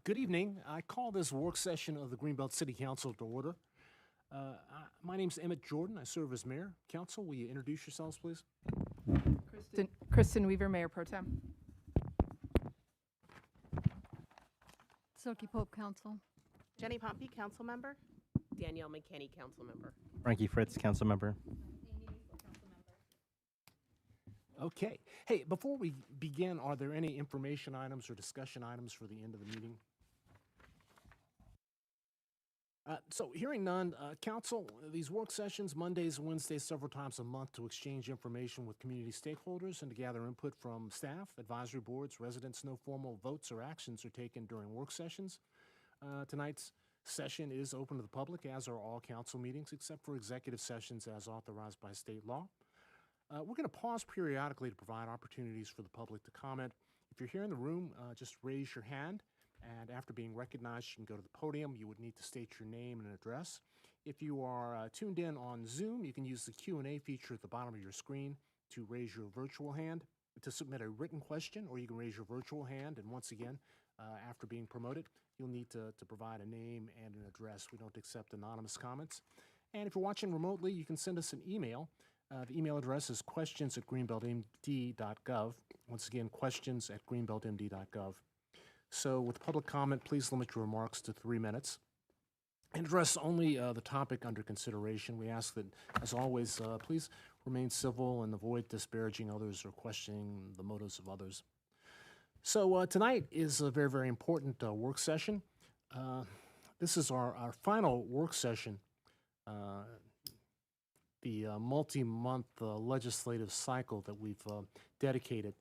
Good evening. I call this work session of the Greenbelt City Council to order. My name's Emmett Jordan. I serve as mayor. Council, will you introduce yourselves, please? Kristen Weaver, Mayor Pro Tem. Silky Pope Council. Jenny Pompey, council member. Danielle McKinney, council member. Frankie Fritz, council member. Okay. Hey, before we begin, are there any information items or discussion items for the end of the meeting? So hearing none, council, these work sessions, Mondays and Wednesdays, several times a month to exchange information with community stakeholders and to gather input from staff, advisory boards, residents. No formal votes or actions are taken during work sessions. Tonight's session is open to the public, as are all council meetings, except for executive sessions as authorized by state law. We're going to pause periodically to provide opportunities for the public to comment. If you're here in the room, just raise your hand. And after being recognized, you can go to the podium. You would need to state your name and address. If you are tuned in on Zoom, you can use the Q&A feature at the bottom of your screen to raise your virtual hand to submit a written question, or you can raise your virtual hand. And once again, after being promoted, you'll need to provide a name and an address. We don't accept anonymous comments. And if you're watching remotely, you can send us an email. The email address is questions@greenbeltmd.gov. Once again, questions@greenbeltmd.gov. So with public comment, please limit your remarks to 3 minutes and address only the topic under consideration. We ask that, as always, please remain civil and avoid disparaging others or questioning the motives of others. So tonight is a very, very important work session. This is our final work session, the multi-month legislative cycle that we've dedicated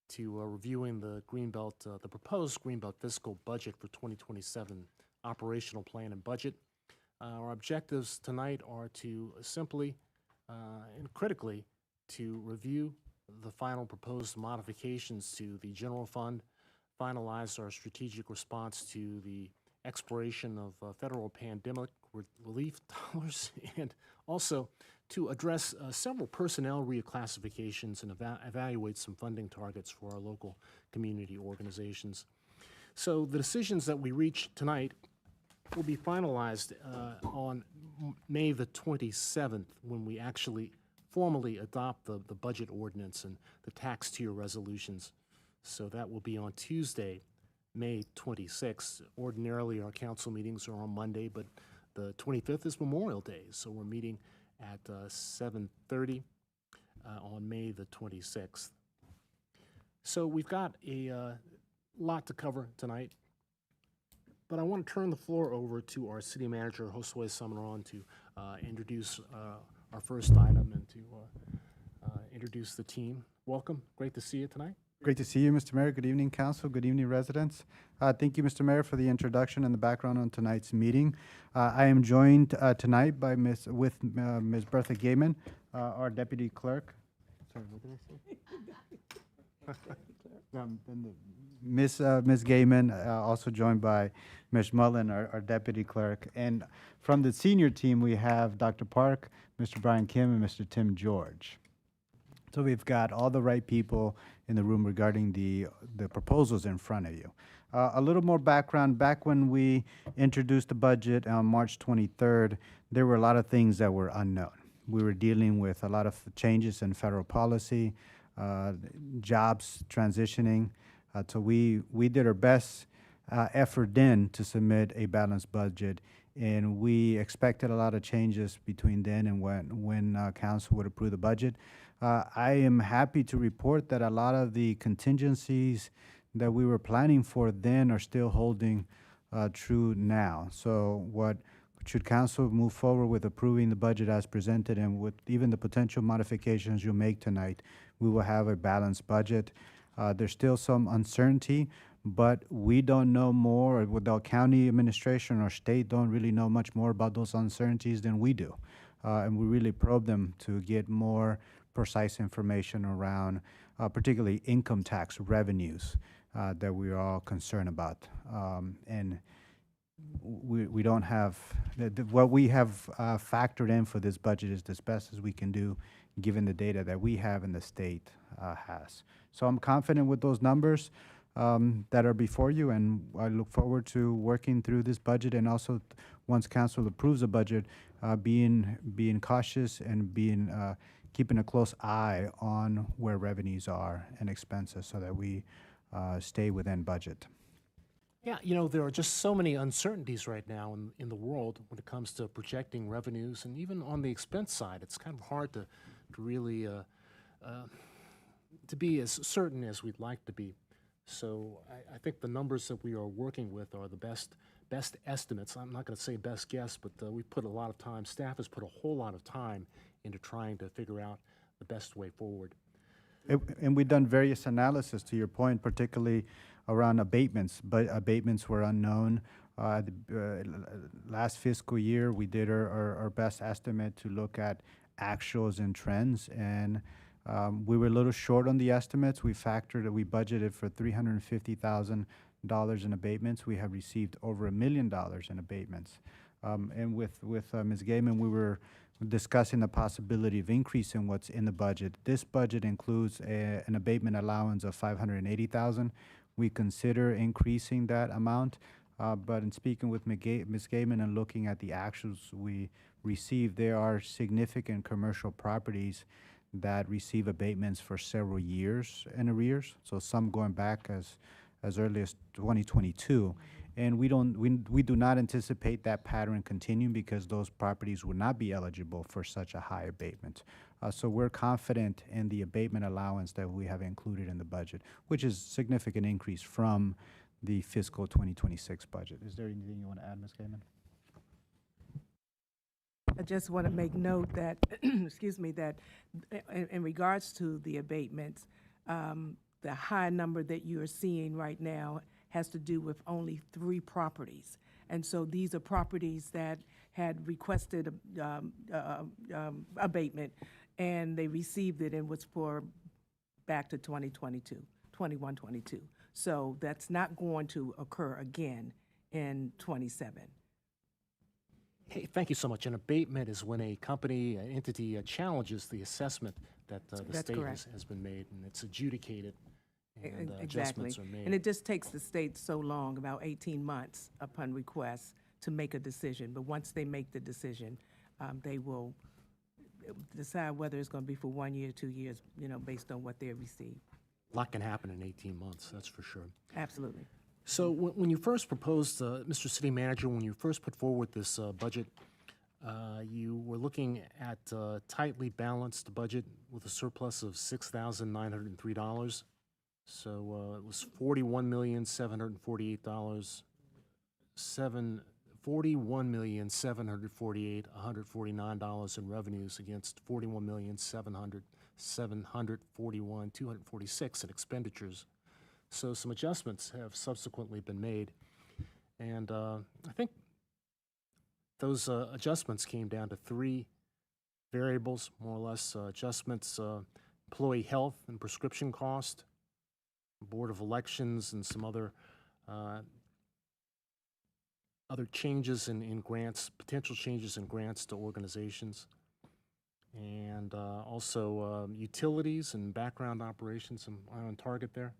to reviewing the the proposed Greenbelt fiscal budget for 2027 operational plan and budget. Our objectives tonight are to simply and critically to review the final proposed modifications to the general fund, finalize our strategic response to the expiration of federal pandemic relief dollars, and also to address several personnel reclassifications and evaluate some funding targets for our local community organizations. So the decisions that we reach tonight will be finalized on May the 27th, when we actually formally adopt the budget ordinance and the tax tier resolutions. So that will be on Tuesday, May 26th. Ordinarily, our council meetings are on Monday, but the 25th is Memorial Day, so we're meeting at 7:30 on May the 26th. So we've got a lot to cover tonight, but I want to turn the floor over to our city manager, Josue Samaron, to introduce our first item and to introduce the team. Welcome. Great to see you tonight. Great to see you, Mr. Mayor. Good evening, council. Good evening, residents. Thank you, Mr. Mayor, for the introduction and the background on tonight's meeting. I am joined tonight by Ms. Bertha Gaiman, our deputy clerk. Sorry, what did I say? Ms. Gaiman, also joined by Ms. Mullen, our deputy clerk. And from the senior team, we have Dr. Park, Mr. Brian Kim, and Mr. Tim George. So we've got all the right people in the room regarding the proposals in front of you. A little more background. Back when we introduced the budget on March 23rd, there were a lot of things that were unknown. We were dealing with a lot of changes in federal policy, jobs transitioning. So we did our best effort then to submit a balanced budget, and we expected a lot of changes between then and when council would approve the budget. I am happy to report that a lot of the contingencies that we were planning for then are still holding true now. So should council move forward with approving the budget as presented, and with even the potential modifications you make tonight, we will have a balanced budget. There's still some uncertainty, but we don't know more, with the county administration or state don't really know much more about those uncertainties than we do. And we really probe them to get more precise information around particularly income tax revenues that we are all concerned about. And we don't have, what we have factored in for this budget is as best as we can do given the data that we have and the state has. So I'm confident with those numbers. that are before you, and I look forward to working through this budget, and also once council approves the budget, being cautious and keeping a close eye on where revenues are and expenses so that we stay within budget. Yeah, you know, there are just so many uncertainties right now in the world when it comes to projecting revenues, and even on the expense side, it's kind of hard to really to be as certain as we'd like to be. So I think the numbers that we are working with are the best estimates. I'm not going to say best guess, but we put a lot of time. Staff has put a whole lot of time into trying to figure out the best way forward. And we've done various analysis, to your point, particularly around abatements, but abatements were unknown. Last fiscal year, we did our best estimate to look at actuals and trends, and we were a little short on the estimates. We budgeted for $350,000 in abatements. We have received over $1 million in abatements. And with Ms. Gaiman, we were discussing the possibility of increasing what's in the budget. This budget includes an abatement allowance of $580,000. We consider increasing that amount, but in speaking with Ms. Gaiman and looking at the actuals we received, there are significant commercial properties that receive abatements for several years in arrears. So some going back as early as 2022. And we do not anticipate that pattern continuing because those properties would not be eligible for such a high abatement. So we're confident in the abatement allowance that we have included in the budget, which is a significant increase from the fiscal 2026 budget. Is there anything you want to add, Ms. Gaiman? I just want to make note that, excuse me, that in regards to the abatements, the high number that you're seeing right now has to do with only 3 properties. And so these are properties that had requested abatement, and they received it and was for back to 21, 22. So that's not going to occur again in 27. Hey, thank you so much. An abatement is when a company, an entity challenges the assessment that the That's state correct. has been made, and it's adjudicated, and Exactly. adjustments are made. And it just takes the state so long, about 18 months upon request, to make a decision. But once they make the decision, they will decide whether it's going to be for 1 year, 2 years, based on what they receive. A lot can happen in 18 months, that's for sure. Absolutely. So when you first proposed, Mr. City Manager, when you first put forward this budget, you were looking at a tightly balanced budget with a surplus of $6,903. So it was $41,748,149 in revenues against $41,741,246 in expenditures. So some adjustments have subsequently been made, and I think those adjustments came down to 3 variables, more or less. Adjustments: employee health and prescription cost, Board of Elections, and some other changes in grants, potential changes in grants to organizations, and also utilities and background operations. Am I on target there?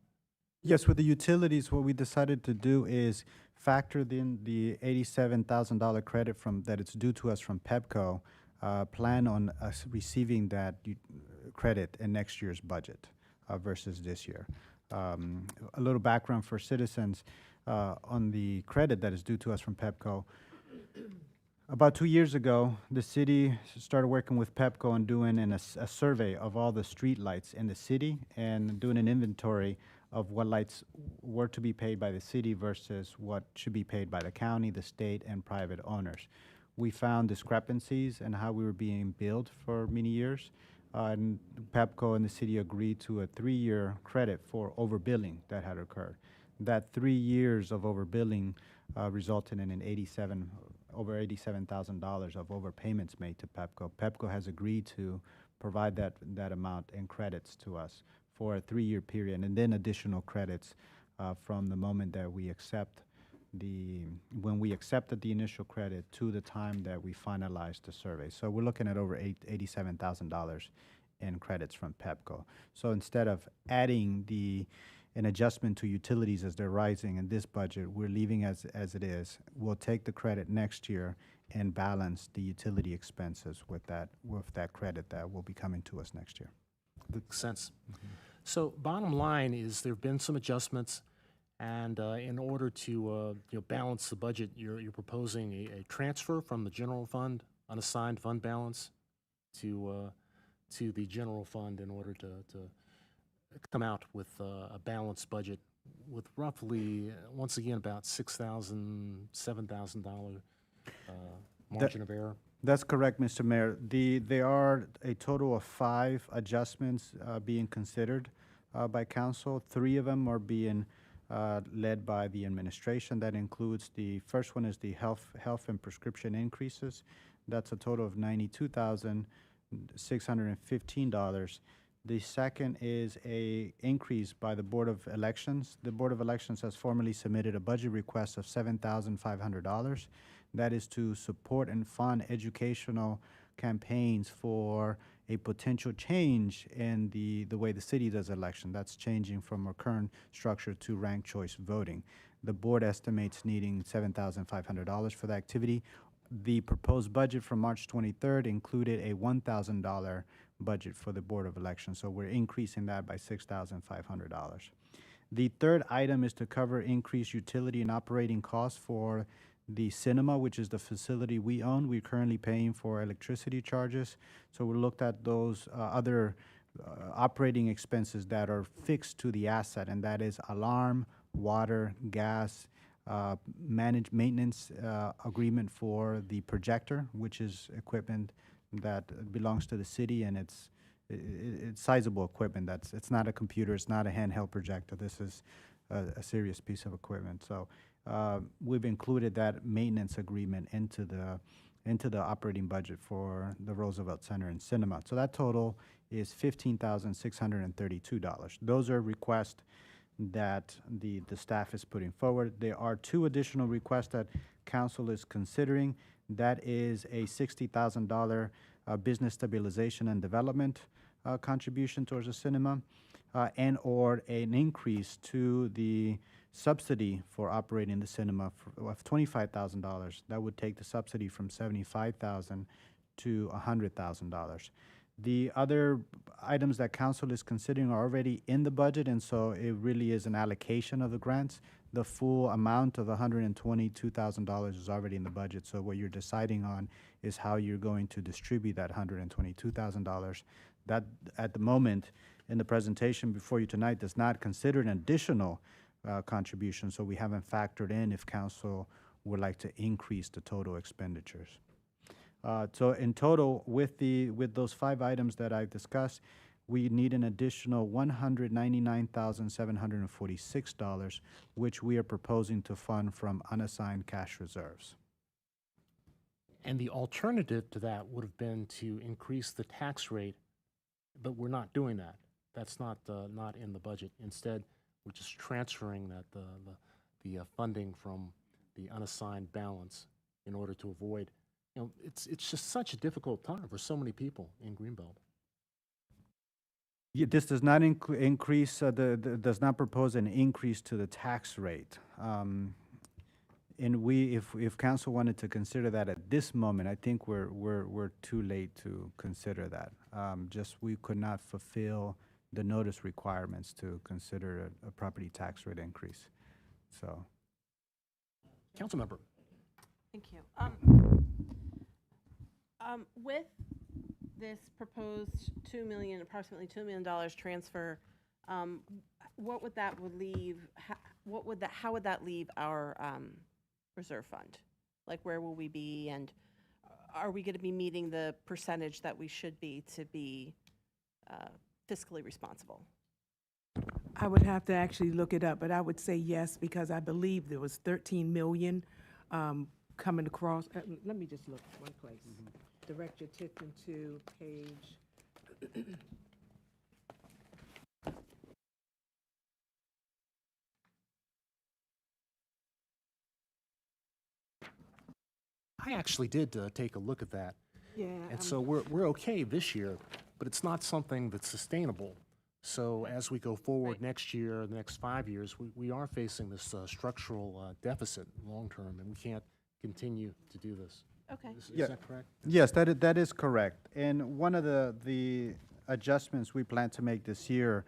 Yes, with the utilities, what we decided to do is factor in the $87,000 credit that it's due to us from PEPCO, plan on us receiving that credit in next year's budget versus this year. A little background for citizens on the credit that is due to us from PEPCO. About 2 years ago, the city started working with PEPCO on doing a survey of all the street lights in the city and doing an inventory of what lights were to be paid by the city versus what should be paid by the county, the state, and private owners. We found discrepancies in how we were being billed for many years, and PEPCO and the city agreed to a 3-year credit for overbilling that had occurred. That 3 years of overbilling resulted in over $87,000 of overpayments made to PEPCO. PEPCO has agreed to provide that amount in credits to us for a 3-year period, and then additional credits from the moment that we when we accepted the initial credit to the time that we finalized the survey. So we're looking at over $87,000 in credits from PEPCO. So instead of adding the an adjustment to utilities as they're rising in this budget. We're leaving as it is. We'll take the credit next year and balance the utility expenses with that credit that will be coming to us next year. Makes sense. So bottom line is there have been some adjustments, and in order to balance the budget, you're proposing a transfer from the general fund, unassigned fund balance, to the general fund in order to come out with a balanced budget with roughly, once again, about $6,000, $7,000 margin of error. That's correct, Mr. Mayor. There are a total of 5 adjustments being considered by council. 3 of them are being led by the administration. That includes the first one is the health and prescription increases. That's a total of $92,615. The second is a increase by the Board of Elections. The Board of Elections has formally submitted a budget request of $7,500. That is to support and fund educational campaigns for a potential change in the way the city does election. That's changing from our current structure to ranked choice voting. The board estimates needing $7,500 for the activity. The proposed budget for March 23rd included a $1,000 budget for the Board of Elections, so we're increasing that by $6,500. The third item is to cover increased utility and operating costs for the cinema, which is the facility we own. We're currently paying for electricity charges, so we looked at those other operating expenses that are fixed to the asset, and that is alarm, water, gas, maintenance agreement for the projector, which is equipment that belongs to the city, and it's sizable equipment. It's not a computer, it's not a handheld projector. This is a serious piece of equipment. So we've included that maintenance agreement into the operating budget for the Roosevelt Center and Cinema. So that total is $15,632. Those are requests that the staff is putting forward. There are 2 additional requests that council is considering. That is a $60,000 business stabilization and development contribution towards the cinema, and or an increase to the subsidy for operating the cinema of $25,000. That would take the subsidy from $75,000 to $100,000. The other items that council is considering are already in the budget, and so it really is an allocation of the grants. The full amount of $122,000 is already in the budget, so what you're deciding on is how you're going to distribute that $122,000. That, at the moment, in the presentation before you tonight, does not consider an additional contribution, so we haven't factored in if council would like to increase the total expenditures. So in total, with those 5 items that I've discussed, we need an additional $199,746, which we are proposing to fund from unassigned cash reserves. And the alternative to that would have been to increase the tax rate, but we're not doing that. That's not in the budget. Instead, we're just transferring the funding from the unassigned balance in order to avoid. It's just such a difficult time for so many people in Greenbelt. Yeah, this does not increase. Does not propose an increase to the tax rate. And if council wanted to consider that at this moment, I think we're too late to consider that. Just we could not fulfill the notice requirements to consider a property tax rate increase. So, Councilmember. Thank you. With this proposed approximately $2 million transfer, what would that leave? How would that leave our reserve fund? Like, where will we be, and are we going to be meeting the percentage that we should be to be fiscally responsible? I would have to actually look it up, but I would say yes, because I believe there was 13 million coming across. Let me just look one place. Direct your attention to page. I actually did take a look at that. Yeah. And so we're okay this year, but it's not something that's sustainable So as we go forward next year, the next 5 years, we are facing this structural deficit long-term, and we can't continue to do this. Okay. Is that correct? Yes, that is correct. And one of the adjustments we plan to make this year,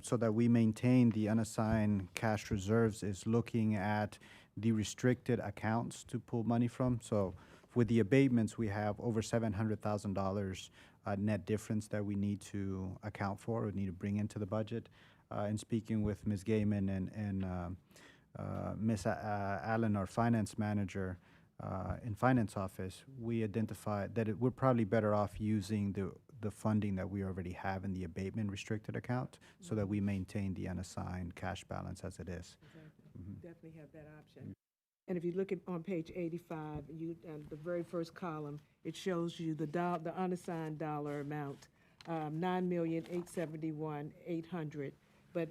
so that we maintain the unassigned cash reserves, is looking at the restricted accounts to pull money from. So with the abatements, we have over $700,000 net difference that we need to account for, or need to bring into the budget. And speaking with Ms. Gaiman and Ms. Allen, our finance manager, in finance office, we identified that we're probably better off using the funding that we already have in the abatement restricted account, so that we maintain the unassigned cash balance as it is. Definitely have that option. And if you look at on page 85, the very first column, it shows you the unassigned dollar amount, 9,871,800. But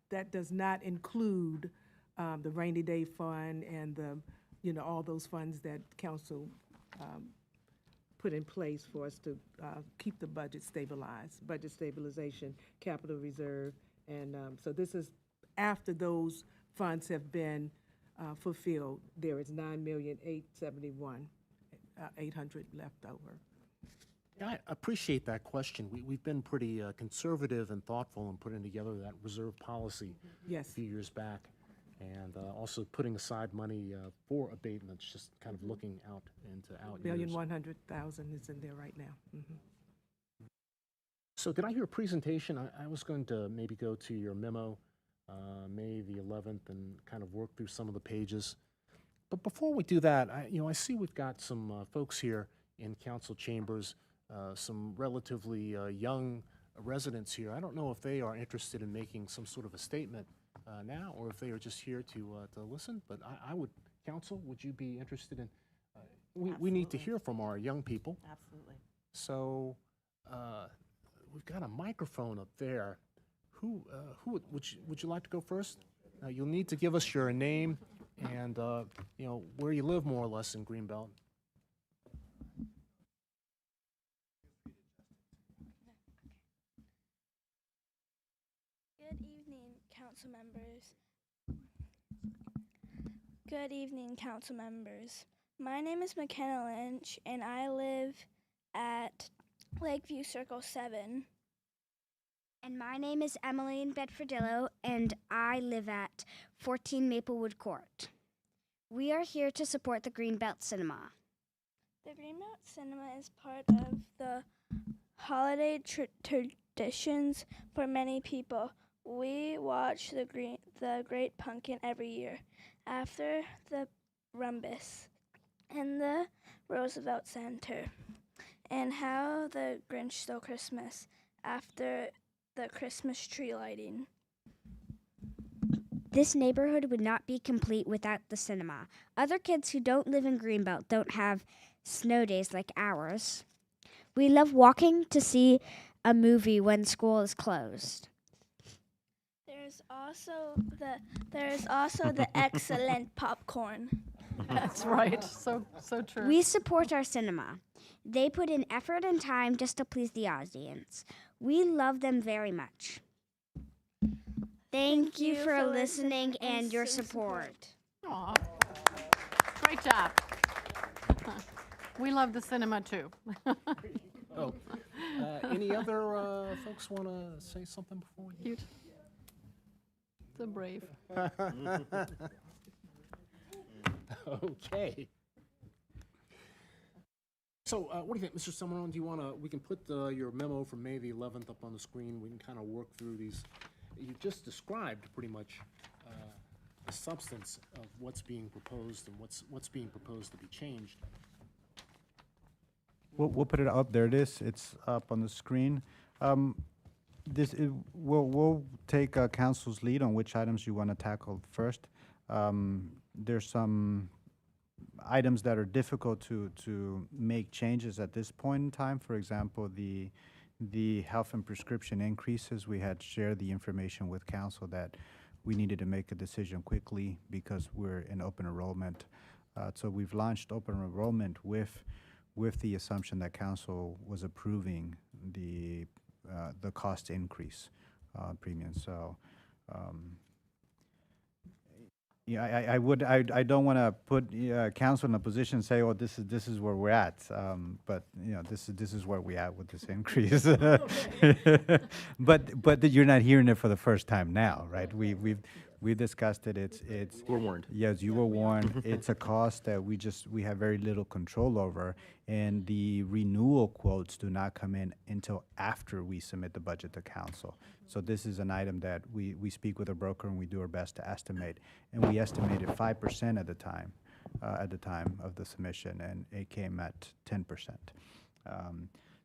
that does not include the rainy day fund and all those funds that council put in place for us to keep the budget stabilized, budget stabilization, capital reserve. And so this is after those funds have been fulfilled. There is 9,871,800 left over. Yeah, I appreciate that question. We've been pretty conservative and thoughtful in putting together that reserve policy a Yes. few years back, and also putting aside money for abatements, just kind of looking out into out years. $1,100,000 is in there right now. So did I hear a presentation? I was going to maybe go to your memo, May the 11th, and kind of work through some of the pages. But before we do that, I see we've got some folks here in council chambers, some relatively young residents here. I don't know if they are interested in making some sort of a statement now, or if they are just here to listen. But I would, council, would you be interested in? We need to Absolutely. hear from our young people. Absolutely. So we've got a microphone up there. Who would you like to go first? You'll need to give us your name and where you live, more or less, in Greenbelt. Good evening, council members. Good evening, council members. My name is McKenna Lynch, and I live at Lakeview Circle 7. And my name is Emmeline Bedfordillo, and I live at 14 Maplewood Court. We are here to support the Greenbelt Cinema. The Greenbelt Cinema is part of the holiday traditions for many people. We watch the Great Pumpkin every year after the Rumbus and the Roosevelt Center, and How the Grinch Stole Christmas after the Christmas tree lighting. This neighborhood would not be complete without the cinema. Other kids who don't live in Greenbelt don't have snow days like ours. We love walking to see a movie when school is closed. There's also the excellent popcorn. That's right. So true. We support our cinema. They put in effort and time just to please the audience. We love them very much. Thank you for listening and your support. Aw. Great job. We love the cinema too. Oh, any other folks want to say something before we? Cute. So brave. Okay. So, what do you think, Mr. Summerall? Do you want to? We can put your memo from May the 11th up on the screen. We can kind of work through these. You just described pretty much the substance of what's being proposed and what's being proposed to be changed. We'll put it up. There it is. It's up on the screen. We'll take council's lead on which items you want to tackle first. There's some items that are difficult to make changes at this point in time. For example, the health and prescription increases. We had shared the information with council that we needed to make a decision quickly because we're in open enrollment. So we've launched open enrollment with the assumption that council was approving the the cost increase premium. So, yeah, I don't want to put council in a position to say, oh, this is where we're at. But this is where we at with this increase. But you're not hearing it for the first time now, right? We discussed it. It's We're warned. Yes, you were warned. It's a cost that we have very little control over, and the renewal quotes do not come in until after we submit the budget to council. So this is an item that we speak with a broker and we do our best to estimate, and we estimated 5% at the time of the submission, and it came at 10%.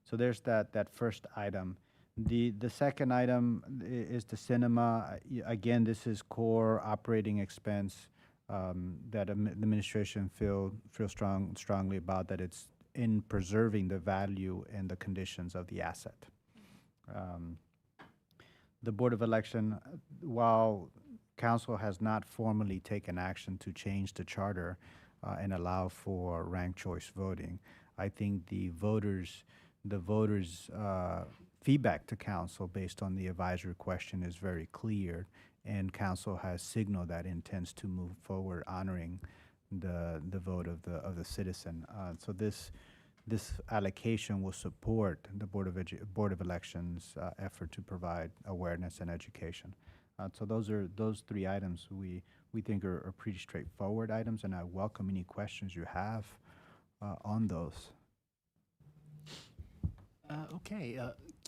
So there's that first item. The second item is the cinema. Again, this is core operating expense that the administration feel strongly about, that it's in preserving the value and the conditions of the asset. The Board of Election, while council has not formally taken action to change the charter and allow for ranked choice voting, I think the voters' feedback to council based on the advisory question is very clear, and council has signaled that it intends to move forward honoring the vote of the citizen. So this allocation will support the Board of Elections effort to provide awareness and education. So those three items we think are pretty straightforward items, and I welcome any questions you have on those. Okay,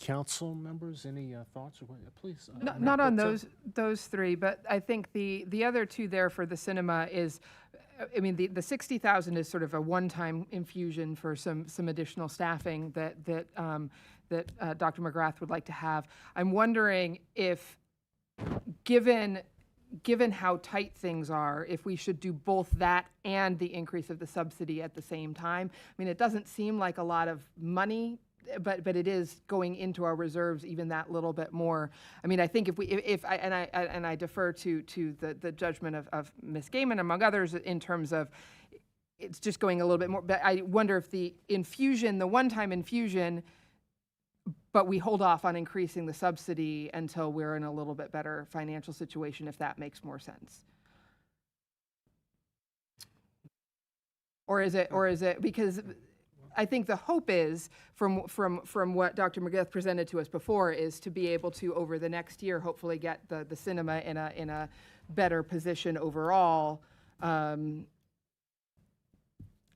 council members, any thoughts? Please. Not on those three, but I think the other two there for the cinema is, I mean, the 60,000 is sort of a one-time infusion for some additional staffing that Dr. McGrath would like to have. I'm wondering if, given how tight things are, if we should do both that and the increase of the subsidy at the same time. I mean, it doesn't seem like a lot of money, but it is going into our reserves even that little bit more. I mean, I think if I defer to the judgment of Ms. Gaiman among others in terms of it's just going a little bit more. But I wonder if the infusion, the one-time infusion, but we hold off on increasing the subsidy until we're in a little bit better financial situation, if that makes more sense. Or is it because I think the hope is, from what Dr. McGrath presented to us before, is to be able to, over the next year, hopefully get the cinema in a better position overall. And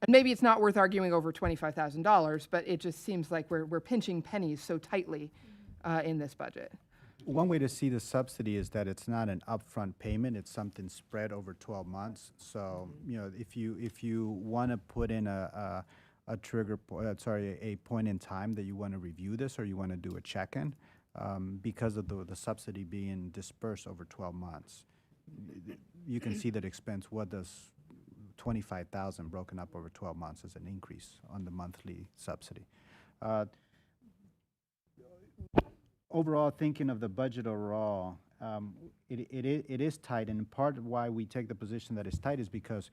maybe it's not worth arguing over $25,000, but it just seems like we're pinching pennies so tightly in this budget. One way to see the subsidy is that it's not an upfront payment; it's something spread over 12 months. So, if you want to put in a point in time that you want to review this, or you want to do a check-in, because of the subsidy being dispersed over 12 months, you can see that expense. What does 25,000 broken up over 12 months as an increase on the monthly subsidy? Overall, thinking of the budget overall, it is tight, and part of why we take the position that it's tight is because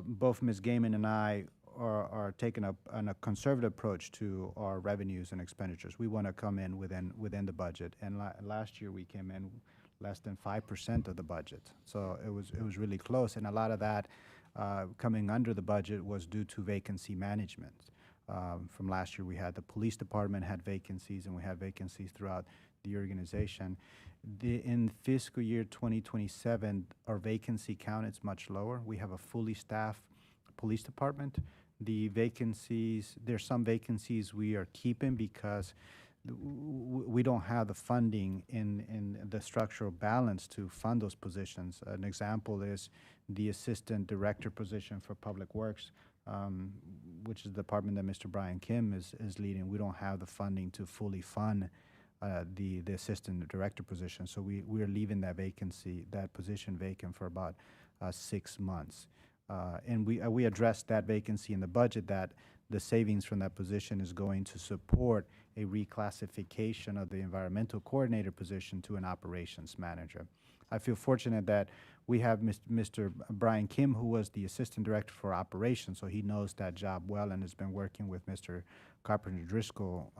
both Ms. Gaiman and I are taking a conservative approach to our revenues and expenditures. We want to come in within the budget, and last year we came in less than 5% of the budget, so it was really close, and a lot of that coming under the budget was due to vacancy management. From last year, we had the police department had vacancies, and we had vacancies throughout the organization. In fiscal year 2027, our vacancy count is much lower. We have a fully staffed police department. The vacancies, there's some vacancies we are keeping because we don't have the funding in the structural balance to fund those positions. An example is the assistant director position for public works, which is the department that Mr. Brian Kim is leading. We don't have the funding to fully fund the assistant director position, so we are leaving that position vacant for about 6 months. And we addressed that vacancy in the budget, that the savings from that position is going to support a reclassification of the environmental coordinator position to an operations manager. I feel fortunate that we have Mr. Brian Kim, who was the assistant director for operations, so he knows that job well and has been working with Mr. Carpenter Driscoll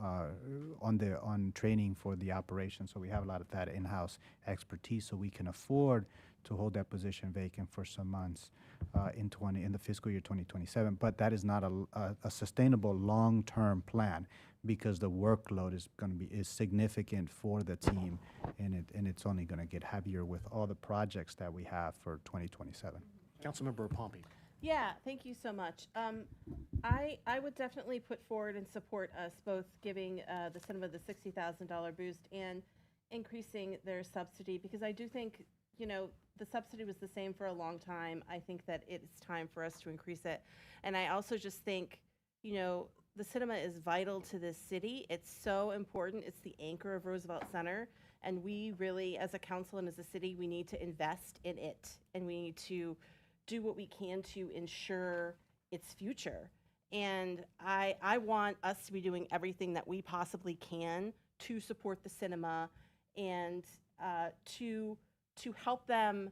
on training for the operation. So we have a lot of that in-house expertise, so we can afford to hold that position vacant for some months in the fiscal year 2027. But that is not a sustainable long-term plan, because the workload is significant for the team, and it's only going to get heavier with all the projects that we have for 2027. Councilmember Pompey. Yeah, thank you so much. I would definitely put forward and support us both giving the cinema the $60,000 boost and increasing their subsidy, because I do think, the subsidy was the same for a long time. I think that it's time for us to increase it. And I also just think, the cinema is vital to this city. It's so important. It's the anchor of Roosevelt Center. And we really, as a council and as a city, we need to invest in it. And we need to do what we can to ensure its future. And I want us to be doing everything that we possibly can to support the cinema and to help them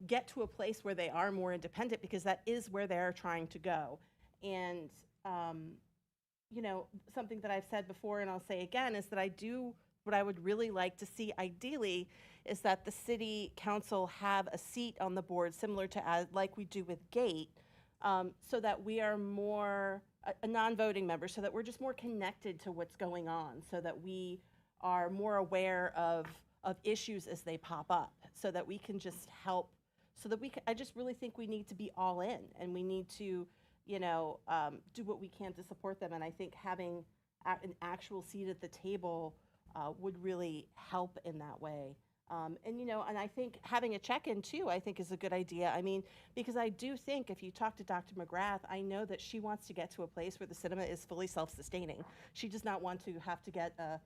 get to a place where they are more independent, because that is where they're trying to go. And, something that I've said before and I'll say again is that what I would really like to see ideally is that the city council have a seat on the board similar to like we do with GATE, so that we are more a non-voting member, so that we're just more connected to what's going on, so that we are more aware of issues as they pop up, so that we can just help, so that I just really think we need to be all in, and we need to, do what we can to support them. And I think having an actual seat at the table would really help in that way. And I think having a check-in too, I think is a good idea. I mean, because I do think if you talk to Dr. McGrath, I know that she wants to get to a place where the cinema is fully self-sustaining. She does not want to have to get a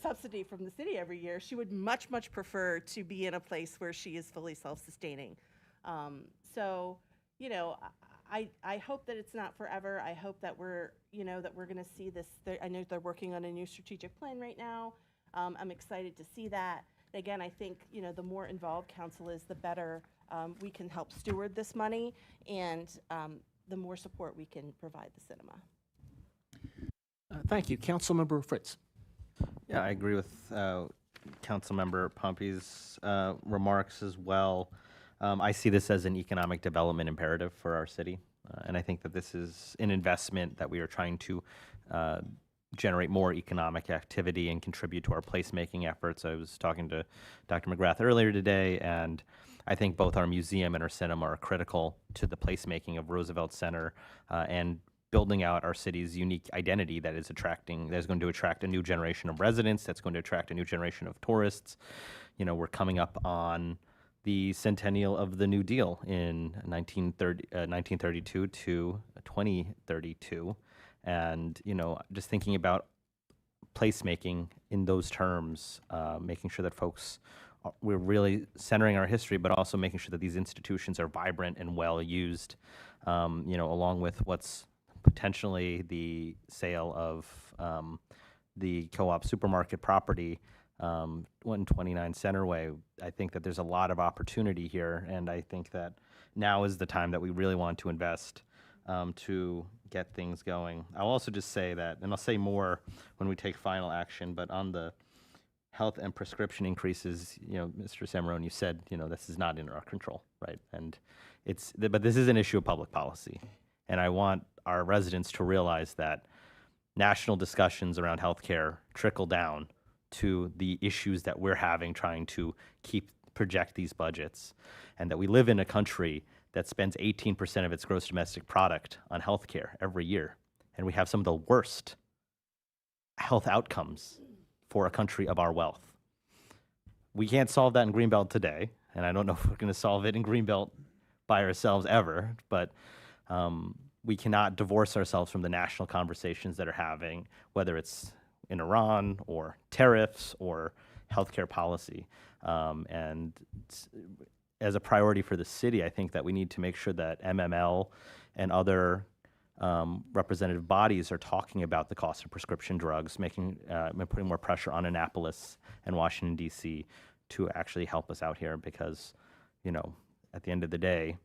subsidy from the city every year. She would much, much prefer to be in a place where she is fully self-sustaining. I hope that it's not forever. I hope that we're going to see this. I know they're working on a new strategic plan right now. I'm excited to see that. Again, I think, the more involved council is, the better we can help steward this money, and the more support we can provide the cinema. Thank you. Councilmember Fritz. Yeah, I agree with Councilmember Pompey's remarks as well. I see this as an economic development imperative for our city, and I think that this is an investment that we are trying to generate more economic activity and contribute to our placemaking efforts. I was talking to Dr. McGrath earlier today, and I think both our museum and our cinema are critical to the placemaking of Roosevelt Center and building out our city's unique identity that is going to attract a new generation of residents, that's going to attract a new generation of tourists. We're coming up on the centennial of the New Deal in 1932 to 2032. And, just thinking about placemaking in those terms, making sure that we're really centering our history, but also making sure that these institutions are vibrant and well used, along with what's potentially the sale of the co-op supermarket property, 129 Centerway. I think that there's a lot of opportunity here, and I think that now is the time that we really want to invest to get things going. I'll also just say that, and I'll say more when we take final action, but on the health and prescription increases, Mr. Samarone, you said, this is not in our control, right? And but this is an issue of public policy. And I want our residents to realize that national discussions around healthcare trickle down to the issues that we're having trying to project these budgets, and that we live in a country that spends 18% of its gross domestic product on healthcare every year. And we have some of the worst health outcomes for a country of our wealth. We can't solve that in Greenbelt today, and I don't know if we're going to solve it in Greenbelt by ourselves ever, but we cannot divorce ourselves from the national conversations that are having, whether it's in Iran or tariffs or healthcare policy. And as a priority for the city, I think that we need to make sure that MML and other representative bodies are talking about the cost of prescription drugs, putting more pressure on Annapolis and Washington, D.C. to actually help us out here because, you know, at the end of the day,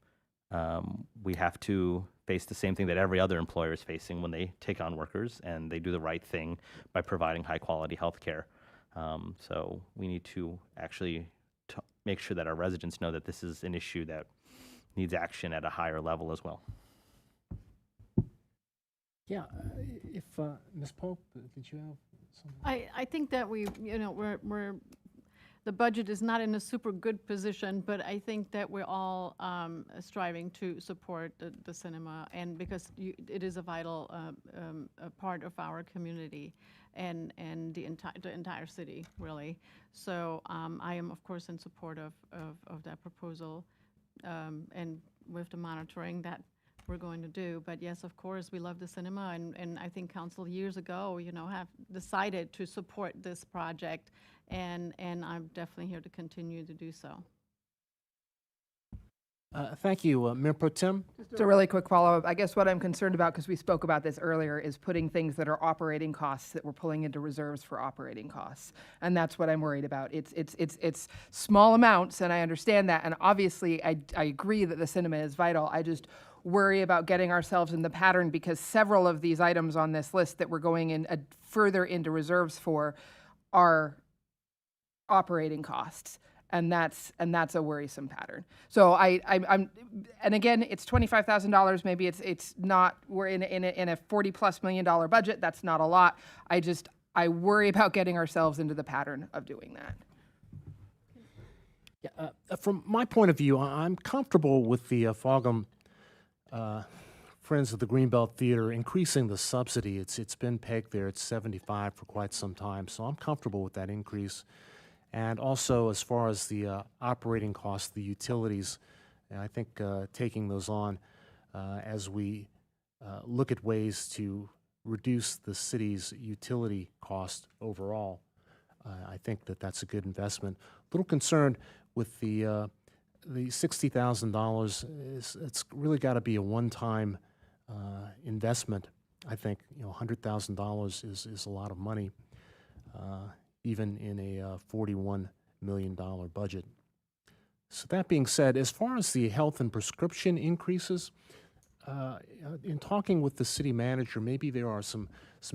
we have to face the same thing that every other employer is facing when they take on workers, and they do the right thing by providing high quality health care. So we need to actually make sure that our residents know that this is an issue that needs action at a higher level as well. Yeah, if, Ms. Pope, did you have something? I think that the budget is not in a super good position, but I think that we're all striving to support the cinema, and because it is a vital a part of our community and the entire city, really. So I am, of course, in support of that proposal, and with the monitoring that we're going to do. But yes, of course, we love the cinema, and I think council years ago, have decided to support this project, and I'm definitely here to continue to do so. Thank you. Mayor Pro Tem? Just a really quick follow-up. I guess what I'm concerned about, because we spoke about this earlier, is putting things that are operating costs that we're pulling into reserves for operating costs. And that's what I'm worried about. It's small amounts, and I understand that. And obviously, I agree that the cinema is vital. I just worry about getting ourselves in the pattern, because several of these items on this list that we're going in further into reserves for are operating costs. And that's a worrisome pattern. So I'm and again, it's $25,000. Maybe it's not. We're in a $40+ million budget. That's not a lot. I worry about getting ourselves into the pattern of doing that. Yeah, from my point of view, I'm comfortable with the Fogham Friends of the Greenbelt Theater increasing the subsidy. It's been pegged there at 75 for quite some time, so I'm comfortable with that increase. And also, as far as the operating costs, the utilities, I think taking those on as we look at ways to reduce the city's utility cost overall, I think that that's a good investment. A little concerned with the $60,000. It's really got to be a one-time investment. I think $100,000 is a lot of money. Even in a $41 million budget. So that being said, as far as the health and prescription increases, in talking with the city manager, maybe there are some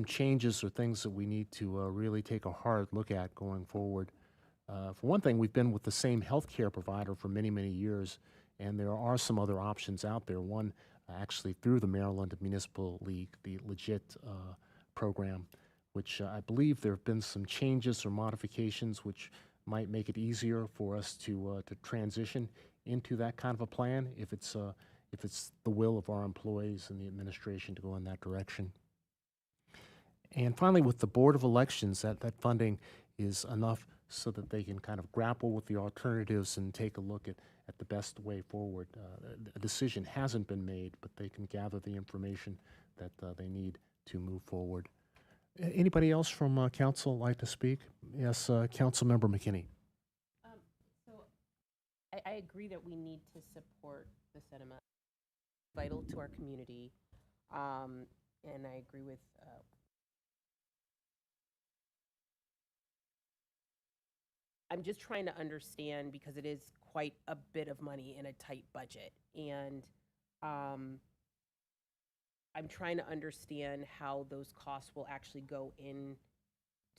changes or things that we need to really take a hard look at going forward. For one thing, we've been with the same healthcare provider for many, many years, and there are some other options out there. One, actually through the Maryland Municipal League, the Legit program, which I believe there have been some changes or modifications which might make it easier for us to transition into that kind of a plan if it's the will of our employees and the administration to go in that direction. And finally, with the Board of Elections, that funding is enough so that they can kind of grapple with the alternatives and take a look at the best way forward. A decision hasn't been made, but they can gather the information that they need to move forward. Anybody else from council like to speak? Yes, Councilmember McKinney. So I agree that we need to support the cinema. It's vital to our community. And I agree with I'm just trying to understand, because it is quite a bit of money in a tight budget. And I'm trying to understand how those costs will actually go in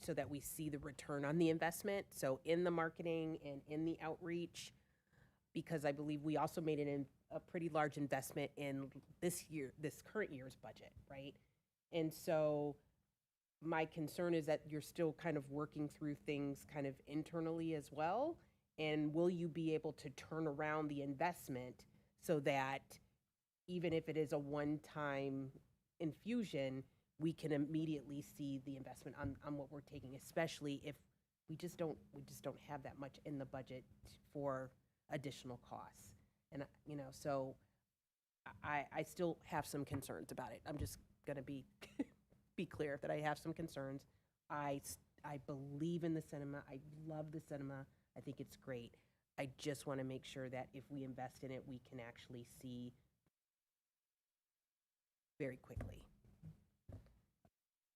so that we see the return on the investment. So in the marketing and in the outreach, because I believe we also made a pretty large investment in this current year's budget, right? And so my concern is that you're still kind of working through things kind of internally as well. And will you be able to turn around the investment so that even if it is a one-time infusion, we can immediately see the investment on what we're taking, especially if we just don't have that much in the budget for additional costs. And so I still have some concerns about it. I'm just gonna be clear that I have some concerns. I believe in the cinema. I love the cinema. I think it's great. I just want to make sure that if we invest in it, we can actually see very quickly.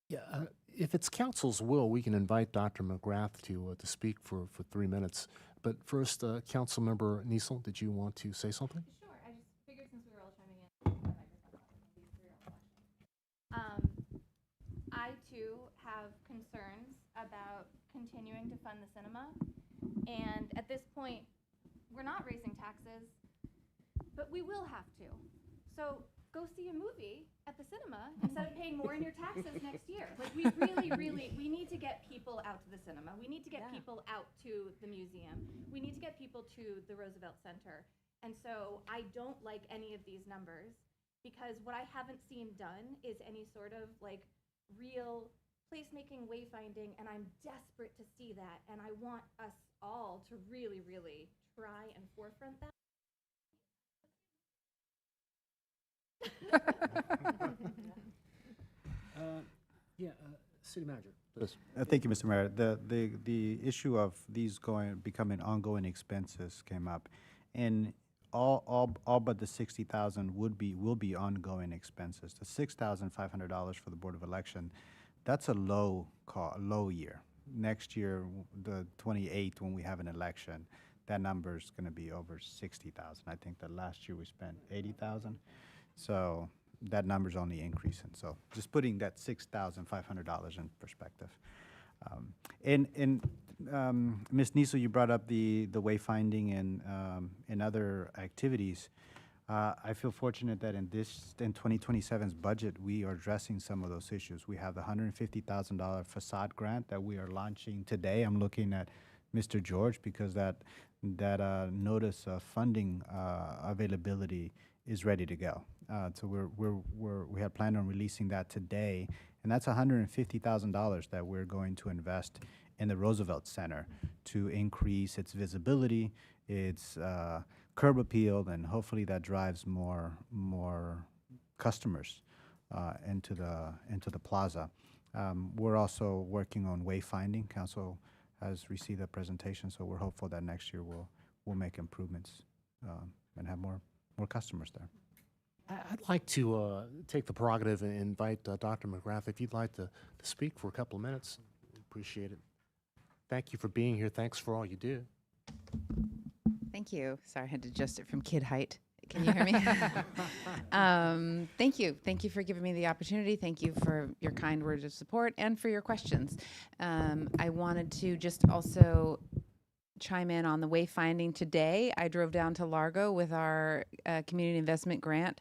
Yeah, if it's council's will, we can invite Dr. McGrath to speak for 3 minutes. But first, Councilmember Niesel, did you want to say something? Sure, I just figured since we were all chiming in, I too have concerns about continuing to fund the cinema. And at this point, we're not raising taxes, but we will have to. So go see a movie at the cinema instead of paying more in your taxes next year. Like we really, we need to get people out to the cinema. We need to get people out to the museum. We need to get people to the Roosevelt Center. And so I don't like any of these numbers because what I haven't seen done is any sort of like real placemaking, wayfinding, and I'm desperate to see that. And I want us all to really, really try and forefront that. City Manager. Please. Thank you, Mr. Mayor. The issue of these becoming ongoing expenses came up, and all but the 60,000 will be ongoing expenses. The $6,500 for the Board of Election, that's a low year. Next year, the 28th, when we have an election, that number is going to be over 60,000. I think that last year we spent 80,000, so that number's only increasing. So just putting that $6,500 in perspective. Ms. Niesel, you brought up the wayfinding and other activities. I feel fortunate that in 2027's budget, we are addressing some of those issues. We have the $150,000 facade grant that we are launching today. I'm looking at Mr. George because that notice of funding availability is ready to go. So we had planned on releasing that today, and that's $150,000 that we're going to invest in the Roosevelt Center to increase its visibility, its curb appeal, and hopefully that drives more customers into the plaza. We're also working on wayfinding. Council has received a presentation, so we're hopeful that next year we'll make improvements and have more customers there. I'd like to take the prerogative and invite Dr. McGrath, if you'd like to speak for a couple of minutes. Appreciate it. Thank you for being here. Thanks for all you do. Thank you. Sorry, I had to adjust it from kid height. Can you hear me? Thank you. Thank you for giving me the opportunity. Thank you for your kind words of support and for your questions. I wanted to just also chime in on the wayfinding today. I drove down to Largo with our community investment grant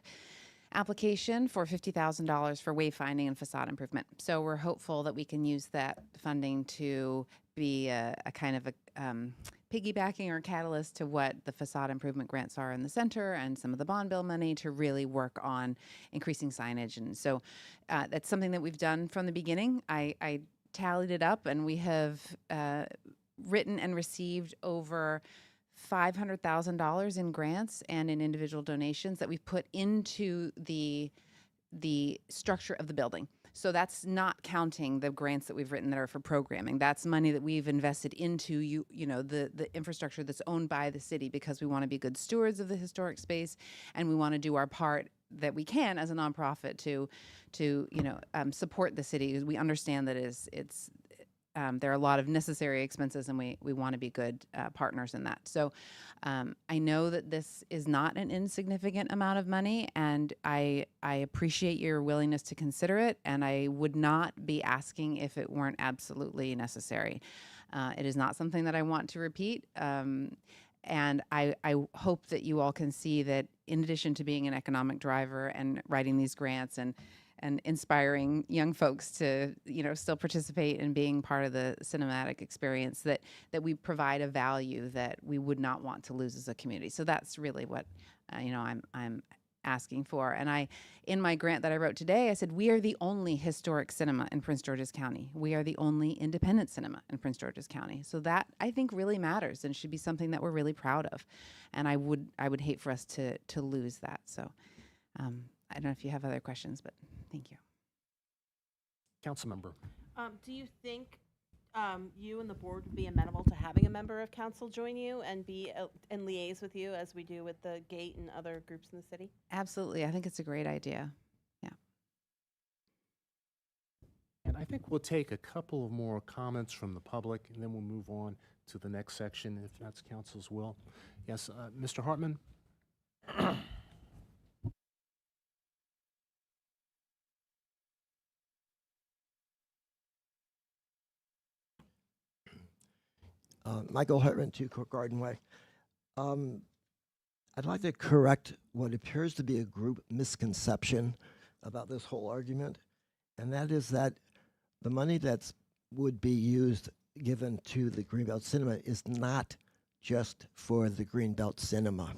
application for $50,000 for wayfinding and facade improvement. So we're hopeful that we can use that funding to be a kind of a piggybacking or catalyst to what the facade improvement grants are in the center and some of the bond bill money to really work on increasing signage. And so that's something that we've done from the beginning. I tallied it up, and we have written and received over $500,000 in grants and in individual donations that we've put into the structure of the building. So that's not counting the grants that we've written that are for programming. That's money that we've invested into the infrastructure that's owned by the city, because we want to be good stewards of the historic space, and we want to do our part that we can as a nonprofit to support the city, because we understand that there are a lot of necessary expenses, and we want to be good partners in that. So I know that this is not an insignificant amount of money, and I appreciate your willingness to consider it, and I would not be asking if it weren't absolutely necessary. It is not something that I want to repeat, and I hope that you all can see that in addition to being an economic driver and writing these grants and inspiring young folks to, still participate in being part of the cinematic experience, that we provide a value that we would not want to lose as a community. So that's really what, I'm asking for. And in my grant that I wrote today, I said, we are the only historic cinema in Prince George's County. We are the only independent cinema in Prince George's County. So that, I think, really matters and should be something that we're really proud of. And I would hate for us to lose that. So I don't know if you have other questions, but thank you. Councilmember. Do you think you and the board would be amenable to having a member of council join you and be and liaise with you as we do with the gate and other groups in the city? Absolutely. I think it's a great idea. Yeah. And I think we'll take a couple of more comments from the public, and then we'll move on to the next section, if that's council's will. Yes, Mr. Hartman? Michael Hartman, 2 Court Garden Way. I'd like to correct what appears to be a group misconception about this whole argument, and that is that the money that would be used, given to the Greenbelt Cinema, is not just for the Greenbelt Cinema.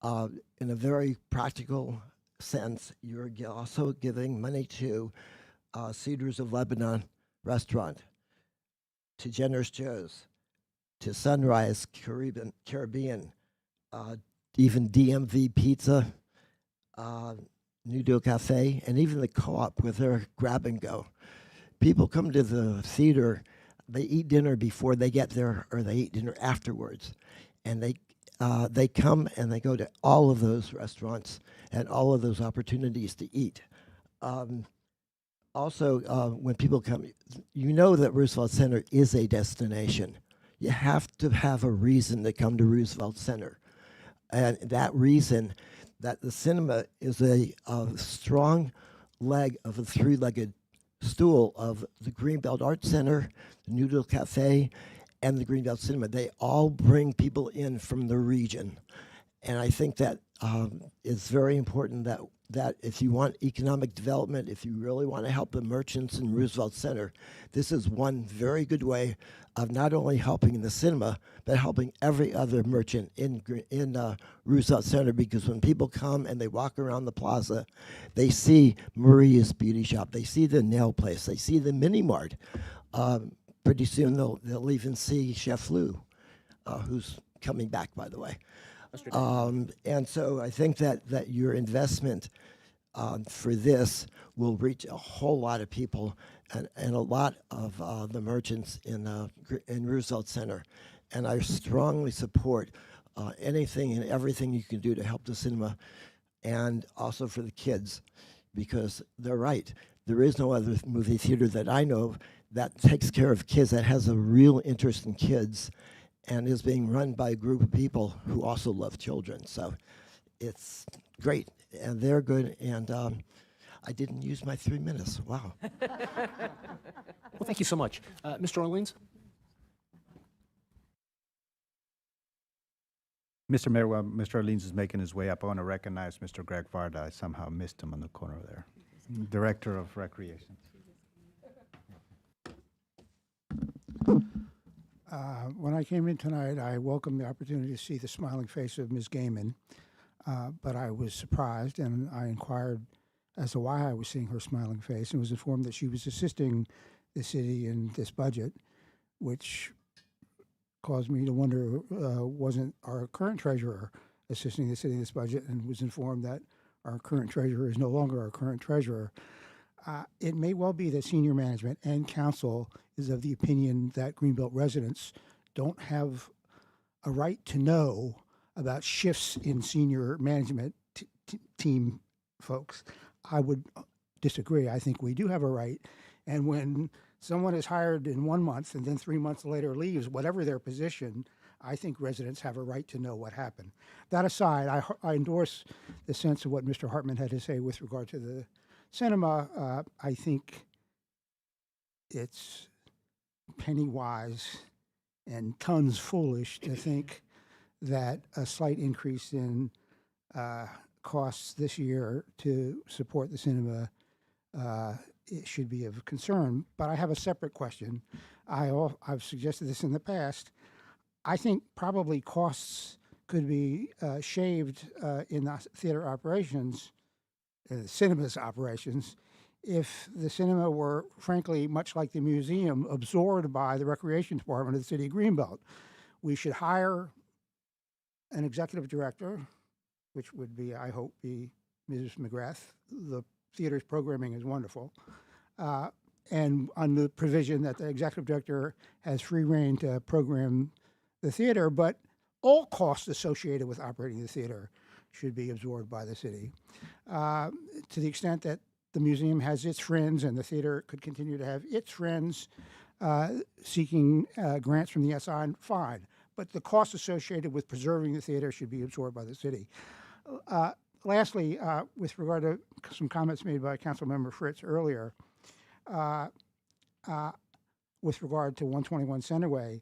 In a very practical sense, you're also giving money to Cedars of Lebanon Restaurant, to Generous Joe's, to Sunrise Caribbean, even DMV Pizza, New Deal Cafe, and even the Co-op with their grab and go. People come to the theater, they eat dinner before they get there, or they eat dinner afterwards, and they come and they go to all of those restaurants and all of those opportunities to eat. Also, when people come, you know that Roosevelt Center is a destination. You have to have a reason to come to Roosevelt Center. And that reason, that the cinema is a strong leg of a 3-legged stool of the Greenbelt Arts Center, the New Deal Cafe, and the Greenbelt Cinema. They all bring people in from the region. And I think that it's very important that if you want economic development, if you really want to help the merchants in Roosevelt Center, this is one very good way of not only helping the cinema, but helping every other merchant in Roosevelt Center, because when people come and they walk around the plaza, they see Maria's Beauty Shop, they see the nail place, they see the mini mart. Pretty soon they'll even see Chef Lou, who's coming back, by the way. And so I think that your investment for this will reach a whole lot of people and a lot of the merchants in Roosevelt Center. And I strongly support anything and everything you can do to help the cinema, and also for the kids, because they're right. There is no other movie theater that I know of that takes care of kids, that has a real interest in kids, and is being run by a group of people who also love children. So it's great, and they're good, and I didn't use my 3 minutes. Wow. Well, thank you so much. Mr. Orleans? Mr. Mayor, while Mr. Orleans is making his way up, I want to recognize Mr. Greg Varda. I somehow missed him on the corner there. Director of Recreation. When I came in tonight, I welcomed the opportunity to see the smiling face of Ms. Gaiman, but I was surprised, and I inquired as to why I was seeing her smiling face, and was informed that she was assisting the city in this budget, which caused me to wonder, wasn't our current treasurer assisting the city in this budget, and was informed that our current treasurer is no longer our current treasurer. It may well be that senior management and council is of the opinion that Greenbelt residents don't have a right to know about shifts in senior management team folks. I would disagree. I think we do have a right. And when someone is hired in 1 month and then 3 months later leaves, whatever their position, I think residents have a right to know what happened. That aside, I endorse the sense of what Mr. Hartman had to say with regard to the cinema. I think it's penny wise and tons foolish to think that a slight increase in costs this year to support the cinema it should be of concern. But I have a separate question. I've suggested this in the past. I think probably costs could be shaved in the theater operations, cinema's operations, if the cinema were, frankly, much like the museum, absorbed by the recreation department of the city of Greenbelt. We should hire an executive director, which would be, I hope, be Ms. McGrath. The theater's programming is wonderful. And on the provision that the executive director has free reign to program the theater, but all costs associated with operating the theater should be absorbed by the city. To the extent that the museum has its friends and the theater could continue to have its friends seeking grants from the SI, fine. But the costs associated with preserving the theater should be absorbed by the city. Lastly, with regard to some comments made by Councilmember Fritz earlier, with regard to 121 Centerway,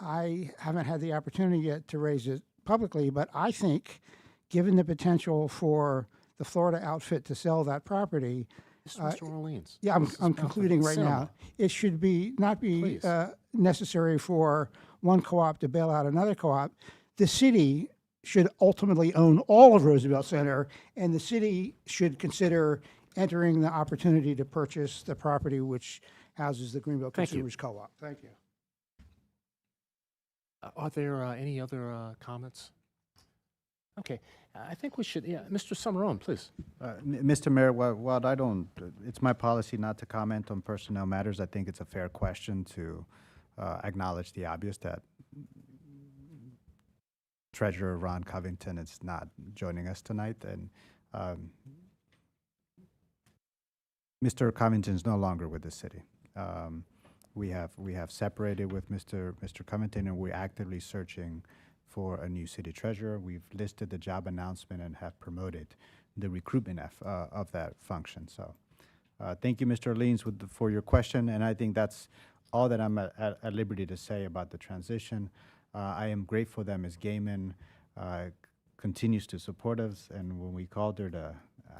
I haven't had the opportunity yet to raise it publicly, but I think, given the potential for the Florida outfit to sell that property, Mr. Orleans. yeah, this is I'm about the concluding right cinema. now. It should not be Please. necessary for one co-op to bail out another co-op. The city should ultimately own all of Roosevelt Center, and the city should consider entering the opportunity to purchase the property which houses the Greenbelt Thank you. Consumers Co-op. Thank you. Are there any other comments? Okay, I think we should, yeah, Mr. Summerone, please. Mr. Mayor, while I don't, it's my policy not to comment on personnel matters. I think it's a fair question to acknowledge the obvious that Treasurer Ron Covington is not joining us tonight, and Mr. Covington is no longer with the city. We have separated with Mr. Covington, and we're actively searching for a new city treasurer. We've listed the job announcement and have promoted the recruitment of that function. So thank you, Mr. Orleans, for your question, and I think that's all that I'm at liberty to say about the transition. I am grateful that Ms. Gaiman continues to support us, and when we called her to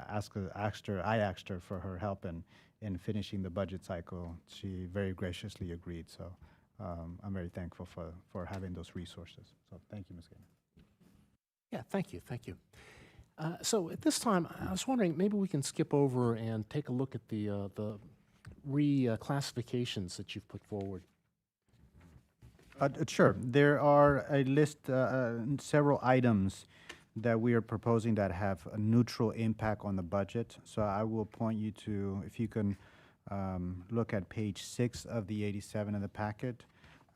I asked her for her help in finishing the budget cycle, she very graciously agreed. So I'm very thankful for having those resources. So thank you, Ms. Gaiman. Yeah, thank you, thank you. So at this time, I was wondering, maybe we can skip over and take a look at the reclassifications that you've put forward. Sure. There are a list, several items that we are proposing that have a neutral impact on the budget. So I will point you to, if you can look at page 6 of the 87 of the packet.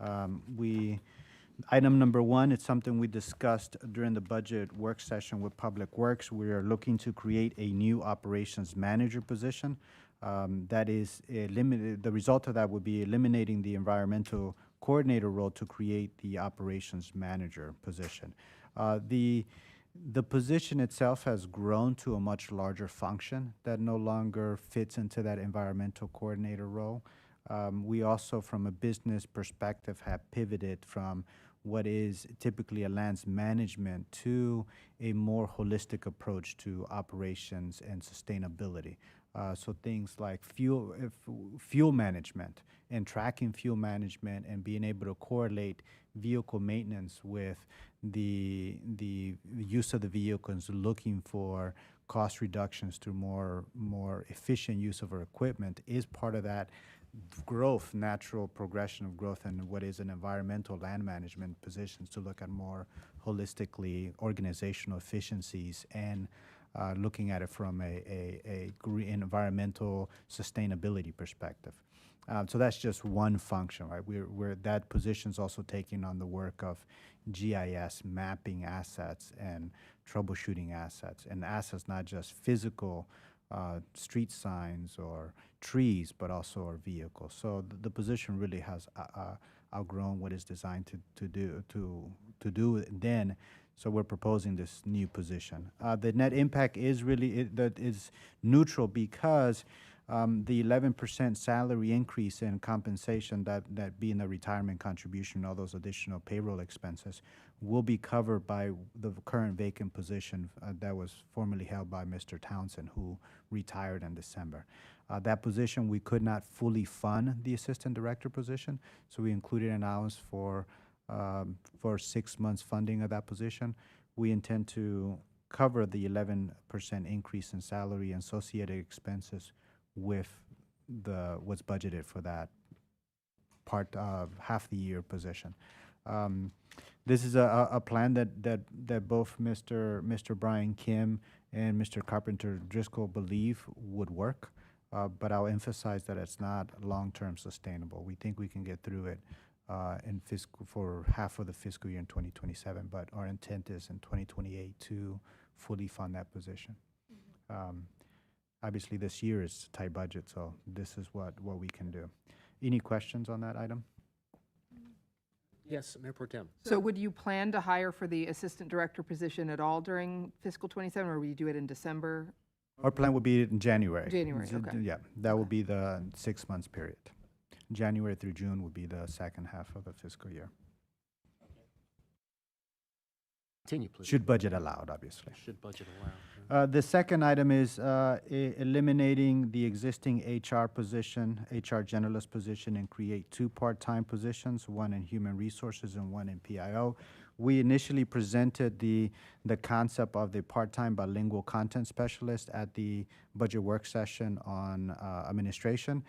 Item number 1, it's something we discussed during the budget work session with Public Works. We are looking to create a new operations manager position. That is limited. The result of that would be eliminating the environmental coordinator role to create the operations manager position. The position itself has grown to a much larger function that no longer fits into that environmental coordinator role. We also, from a business perspective, have pivoted from what is typically a lands management to a more holistic approach to operations and sustainability. So things like fuel management and tracking fuel management and being able to correlate vehicle maintenance with the use of the vehicles, looking for cost reductions through more efficient use of our equipment is part of that growth, natural progression of growth, and what is an environmental land management positions to look at more holistically organizational efficiencies and looking at it from a green environmental sustainability perspective. So that's just one function, right? That position's also taking on the work of GIS, mapping assets and troubleshooting assets, and assets not just physical street signs or trees, but also our vehicles. So the position really has outgrown what is designed to do then. So we're proposing this new position. The net impact is really that is neutral because the 11% salary increase in compensation, that being the retirement contribution, all those additional payroll expenses, will be covered by the current vacant position that was formerly held by Mr. Townsend, who retired in December. That position, we could not fully fund the assistant director position, so we included an allowance for 6 months funding of that position. We intend to cover the 11% increase in salary and associated expenses with what's budgeted for that part of half the year position. This is a plan that both Mr. Brian Kim and Mr. Carpenter Driscoll believe would work, but I'll emphasize that it's not long-term sustainable. We think we can get through it for half of the fiscal year in 2027, but our intent is in 2028 to fully fund that position. obviously this year is a tight budget, so this is what we can do. Any questions on that item? Yes, Mayor Pro Tem. So would you plan to hire for the assistant director position at all during fiscal '27, or will you do it in December? Our plan would be in January. January, okay. Yeah, that will be the 6 months period. January through June would be the second half of the fiscal year. Continue, please. Should budget allowed, obviously. Should budget allow. The second item is eliminating the existing HR position, HR generalist position, and create 2 part-time positions, one in human resources and one in PIO. We initially presented the concept of the part-time bilingual content specialist at the budget work session on administration.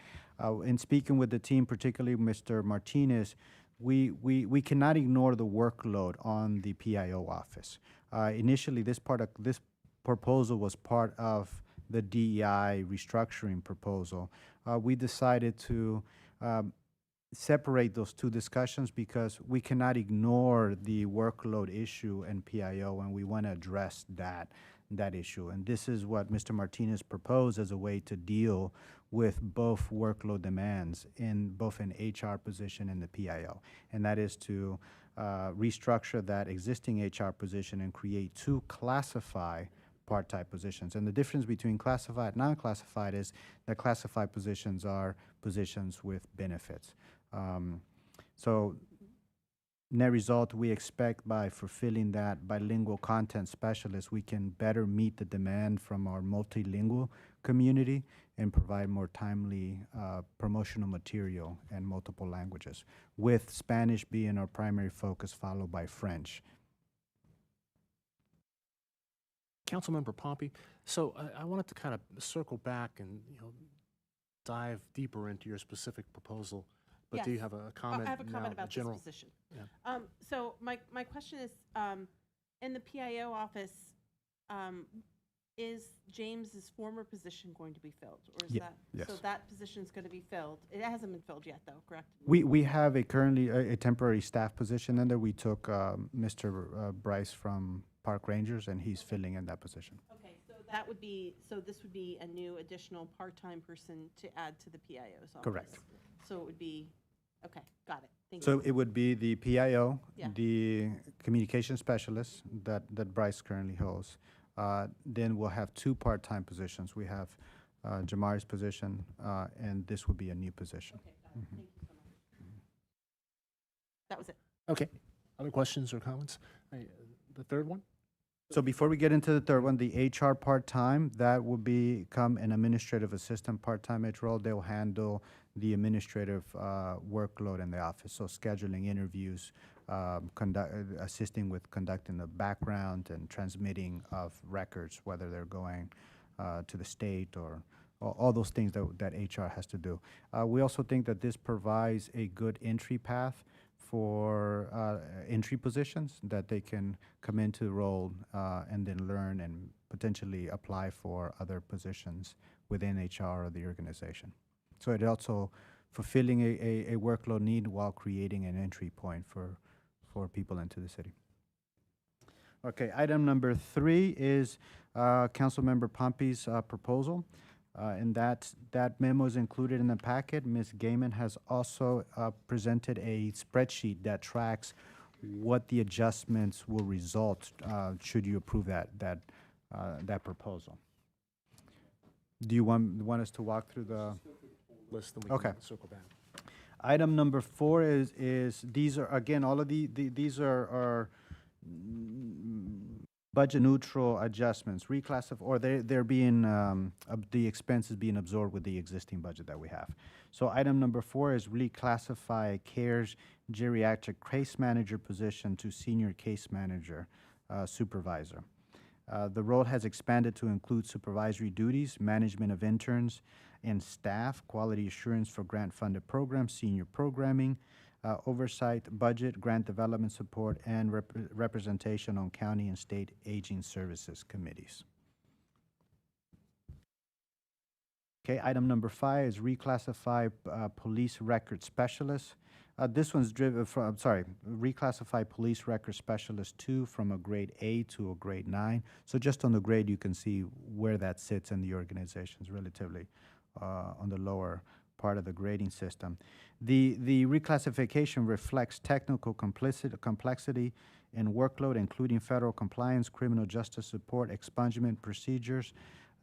In speaking with the team, particularly Mr. Martinez, we cannot ignore the workload on the PIO office. Initially, this proposal was part of the DEI restructuring proposal. We decided to separate those 2 discussions because we cannot ignore the workload issue in PIO, and we want to address that issue. And this is what Mr. Martinez proposed as a way to deal with both workload demands in both an HR position and the PIO. And that is to restructure that existing HR position and create 2 classified part-time positions. And the difference between classified and non-classified is that classified positions are positions with benefits. So net result, we expect by fulfilling that bilingual content specialist, we can better meet the demand from our multilingual community and provide more timely promotional material in multiple languages, with Spanish being our primary focus, followed by French. Councilmember Pompey, so I wanted to kind of circle back and, dive deeper into your specific proposal. But do you Yes. have a comment? I have a comment now, about this general? position. Yeah. So my question is, in the PIO office, is James's former position going to be filled? Or is that? Yes. So that position's going to be filled. It hasn't been filled yet, though, correct? We have currently a temporary staff position in there. We took Mr. Bryce from Park Rangers, and he's filling in that position. Okay, so this would be a new additional part-time person to add to the PIO's office? Correct. So it would be, okay, got it. Thank So you. it would be the PIO, Yeah. the communication specialist that Bryce currently holds. Then we'll have 2 part-time positions. We have Jamari's position, and this would be a new position. Okay, got it. Thank you so much. That was it. Okay. Other questions or comments? The third one? So before we get into the third one, the HR part-time, that will become an administrative assistant part-time role. They'll handle the administrative workload in the office, so scheduling interviews, assisting with conducting the background and transmitting of records, whether they're going to the state or all those things that HR has to do. We also think that this provides a good entry path for entry positions, that they can come into the role and then learn and potentially apply for other positions within HR or the organization. So it also fulfilling a workload need while creating an entry point for people into the city. Okay, item number 3 is Councilmember Pompey's proposal. And that memo is included in the packet. Ms. Gaiman has also presented a spreadsheet that tracks what the adjustments will result should you approve that proposal. Do you want us to walk through the List, then we Okay. can circle back. Item number 4 is these are, again, all of these are budget neutral adjustments, or they're being, the expenses being absorbed with the existing budget that we have. So item number 4 is reclassify CARES geriatric case manager position to senior case manager supervisor. The role has expanded to include supervisory duties, management of interns and staff, quality assurance for grant-funded programs, senior programming, oversight, budget, grant development support, and representation on county and state aging services committees. Okay, item number 5 is reclassify police record specialist. This one's driven from, I'm sorry, reclassify police record specialist 2 from a grade A to a grade 9. So just on the grade, you can see where that sits in the organizations relatively on the lower part of the grading system. The reclassification reflects technical complexity and workload, including federal compliance, criminal justice support, expungement procedures,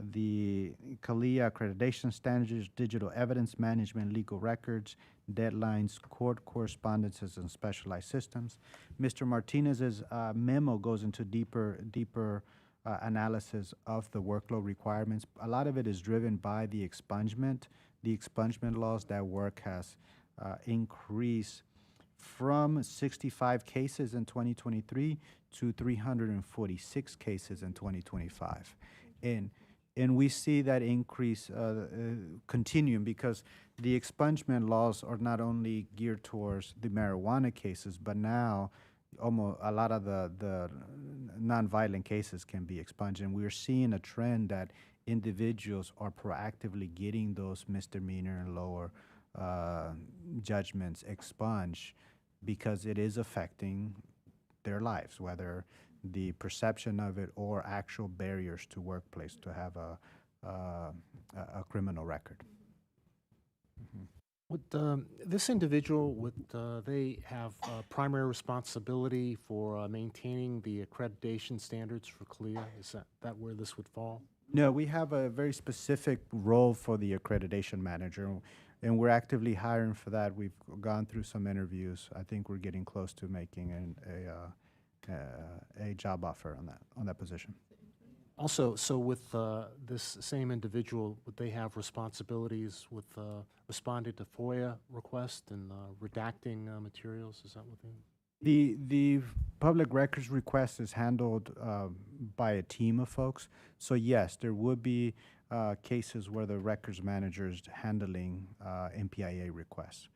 the CALIA accreditation standards, digital evidence management, legal records, deadlines, court correspondences, and specialized systems. Mr. Martinez's memo goes into deeper analysis of the workload requirements. A lot of it is driven by the expungement laws. That work has increased from 65 cases in 2023 to 346 cases in 2025. And we see that increase continuing because the expungement laws are not only geared towards the marijuana cases, but now almost a lot of the nonviolent cases can be expunged. And we're seeing a trend that individuals are proactively getting those misdemeanor and lower judgments expunged because it is affecting their lives, whether the perception of it or actual barriers to workplace to have a criminal record. Would this individual, would they have primary responsibility for maintaining the accreditation standards for CALIA? Is that where this would fall? No, we have a very specific role for the accreditation manager, and we're actively hiring for that. We've gone through some interviews. I think we're getting close to making a job offer on that position. Also, so with this same individual, would they have responsibilities with responding to FOIA requests and redacting materials? Is that what they? The public records request is handled by a team of folks. So yes, there would be cases where the records manager is handling MPIA requests.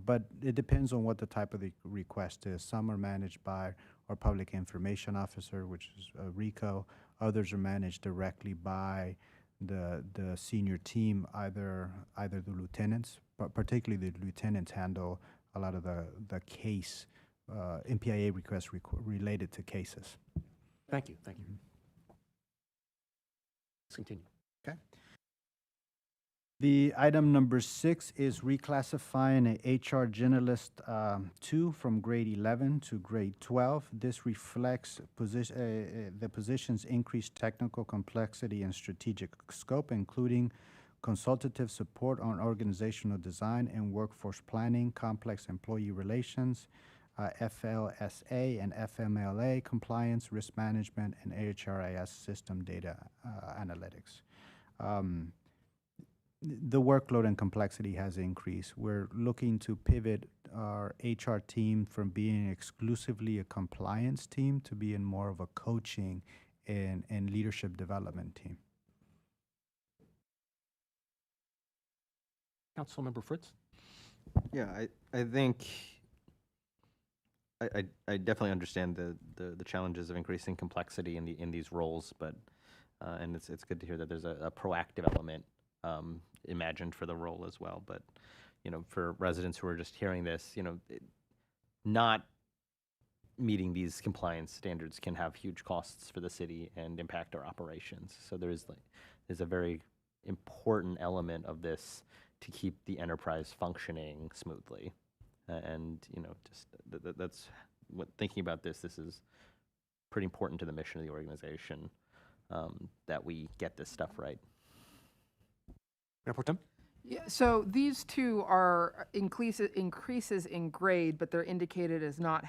But it depends on what the type of the request is. Some are managed by our public information officer, which is RICO. Others are managed directly by the senior team, either the lieutenants, but particularly the lieutenants handle a lot of the case MPIA requests related to cases. Thank you. Thank you. Let's continue. Okay. The item number 6 is reclassifying an HR generalist 2 from grade 11 to grade 12. This reflects the position's increased technical complexity and strategic scope, including consultative support on organizational design and workforce planning, complex employee relations, FLSA and FMLA compliance, risk management, and HRIS system data analytics. The workload and complexity has increased. We're looking to pivot our HR team from being exclusively a compliance team to being more of a coaching and leadership development team. Councilmember Fritz? Yeah, I think I definitely understand the challenges of increasing complexity in these roles, but and it's good to hear that there's a proactive element imagined for the role as well. But for residents who are just hearing this, not meeting these compliance standards can have huge costs for the city and impact our operations. So there's a very important element of this to keep the enterprise functioning smoothly. And just that's what thinking about this is pretty important to the mission of the organization, that we get this stuff right. Mayor Pro Tem? Yeah, so these two are increases in grade, but they're indicated as not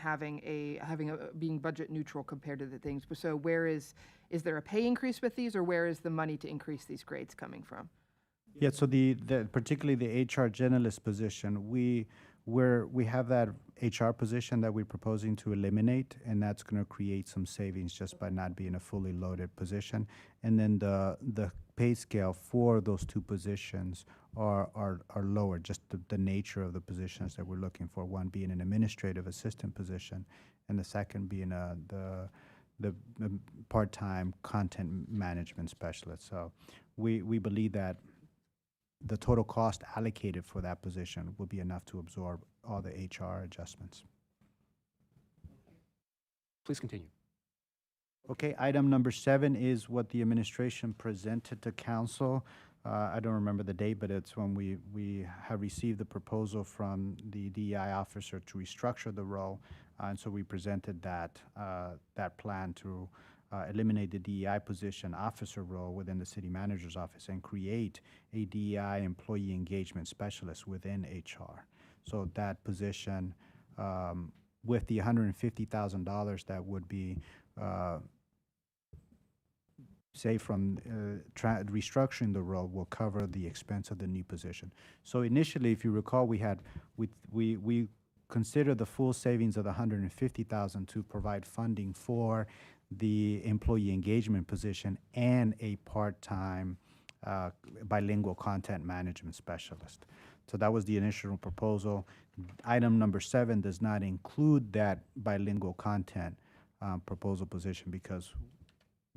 being budget neutral compared to the things. So where is there a pay increase with these, or where is the money to increase these grades coming from? Yeah, so the particularly the HR generalist position, we have that HR position that we're proposing to eliminate, and that's going to create some savings just by not being a fully loaded position. And then the pay scale for those two positions are lower, just the nature of the positions that we're looking for. One being an administrative assistant position, and the second being the part-time content management specialist. So we believe that the total cost allocated for that position will be enough to absorb all the HR adjustments. Please continue. Okay, item number 7 is what the administration presented to council. I don't remember the date, but it's when we have received the proposal from the DEI officer to restructure the role. And so we presented that plan to eliminate the DEI position officer role within the city manager's office and create a DEI employee engagement specialist within HR. So that position, with the $150,000 that would be say from restructuring the role, will cover the expense of the new position. So initially, if you recall, we considered the full savings of the $150,000 to provide funding for the employee engagement position and a part-time bilingual content management specialist. So that was the initial proposal. Item number 7 does not include that bilingual content proposal position because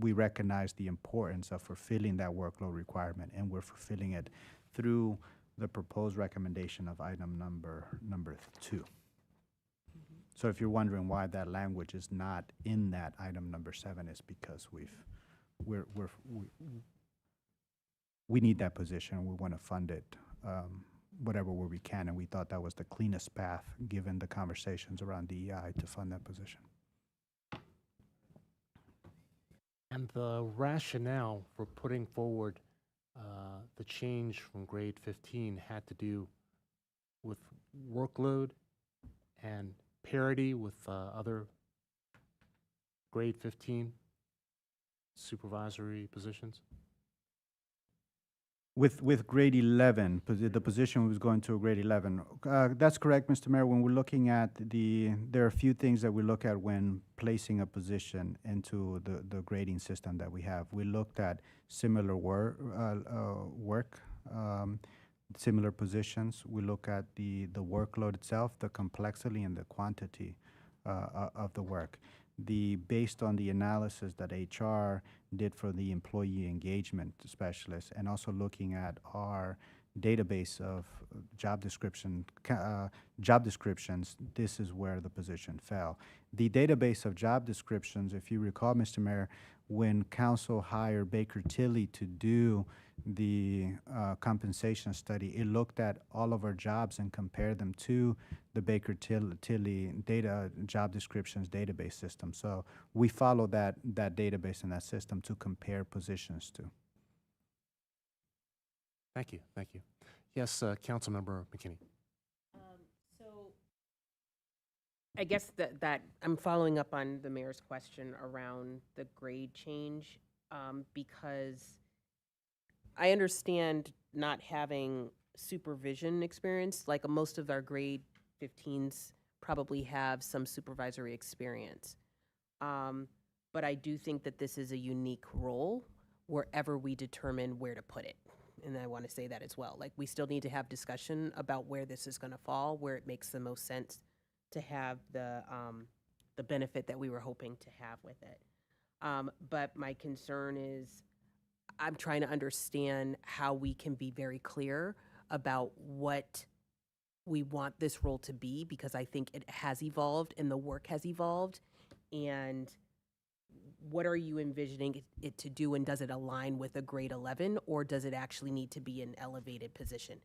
we recognize the importance of fulfilling that workload requirement, and we're fulfilling it through the proposed recommendation of item number 2. So if you're wondering why that language is not in that item number 7, it's because we need that position. We want to fund it whatever way we can, and we thought that was the cleanest path given the conversations around DEI to fund that position. And the rationale for putting forward the change from grade 15 had to do with workload and parity with other grade 15 supervisory positions? With grade 11, the position was going to a grade 11. That's correct, Mr. Mayor. When we're looking at there are a few things that we look at when placing a position into the grading system that we have. We looked at similar work, similar positions. We look at the workload itself, the complexity and the quantity of the work. Based on the analysis that HR did for the employee engagement specialist, and also looking at our database of job descriptions, this is where the position fell. The database of job descriptions, if you recall, Mr. Mayor, when council hired Baker Tilly to do the compensation study, it looked at all of our jobs and compared them to the Baker Tilly job descriptions database system. So we follow that database and that system to compare positions to. Thank you. Yes, Councilmember McKinney. So I guess that I'm following up on the mayor's question around the grade change because I understand not having supervision experience, like most of our grade 15s probably have some supervisory experience. But I do think that this is a unique role wherever we determine where to put it. And I want to say that as well. Like, we still need to have discussion about where this is going to fall, where it makes the most sense to have the benefit that we were hoping to have with it. But my concern is I'm trying to understand how we can be very clear about what we want this role to be, because I think it has evolved and the work has evolved. And what are you envisioning it to do, and does it align with a grade 11, or does it actually need to be an elevated position?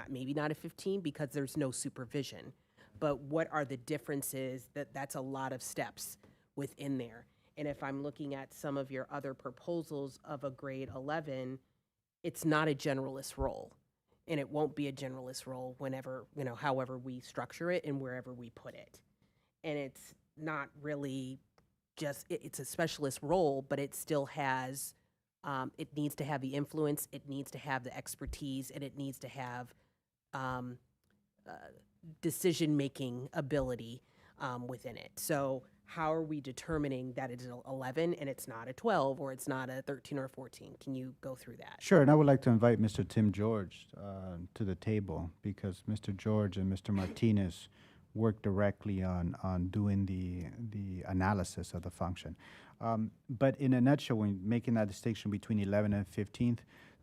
Maybe not a 15 because there's no supervision, but what are the differences? That's a lot of steps within there. And if I'm looking at some of your other proposals of a grade 11, it's not a generalist role. And it won't be a generalist role whenever, however we structure it and wherever we put it. And it's not really just, it's a specialist role, but it still has, it needs to have the influence, it needs to have the expertise, and it needs to have decision-making ability within it. So how are we determining that it's an 11 and it's not a 12, or it's not a 13 or 14? Can you go through that? Sure, and I would like to invite Mr. Tim George to the table, because Mr. George and Mr. Martinez work directly on doing the analysis of the function. But in a nutshell, when making that distinction between 11 and 15th,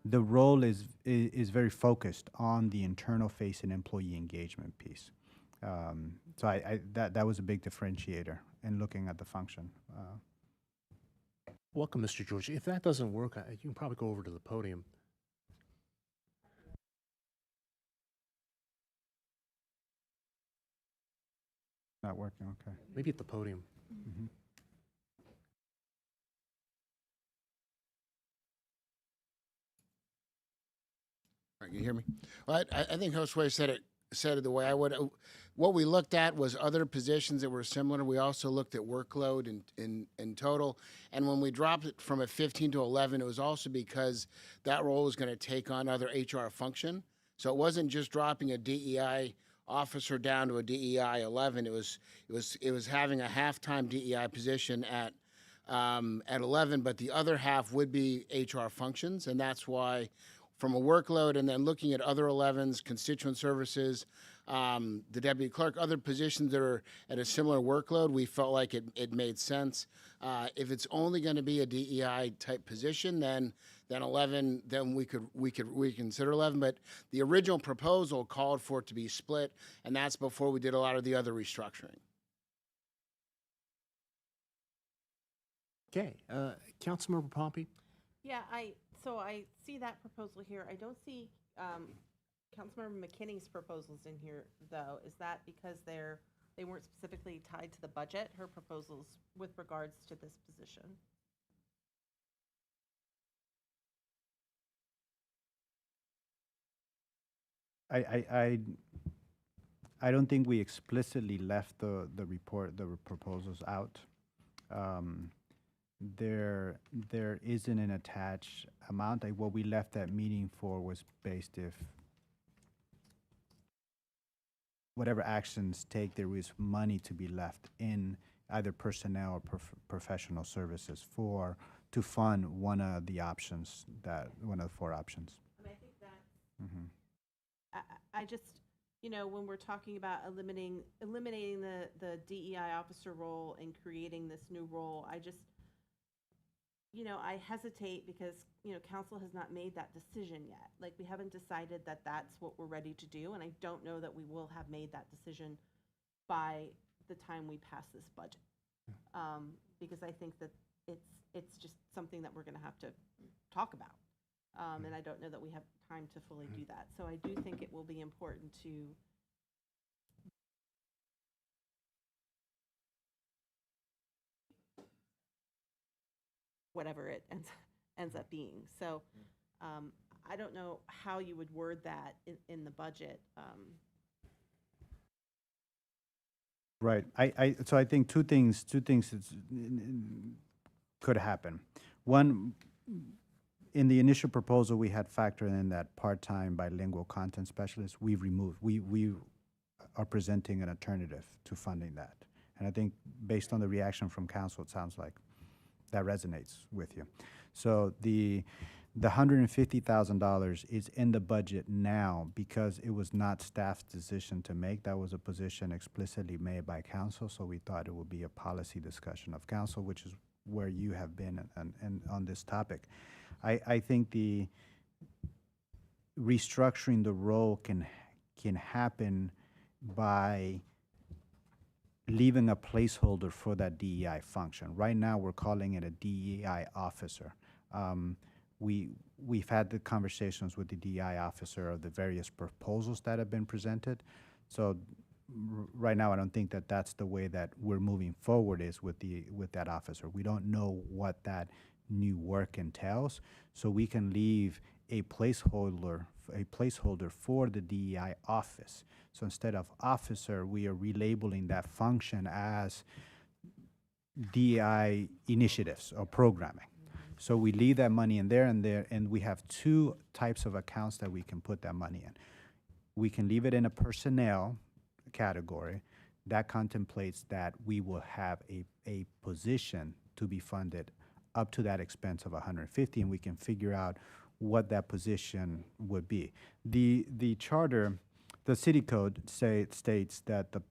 the role is very focused on the internal facing employee engagement piece. So that was a big differentiator in looking at the function. Welcome, Mr. George. If that doesn't work, you can probably go over to the podium. Not working, okay. Maybe at the podium. Mhm. All right, can you hear me? Well, I think Josue said it the way I would. What we looked at was other positions that were similar. We also looked at workload in total. And when we dropped it from a 15 to 11, it was also because that role was going to take on other HR function. So it wasn't just dropping a DEI officer down to a DEI 11. It was having a half-time DEI position at 11, but the other half would be HR functions, and that's why, from a workload, and then looking at other 11s, constituent services, the deputy clerk, other positions that are at a similar workload, we felt like it made sense. If it's only going to be a DEI type position, then 11, then we could reconsider 11. But the original proposal called for it to be split, and that's before we did a lot of the other restructuring. Okay, Councilmember Pompey? Yeah, so I see that proposal here. I don't see Councilmember McKinney's proposals in here, though. Is that because they weren't specifically tied to the budget, her proposals with regards to this position? I don't think we explicitly left the proposals out. There isn't an attached amount. Like what we left that meeting for was based if whatever actions take, there is money to be left in either personnel or professional services to fund one of the options, one of the four options. I mean, I think that I just, when we're talking about eliminating the DEI officer role and creating this new role, I just, I hesitate because, council has not made that decision yet. Like, we haven't decided that that's what we're ready to do, and I don't know that we will have made that decision by the time we pass this budget. Because I think that it's just something that we're going to have to talk about. And I don't know that we have time to fully do that. So I do think it will be important to whatever it ends up being. So I don't know how you would word that in the budget. Right. So I think two things could happen. One, in the initial proposal, we had factored in that part-time bilingual content specialist. We've removed. We are presenting an alternative to funding that. And I think based on the reaction from council, it sounds like that resonates with you. So the $150,000 is in the budget now because it was not staff's decision to make. That was a position explicitly made by council, so we thought it would be a policy discussion of council, which is where you have been and on this topic. I think the restructuring the role can happen by leaving a placeholder for that DEI function. Right now, we're calling it a DEI officer. We've had the conversations with the DEI officer of the various proposals that have been presented. So right now, I don't think that that's the way that we're moving forward is with that officer. We don't know what that new work entails, so we can leave a placeholder for the DEI office. So instead of officer, we are relabeling that function as DEI initiatives or programming. So we leave that money in there, and we have two types of accounts that we can put that money in. We can leave it in a personnel category. That contemplates that we will have a position to be funded up to that expense of $150, and we can figure out what that position would be. The charter, the city code states that the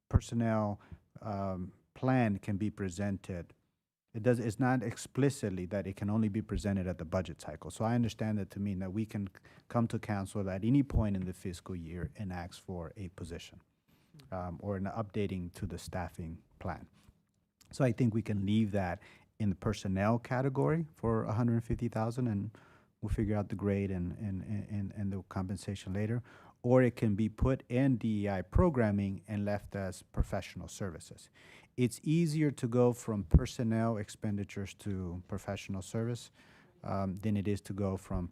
personnel plan can be presented. It's not explicitly that it can only be presented at the budget cycle. So I understand that to mean that we can come to council at any point in the fiscal year and ask for a position. or an updating to the staffing plan. So I think we can leave that in the personnel category for 150,000, and we'll figure out the grade and the compensation later. Or it can be put in DEI programming and left as professional services. It's easier to go from personnel expenditures to professional service than it is to go from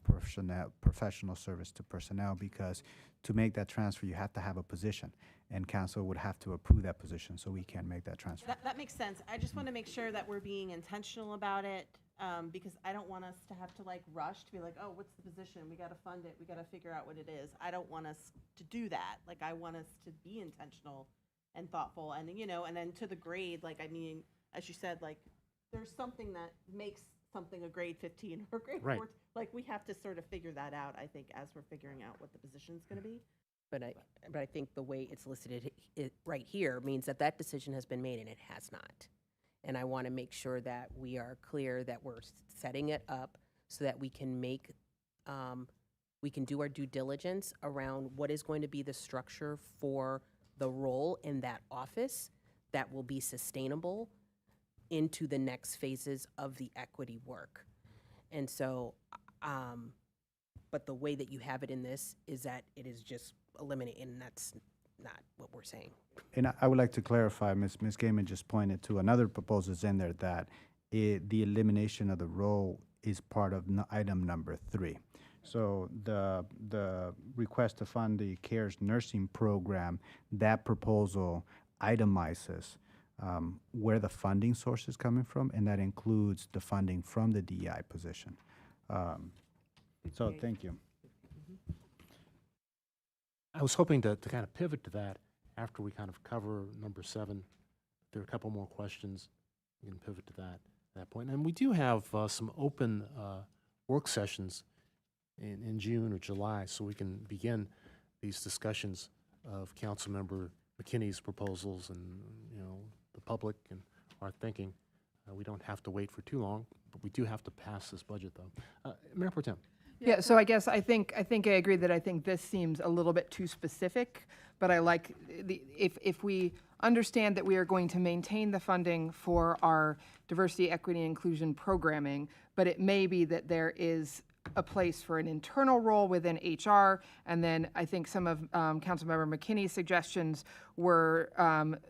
professional service to personnel, because to make that transfer, you have to have a position, and council would have to approve that position, so we can make that transfer. That makes sense. I just want to make sure that we're being intentional about it, because I don't want us to have to like rush to be like, oh, what's the position? We got to fund it. We got to figure out what it is. I don't want us to do that. Like, I want us to be intentional and thoughtful, and and then to the grade, like, I mean, as you said, like, there's something that makes something a grade 15 or grade Right. 14. Like, we have to sort of figure that out, I think, as we're figuring out what the position's going to be. But I think the way it's listed right here means that that decision has been made, and it has not. And I want to make sure that we are clear that we're setting it up so that we can we can do our due diligence around what is going to be the structure for the role in that office that will be sustainable into the next phases of the equity work. And so, but the way that you have it in this is that it is just eliminated, and that's not what we're saying. And I would like to clarify, Ms. Gaiman just pointed to another proposal in there that the elimination of the role is part of item number 3. So the request to fund the CARES nursing program, that proposal itemizes where the funding source is coming from, and that includes the funding from the DEI position. So thank you. I was hoping to kind of pivot to that after we kind of cover number 7. If there are a couple more questions, we can pivot to that point. And we do have some open work sessions in June or July, so we can begin these discussions of Councilmember McKinney's proposals and, the public and our thinking. We don't have to wait for too long, but we do have to pass this budget, though. Mayor Pro Tem. Yeah, so I guess I think I agree that I think this seems a little bit too specific, but I like if we understand that we are going to maintain the funding for our diversity, equity, and inclusion programming, but it may be that there is a place for an internal role within HR, and then I think some of Councilmember McKinney's suggestions were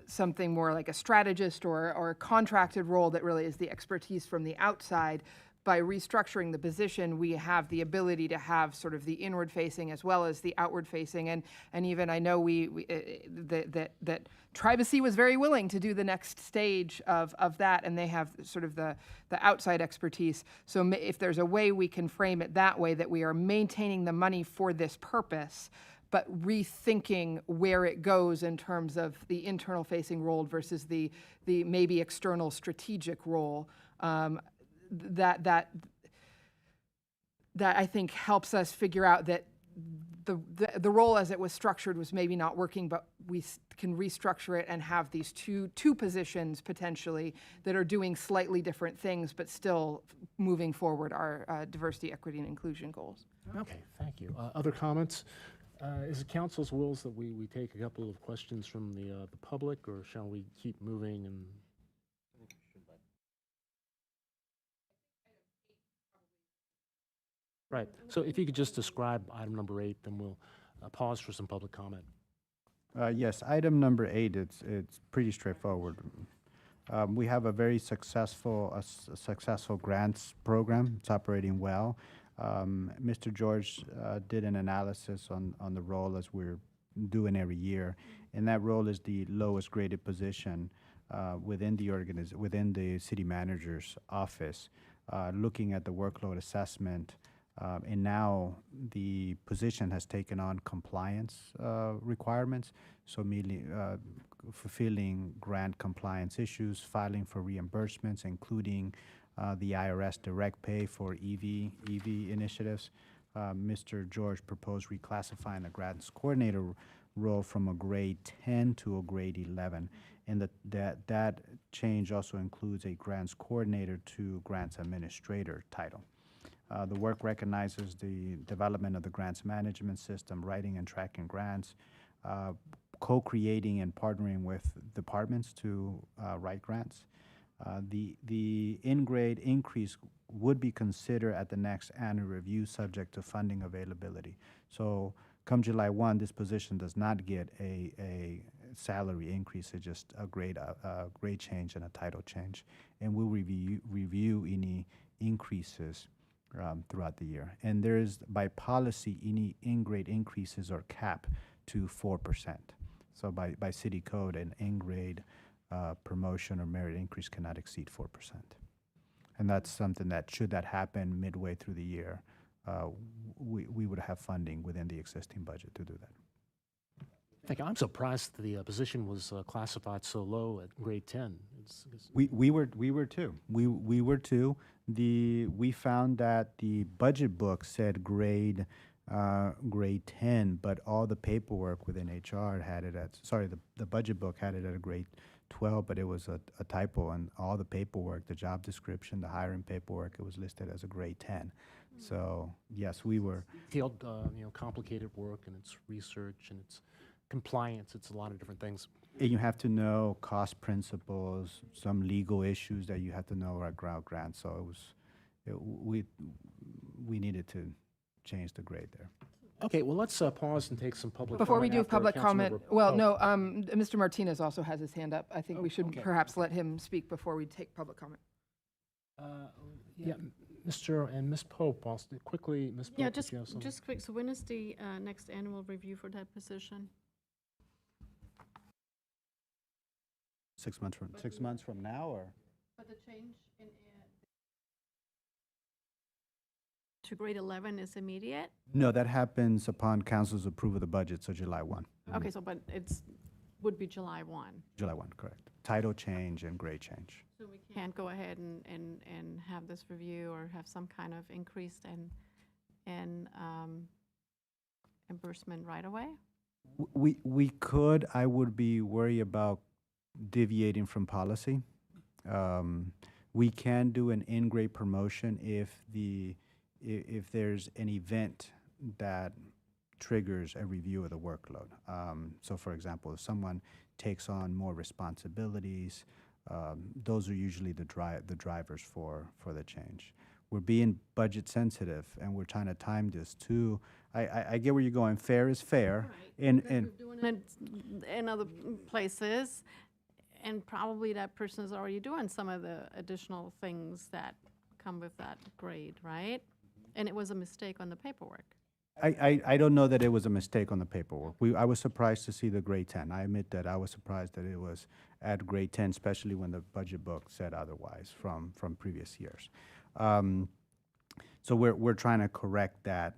something more like a strategist or a contracted role that really is the expertise from the outside. By restructuring the position, we have the ability to have sort of the inward-facing as well as the outward-facing, and even I know that Tribacy was very willing to do the next stage of that, and they have sort of the outside expertise. So if there's a way we can frame it that way, that we are maintaining the money for this purpose, but rethinking where it goes in terms of the internal-facing role versus the maybe external strategic role. That I think helps us figure out that the role as it was structured was maybe not working, but we can restructure it and have these two positions potentially that are doing slightly different things, but still moving forward our diversity, equity, and inclusion goals. Okay, thank you. Other comments? Is it council's wills that we take a couple of questions from the public, or shall we keep moving and? Right. So if you could just describe item number 8, then we'll pause for some public comment. Yes, item number 8, it's pretty straightforward. We have a very successful grants program. It's operating well. Mr. George did an analysis on the role, as we're doing every year, and that role is the lowest graded position within the city manager's office, looking at the workload assessment. And now the position has taken on compliance requirements, so mainly fulfilling grant compliance issues, filing for reimbursements, including the IRS direct pay for EV initiatives. Mr. George proposed reclassifying the grants coordinator role from a grade 10 to a grade 11, and that change also includes a grants coordinator to grants administrator title. The work recognizes the development of the grants management system, writing and tracking grants, co-creating and partnering with departments to write grants. The in-grade increase would be considered at the next annual review subject to funding availability. So come July 1, this position does not get a salary increase, it's just a grade change and a title change. And we'll review any increases throughout the year. And there is, by policy, any in-grade increases are capped to 4%. So by city code, an in-grade promotion or merit increase cannot exceed 4%. And that's something that, should that happen midway through the year, we would have funding within the existing budget to do that. Thank you. I'm surprised the position was classified so low at grade 10. We were too. We were too. We found that the budget book said grade 10, but all the paperwork within HR had it at, the budget book had it at a grade 12, but it was a typo, and all the paperwork, the job description, the hiring paperwork, it was listed as a grade 10. So yes, we were. Detailed, complicated work, and it's research, and it's compliance. It's a lot of different things. And you have to know cost principles, some legal issues that you have to know about grants. So we needed to change the grade there. Okay, well, let's pause and take some public Before we comment do after public comment, Councilmember- well, oh, no, Mr. Martinez also has his hand up. I think we should okay. perhaps let him speak before we take public comment. Yeah, Mr. and Ms. Pope, quickly, Ms. Pope. Yeah, if you have something. just quick, so when is the next annual review for that position? 6 months from now, or? But the change in to grade 11 is immediate? No, that happens upon council's approval of the budget, so July 1. Okay, so but would be July 1. July 1, correct. Title change and grade change. So we can't go ahead and have this review or have some kind of increase in reimbursement right away? We could. I would be worried about deviating from policy. We can do an in-grade promotion if there's an event that triggers a review of the workload. So for example, if someone takes on more responsibilities, those are usually the drivers for the change. We're being budget sensitive, and we're trying to time this too. I get where you're going. Fair is fair. Right. And We're doing it in other places, and probably that person is already doing some of the additional things that come with that grade, right? And it was a mistake on the paperwork. I don't know that it was a mistake on the paperwork. I was surprised to see the grade 10. I admit that I was surprised that it was at grade 10, especially when the budget book said otherwise from previous years. So we're trying to correct that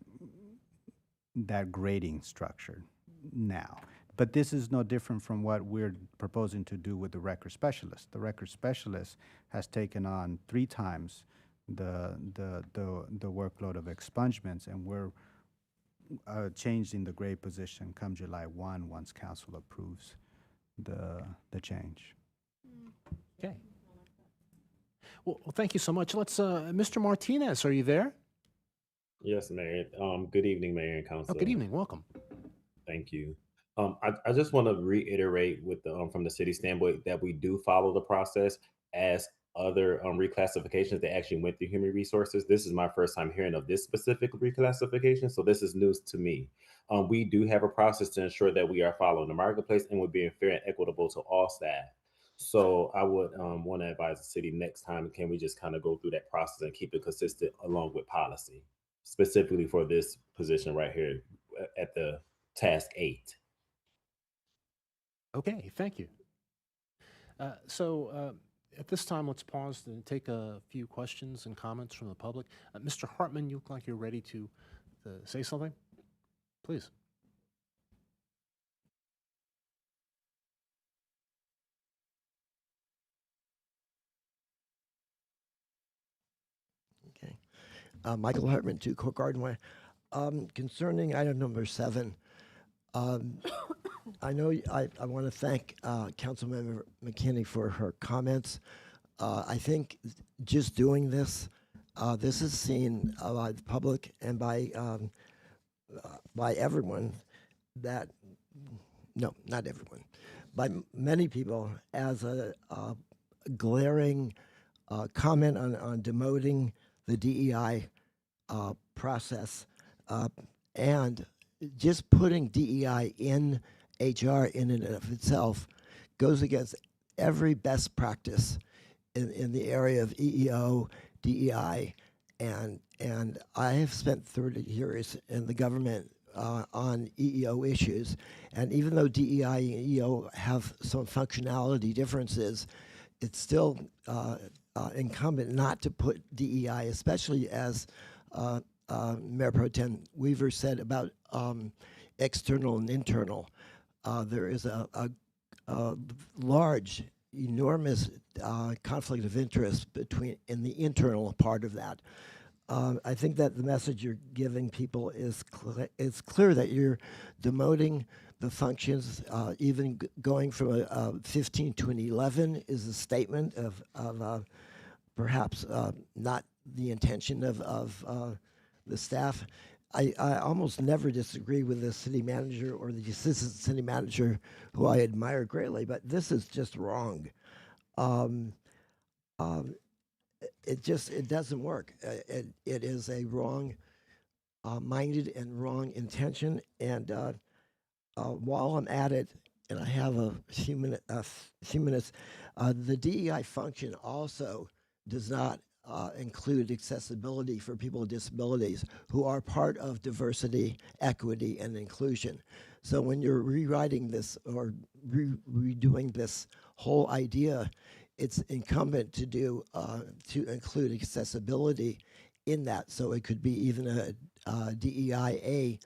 grading structure now. But this is no different from what we're proposing to do with the record specialist. The record specialist has taken on 3 times the workload of expungements, and we're changing the grade position come July 1 once council approves the change. Okay. Well, thank you so much. Let's, Mr. Martinez, are you there? Yes, Mayor. Good evening, Mayor and Council. Oh, good evening. Welcome. Thank you. I just want to reiterate with the from the city standpoint that we do follow the process as other reclassifications that actually went through human resources. This is my first time hearing of this specific reclassification, so this is news to me. We do have a process to ensure that we are following the marketplace and we're being fair and equitable to all staff. So I would want to advise the city next time, can we just kind of go through that process and keep it consistent along with policy, specifically for this position right here at the task 8. Okay, thank you. So at this time, let's pause and take a few questions and comments from the public. Mr. Hartman, you look like you're ready to say something. Please. Okay. Michael Hartman, 2 Court Garden Way. Concerning item number 7, I know I want to thank Councilmember McKinney for her comments. I think just doing this, this is seen by the public and by everyone that no, not everyone, by many people as a glaring comment on demoting the DEI process, and just putting DEI in HR in and of itself goes against every best practice in the area of EEO, DEI, and I have spent 30 years in the government on EEO issues, and even though DEI and EEO have some functionality differences, it's still incumbent not to put DEI, especially as Mayor Pro Tem Weaver said about external and internal. There is a large, enormous conflict of interest in the internal part of that. I think that the message you're giving people is it's clear that you're demoting the functions. Even going from a 15 to an 11 is a statement of perhaps not the intention of the staff. I almost never disagree with the city manager or the assistant city manager, who I admire greatly, but this is just wrong. It doesn't work. It is a wrong minded and wrong intention. And while I'm at it, and I have a few minutes, the DEI function also does not include accessibility for people with disabilities who are part of diversity, equity, and inclusion. So when you're rewriting this or redoing this whole idea, it's incumbent to include accessibility in that. So it could be even a DEIA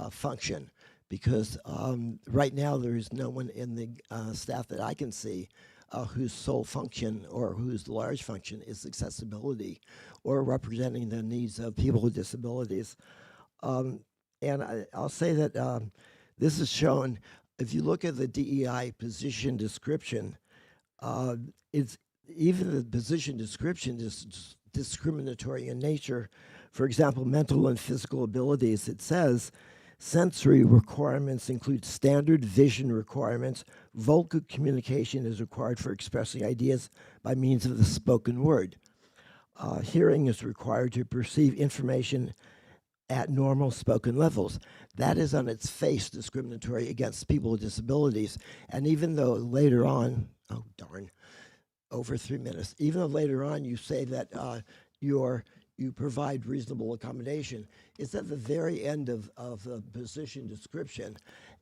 function, because right now there is no one in the staff that I can see whose sole function or whose large function is accessibility or representing the needs of people with disabilities. And I'll say that this is shown, if you look at the DEI position description, it's even the position description is discriminatory in nature. For example, mental and physical abilities, it says sensory requirements include standard vision requirements. Vocal communication is required for expressing ideas by means of the spoken word. Hearing is required to perceive information at normal spoken levels. That is on its face discriminatory against people with disabilities. And even though later on, oh darn, over 3 minutes, even though later on you say that you provide reasonable accommodation, it's at the very end of the position description.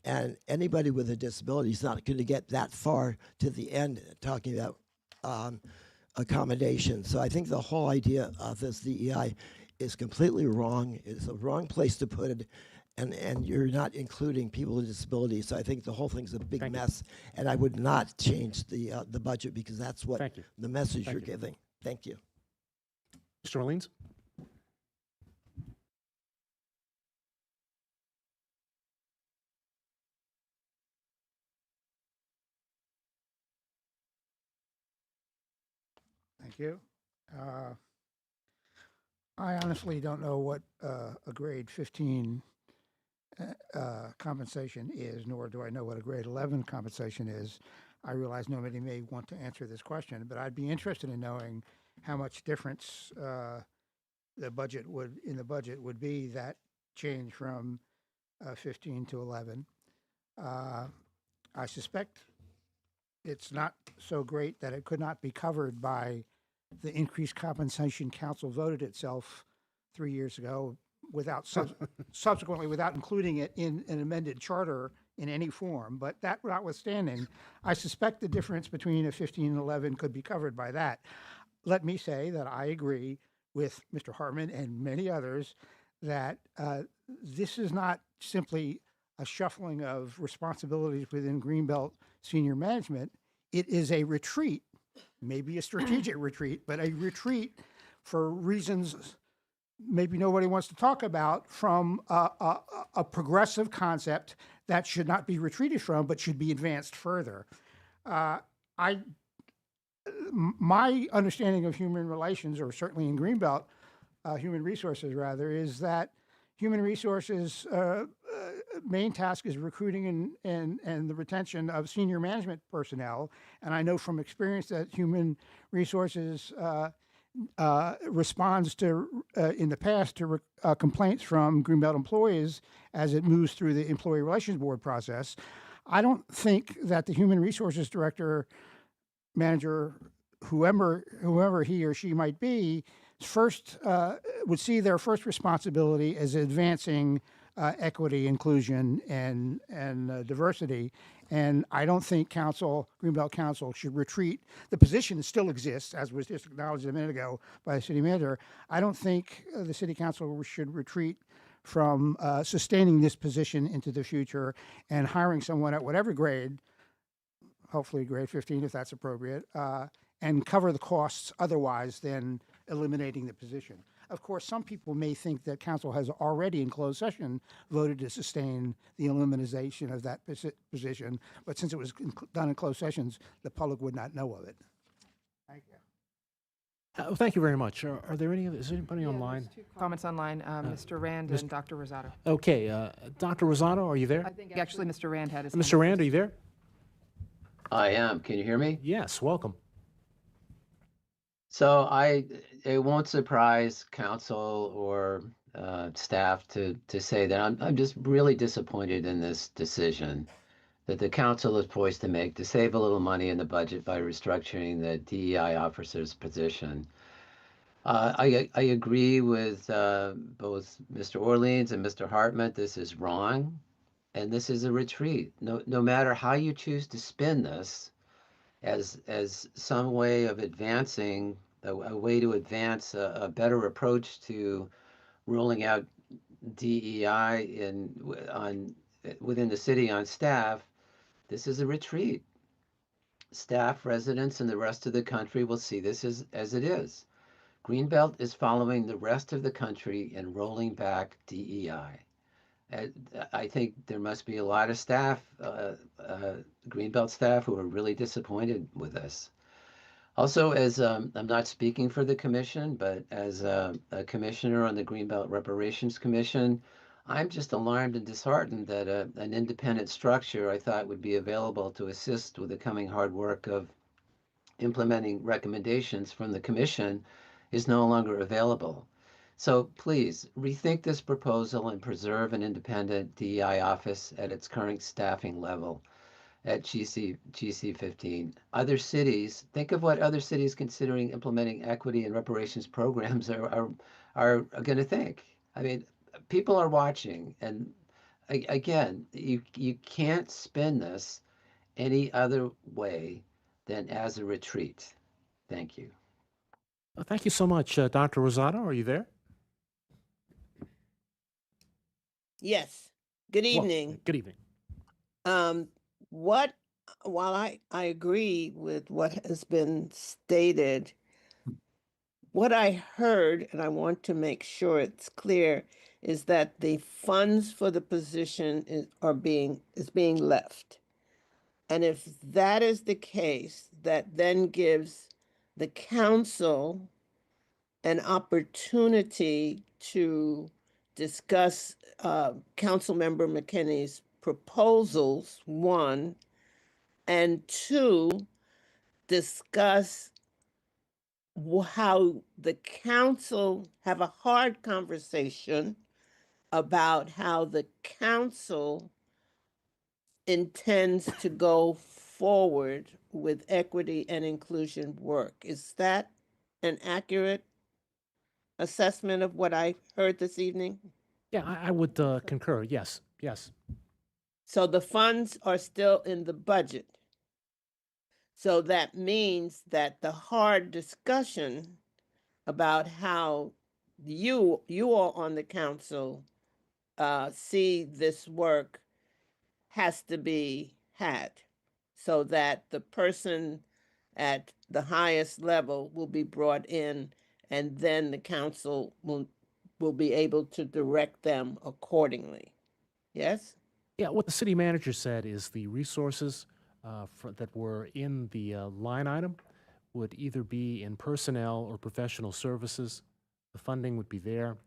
And anybody with a disability is not going to get that far to the end talking about accommodation. So I think the whole idea of this DEI is completely wrong. It's a wrong place to put it. And you're not including people with disabilities. So I think the whole thing's a big mess. And I would not change the budget, because that's what the message you're giving. Thank you. Mr. Orleans? Thank you. I honestly don't know what a grade 15 compensation is, nor do I know what a grade 11 compensation is. I realize nobody may want to answer this question, but I'd be interested in knowing how much difference the budget would be that change from 15 to 11. I suspect it's not so great that it could not be covered by the increased compensation council voted itself 3 years ago without subsequently without including it in an amended charter in any form. But that notwithstanding, I suspect the difference between a 15 and 11 could be covered by that. Let me say that I agree with Mr. Hartman and many others that this is not simply a shuffling of responsibilities within Greenbelt senior management. It is a retreat, maybe a strategic retreat, but a retreat for reasons maybe nobody wants to talk about, from a progressive concept that should not be retreated from, but should be advanced further. My understanding of human relations, or certainly in Greenbelt, human resources rather, is that human resources main task is recruiting and the retention of senior management personnel. And I know from experience that human resources responds to, in the past, to complaints from Greenbelt employees as it moves through the Employee Relations Board process. I don't think that the human resources director, manager, whoever he or she might be, first would see their first responsibility as advancing equity, inclusion, and diversity. And I don't think Greenbelt Council should retreat. The position still exists, as was just acknowledged a minute ago by the city manager. I don't think the city council should retreat from sustaining this position into the future and hiring someone at whatever grade, hopefully grade 15 if that's appropriate, and cover the costs otherwise than eliminating the position. Of course, some people may think that council has already in closed session voted to sustain the elimination of that position, but since it was done in closed sessions, the public would not know of it. Thank you. Thank you very much. Are there is anybody online? Comments online, Mr. Rand and Dr. Rosato. Okay, Dr. Rosato, are you there? I think actually Mr. Rand had his Mr. Rand, are you there? I am. Can you hear me? Yes, welcome. So it won't surprise council or staff to say that I'm just really disappointed in this decision that the council is poised to make to save a little money in the budget by restructuring the DEI officer's position. I agree with both Mr. Orleans and Mr. Hartman. This is wrong, and this is a retreat. No matter how you choose to spin this, as some way of advancing, a way to advance a better approach to rolling out DEI within the city on staff, this is a retreat. Staff, residents, and the rest of the country will see this as it is. Greenbelt is following the rest of the country in rolling back DEI. I think there must be a lot of staff, Greenbelt staff, who are really disappointed with this. Also, as I'm not speaking for the commission, but as a commissioner on the Greenbelt Reparations Commission, I'm just alarmed and disheartened that an independent structure I thought would be available to assist with the coming hard work of implementing recommendations from the commission is no longer available. So please rethink this proposal and preserve an independent DEI office at its current staffing level at GC 15. Other cities, think of what other cities considering implementing equity and reparations programs are going to think. I mean, people are watching, and again, you can't spin this any other way than as a retreat. Thank you. Thank you so much, Dr. Rosato. Are you there? Yes. Good evening. Good evening. While I agree with what has been stated, what I heard, and I want to make sure it's clear, is that the funds for the position is being left. And if that is the case, that then gives the council an opportunity to discuss Councilmember McKinney's proposals, one, and two, discuss how the council have a hard conversation about how the council intends to go forward with equity and inclusion work. Is that an accurate assessment of what I heard this evening? Yeah, I would concur. Yes, yes. So the funds are still in the budget. So that means that the hard discussion about how you all on the council see this work has to be had, so that the person at the highest level will be brought in, and then the council will be able to direct them accordingly. Yes? Yeah, what the city manager said is the resources that were in the line item would either be in personnel or professional services. The funding would be there.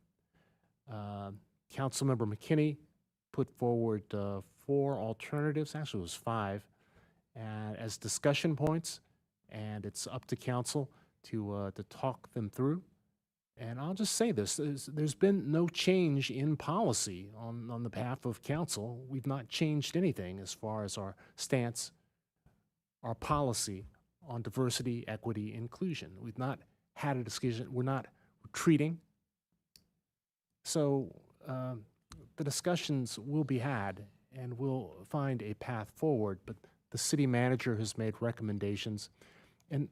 Councilmember McKinney put forward 4 alternatives, actually it was 5, as discussion points, and it's up to council to talk them through. And I'll just say this, there's been no change in policy on the behalf of council. We've not changed anything as far as our stance, our policy on diversity, equity, inclusion. We've not had a discussion. We're not retreating. So the discussions will be had, and we'll find a path forward. But the city manager has made recommendations. And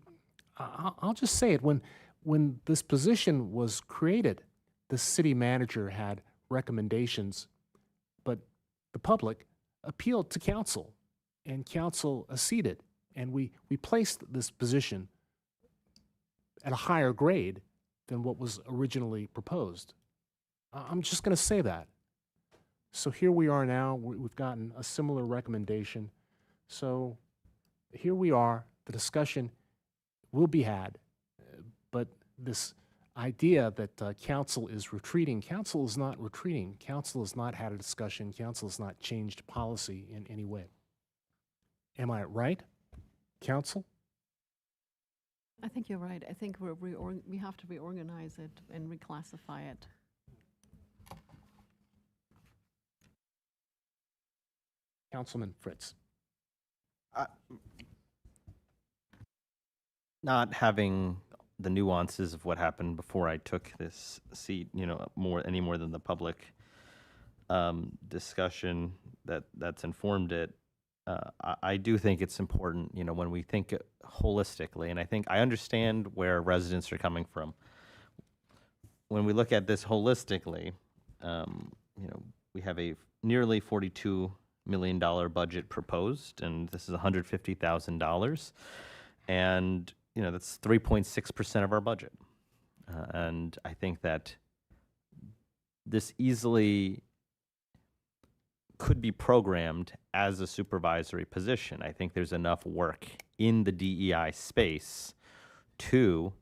I'll just say it, when this position was created, the city manager had recommendations, but the public appealed to council, and council acceded. And we placed this position at a higher grade than what was originally proposed. I'm just going to say that. So here we are now. We've gotten a similar recommendation. So here we are. The discussion will be had. But this idea that council is retreating, council is not retreating. Council has not had a discussion. Council has not changed policy in any way. Am I right, council? I think you're right. I think we have to reorganize it and reclassify it. Councilman Fritz. Not having the nuances of what happened before I took this seat, any more than the public discussion that's informed it. I do think it's important, when we think holistically, and I understand where residents are coming from. When we look at this holistically, we have a nearly $42 million budget proposed, and this is $150,000, and that's 3.6% of our budget, and I think that this easily could be programmed as a supervisory position. I think there's enough work in the DEI space to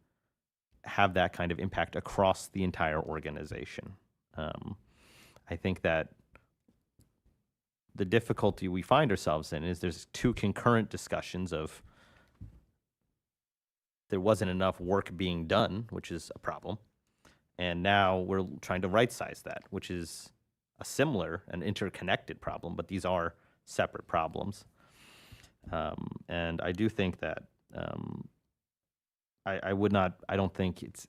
have that kind of impact across the entire organization. I think that the difficulty we find ourselves in is there's 2 concurrent discussions of there wasn't enough work being done, which is a problem, and now we're trying to right-size that, which is a similar and interconnected problem, but these are separate problems. And I do think that I don't think it's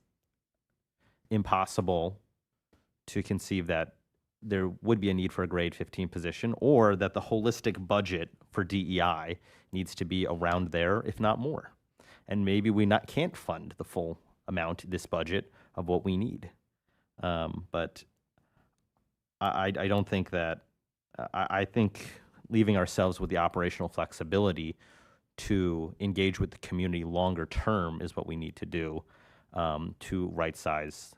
impossible to conceive that there would be a need for a grade 15 position, or that the holistic budget for DEI needs to be around there, if not more. And maybe we can't fund the full amount, this budget, of what we need. But I don't think that, I think leaving ourselves with the operational flexibility to engage with the community longer term is what we need to do to right-size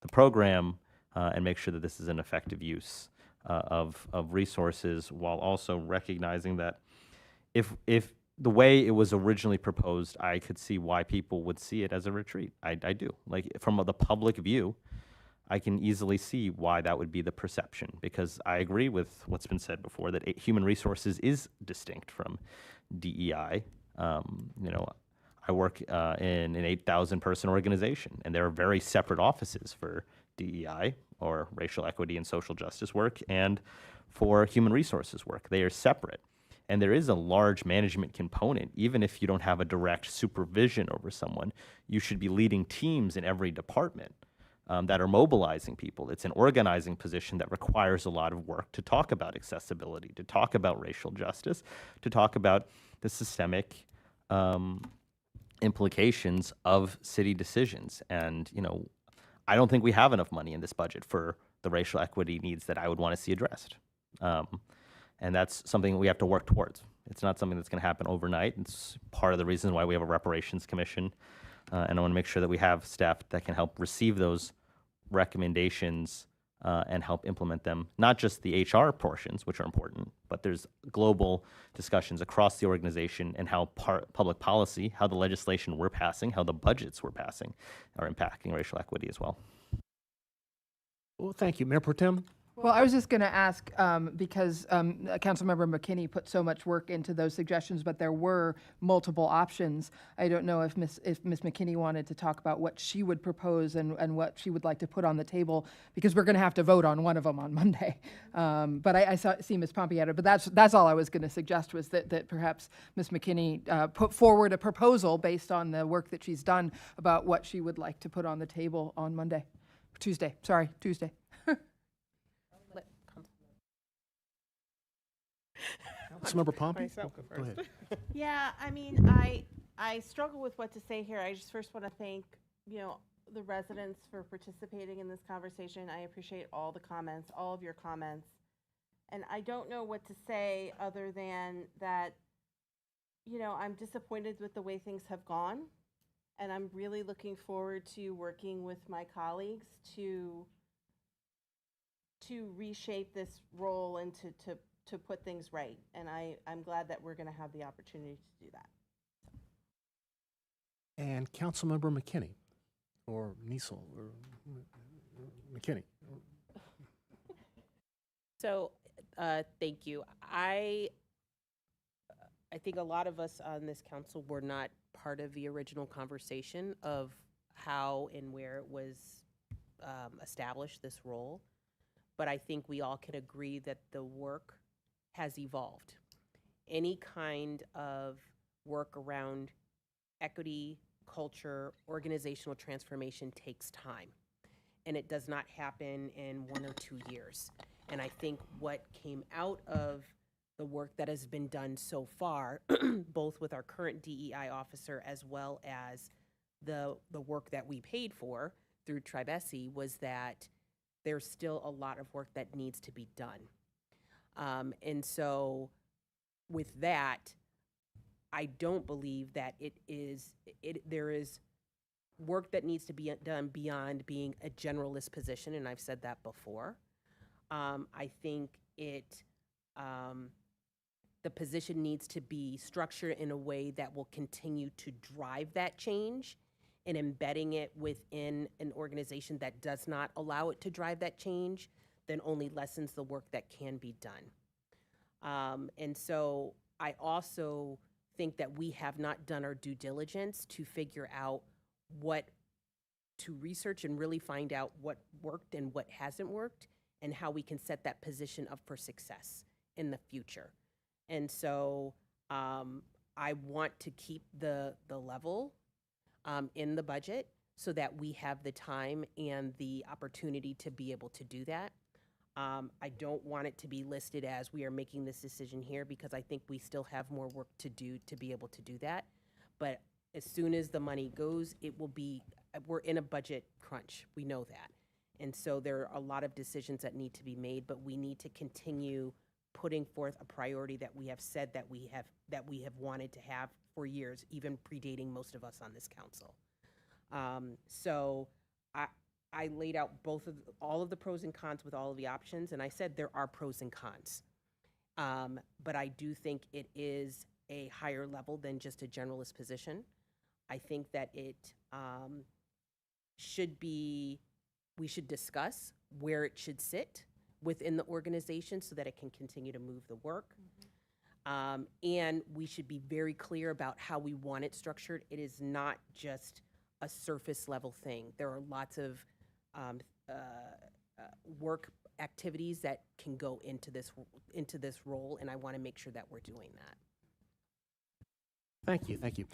the program and make sure that this is an effective use of resources, while also recognizing that if the way it was originally proposed, I could see why people would see it as a retreat. I do. Like, from the public view, I can easily see why that would be the perception, because I agree with what's been said before, that human resources is distinct from DEI. I work in an 8,000 person organization, and there are very separate offices for DEI, or racial equity and social justice work, and for human resources work. They are separate. And there is a large management component. Even if you don't have a direct supervision over someone, you should be leading teams in every department that are mobilizing people. It's an organizing position that requires a lot of work to talk about accessibility, to talk about racial justice, to talk about the systemic implications of city decisions. And, I don't think we have enough money in this budget for the racial equity needs that I would want to see addressed. And that's something we have to work towards. It's not something that's going to happen overnight. It's part of the reason why we have a reparations commission. And I want to make sure that we have staff that can help receive those recommendations and help implement them. Not just the HR portions, which are important, but there's global discussions across the organization and how public policy, how the legislation we're passing, how the budgets we're passing are impacting racial equity as well. Well, thank you. Mayor Pro Tem? Well, I was just going to ask, because Councilmember McKinney put so much work into those suggestions, but there were multiple options. I don't know if Ms. McKinney wanted to talk about what she would propose and what she would like to put on the table, because we're going to have to vote on one of them on Monday. But I see Ms. Pompey at it, but that's all I was going to suggest, was that perhaps Ms. McKinney put forward a proposal based on the work that she's done about what she would like to put on the table on Tuesday. Councilmember Pompey? Myself Go first. ahead. Yeah, I mean, I struggle with what to say here. I just first want to thank, the residents for participating in this conversation. I appreciate all the comments, all of your comments. And I don't know what to say other than that, I'm disappointed with the way things have gone. And I'm really looking forward to working with my colleagues to reshape this role and to put things right. And I'm glad that we're going to have the opportunity to do that. And Councilmember McKinney, or Niesel, or McKinney. So, thank you. I think a lot of us on this council were not part of the original conversation of how and where it was established, this role. But I think we all can agree that the work has evolved. Any kind of work around equity, culture, organizational transformation takes time. And it does not happen in 1 or 2 years. And I think what came out of the work that has been done so far, both with our current DEI officer as well as the work that we paid for through Tribesi, was that there's still a lot of work that needs to be done. And so with that, I don't believe that there is work that needs to be done beyond being a generalist position, and I've said that before. I think the position needs to be structured in a way that will continue to drive that change, and embedding it within an organization that does not allow it to drive that change then only lessens the work that can be done. And so I also think that we have not done our due diligence to figure out to research and really find out what worked and what hasn't worked, and how we can set that position up for success in the future. And so I want to keep the level in the budget so that we have the time and the opportunity to be able to do that. I don't want it to be listed as we are making this decision here, because I think we still have more work to do to be able to do that. But as soon as the money goes, we're in a budget crunch. We know that. And so there are a lot of decisions that need to be made, but we need to continue putting forth a priority that we have said that we have wanted to have for years, even predating most of us on this council. So I laid out all of the pros and cons with all of the options, and I said there are pros and cons. But I do think it is a higher level than just a generalist position. I think that we should discuss where it should sit within the organization so that it can continue to move the work. And we should be very clear about how we want it structured. It is not just a surface level thing. There are lots of work activities that can go into this role, and I want to make sure that we're doing that. Thank you.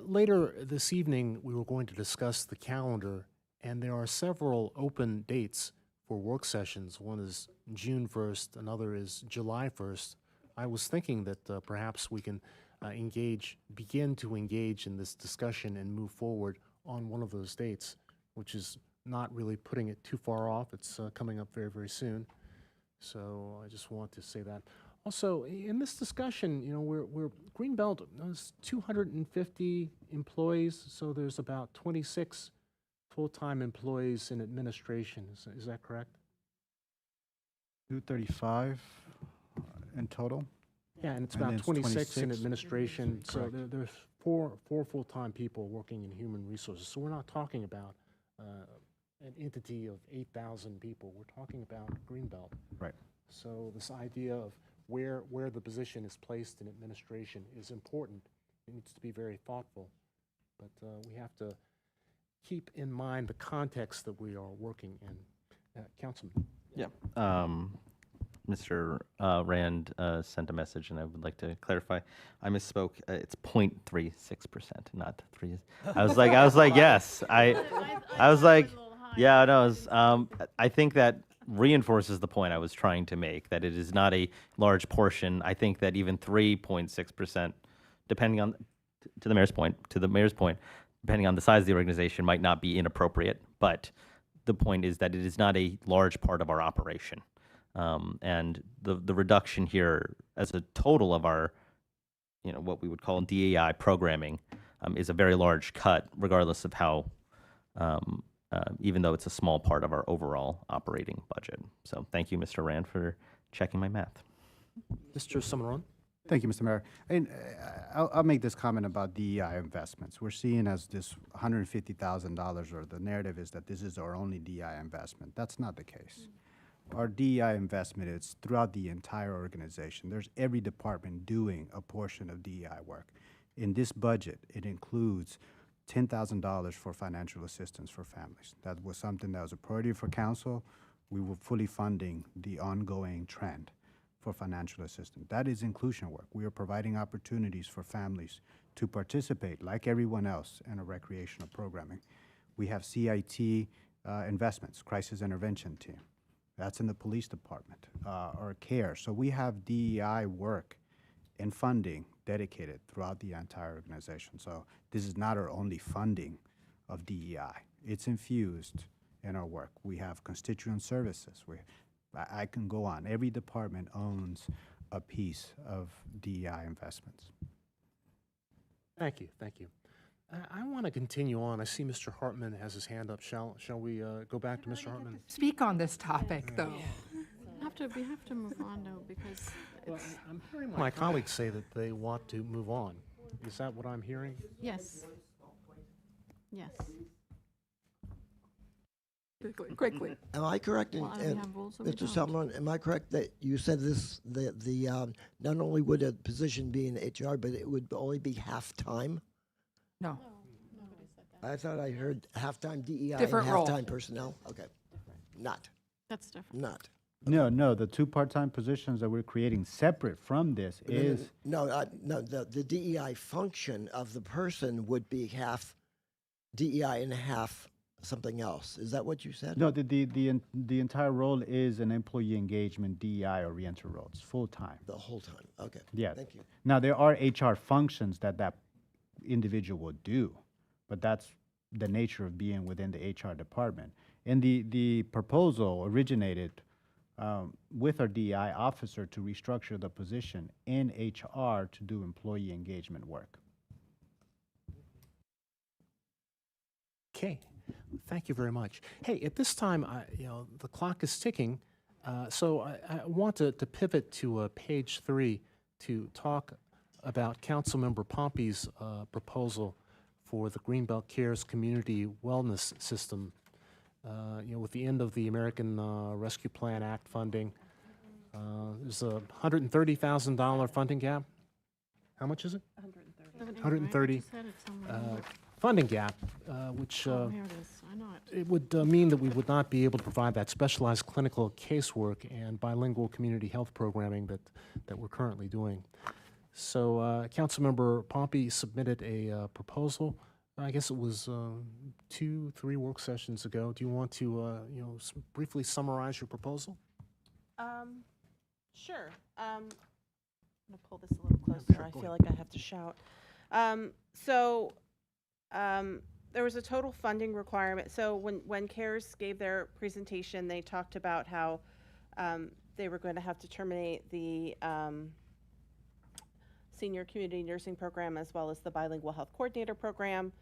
Later this evening, we were going to discuss the calendar, and there are several open dates for work sessions. One is June 1st, another is July 1st. I was thinking that perhaps we can begin to engage in this discussion and move forward on one of those dates, which is not really putting it too far off. It's coming up very, very soon. So I just want to say that. Also, in this discussion, we're Greenbelt has 250 employees, so there's about 26 full-time employees in administration. Is that correct? 235 in total? Yeah, and it's And about it's 26 in 26? administration. So Correct. there's four full-time people working in human resources. So we're not talking about an entity of 8,000 people. We're talking about Greenbelt. Right. So this idea of where the position is placed in administration is important. It needs to be very thoughtful, but we have to keep in mind the context that we are working in. Councilman. Yeah. Mr. Rand sent a message, and I would like to clarify. I misspoke. It's 0.36%, not 3. I was like, yes. I was like, yeah, no. I think that reinforces the point I was trying to make, that it is not a large portion. I think that even 3.6%, depending on, to the mayor's point, depending on the size of the organization, might not be inappropriate. But the point is that it is not a large part of our operation. And the reduction here as a total of our, what we would call DEI programming, is a very large cut, regardless of how, even though it's a small part of our overall operating budget. So thank you, Mr. Rand, for checking my math. Mr. Samaran? Thank you, Mr. Mayor. And I'll make this comment about DEI investments. We're seeing as this $150,000, or the narrative is that this is our only DEI investment. That's not the case. Our DEI investment is throughout the entire organization. There's every department doing a portion of DEI work. In this budget, it includes $10,000 for financial assistance for families. That was something that was a priority for council. We were fully funding the ongoing trend for financial assistance. That is inclusion work. We are providing opportunities for families to participate, like everyone else, in a recreational programming. We have CIT investments, crisis intervention team. That's in the police department, or CARE. So we have DEI work and funding dedicated throughout the entire organization. So this is not our only funding of DEI. It's infused in our work. We have constituent services. I can go on. Every department owns a piece of DEI investments. Thank you, thank you. I want to continue on. I see Mr. Hartman has his hand up. Shall we go back to Mr. Hartman? Speak on this topic, though. We have to move on, though, because I'm hearing my colleagues say that they want to move on. Is that what I'm hearing? yes. Yes. Quickly. Am I correct, Well, I have rules, so we Mr. don't. Salmon, am I correct that you said this, not only would a position be in HR, but it would only be half-time? No. I thought I heard half-time DEI and Different role. half-time personnel. Okay. Not. That's different. Not. No, the 2 part-time positions that we're creating separate from this is, No, the DEI function of the person would be half DEI and half something else. Is that what you said? no, the entire role is an employee engagement DEI oriented role. It's full-time. The whole time. Okay. Yes. Thank you. Now, there are HR functions that individual would do, but that's the nature of being within the HR department. And the proposal originated with our DEI officer to restructure the position in HR to do employee engagement work. Okay, thank you very much. Hey, at this time, the clock is ticking, so I want to pivot to page 3 to talk about Councilmember Pompey's proposal for the Greenbelt Cares Community Wellness System. With the end of the American Rescue Plan Act funding, there's a $130,000 funding gap. How much is it? 130. Funding gap, which Here it is. I know it. it would mean that we would not be able to provide that specialized clinical casework and bilingual community health programming that we're currently doing. So Councilmember Pompey submitted a proposal. I guess it was 2-3 work sessions ago. Do you want to briefly summarize your proposal? Sure. I'm gonna pull this a little closer. Sure, I go feel ahead. like I have to shout. There was a total funding requirement. So when CARES gave their presentation, they talked about how they were going to have to terminate the senior community nursing program as well as the bilingual health coordinator program.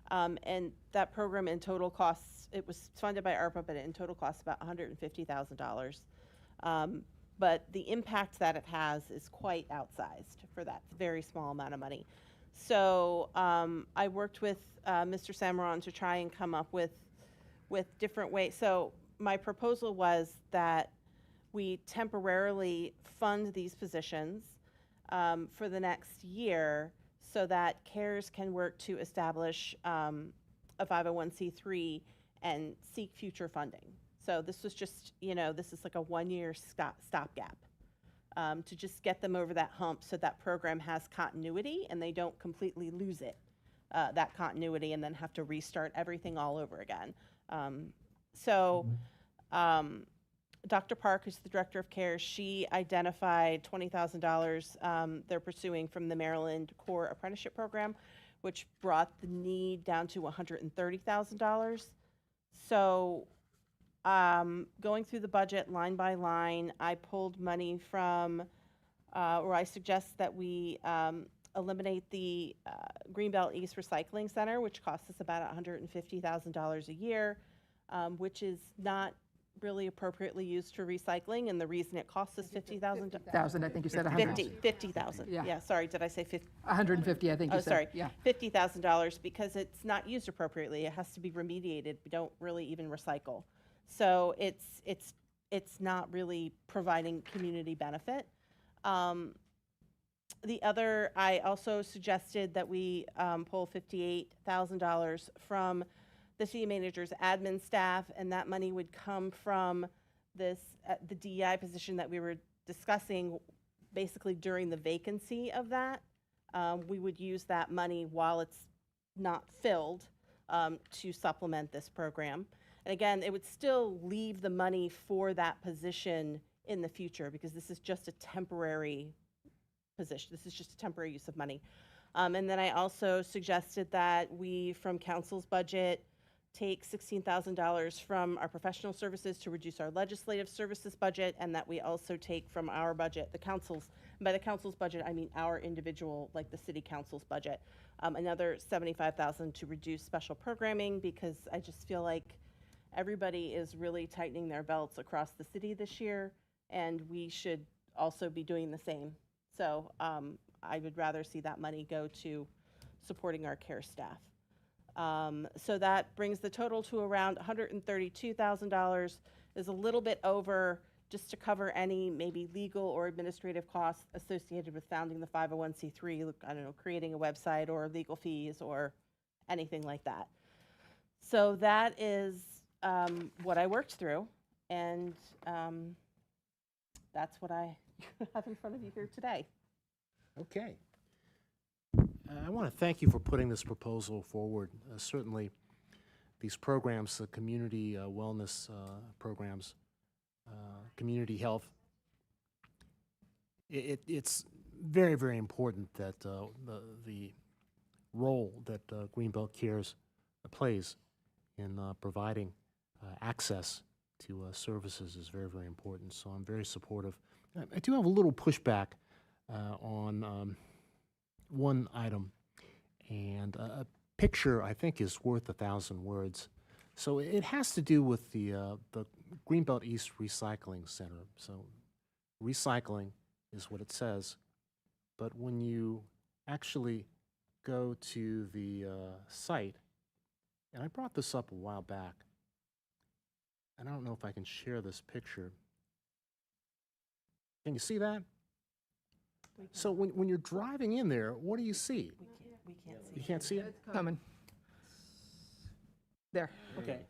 And that program in total costs, it was funded by ARPA, but in total costs about $150,000. But the impact that it has is quite outsized for that very small amount of money. So I worked with Mr. Samaran to try and come up with with different ways. So my proposal was that we temporarily fund these positions for the next year so that CARES can work to establish a 501c3 and seek future funding. So this was just, this is like a 1-year stopgap to just get them over that hump so that program has continuity and they don't completely lose it, that continuity, and then have to restart everything all over again. Dr. Park, who's the director of CARES, she identified $20,000 they're pursuing from the Maryland Core Apprenticeship Program, which brought the need down to $130,000. So going through the budget line by line, I pulled money from, or I suggest that we eliminate the Greenbelt East Recycling Center, which costs us about $150,000 a year, which is not really appropriately used for recycling, and the reason it costs us $50,000. I think you said 100. 50,000. Yeah, sorry, did I say 50? 150, I think you said. Sorry. Yeah. $50,000 because it's not used appropriately. It has to be remediated. We don't really even recycle. So it's not really providing community benefit. The other, I also suggested that we pull $58,000 from the city manager's admin staff, and that money would come from this, the DEI position that we were discussing basically during the vacancy of that. We would use that money while it's not filled to supplement this program. And again, it would still leave the money for that position in the future because this is just a temporary position. This is just a temporary use of money. And then I also suggested that we, from council's budget, take $16,000 from our professional services to reduce our legislative services budget, and that we also take from our budget, the council's, and by the council's budget, I mean our individual, like the city council's budget, another $75,000 to reduce special programming, because I just feel like everybody is really tightening their belts across the city this year, and we should also be doing the same. So I would rather see that money go to supporting our care staff. So that brings the total to around $132,000, is a little bit over just to cover any maybe legal or administrative costs associated with founding the 501c3, I don't know, creating a website or legal fees or anything like that. So that is what I worked through, and that's what I have in front of you here today. Okay. I want to thank you for putting this proposal forward. Certainly, these programs, the community wellness programs, community health, it's very, very important that the role that Greenbelt Cares plays in providing access to services is very, very important. So I'm very supportive. I do have a little pushback on one item, and a picture, I think, is worth 1,000 words. So it has to do with the Greenbelt East Recycling Center. So recycling is what it says, but when you actually go to the site, and I brought this up a while back, and I don't know if I can share this picture. Can you see that? So when you're driving in there, what do you see? We can't see. You can't see it? Coming. There. Okay.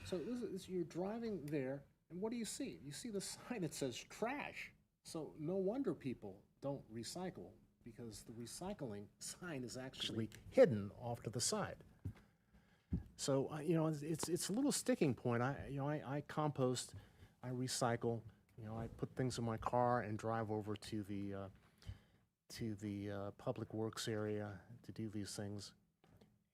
So you're driving there, and what do you see? You see the sign that says trash. So no wonder people don't recycle, because the recycling sign is actually hidden off to the side. So it's a little sticking point. I compost, I recycle. I put things in my car and drive over to the public works area to do these things.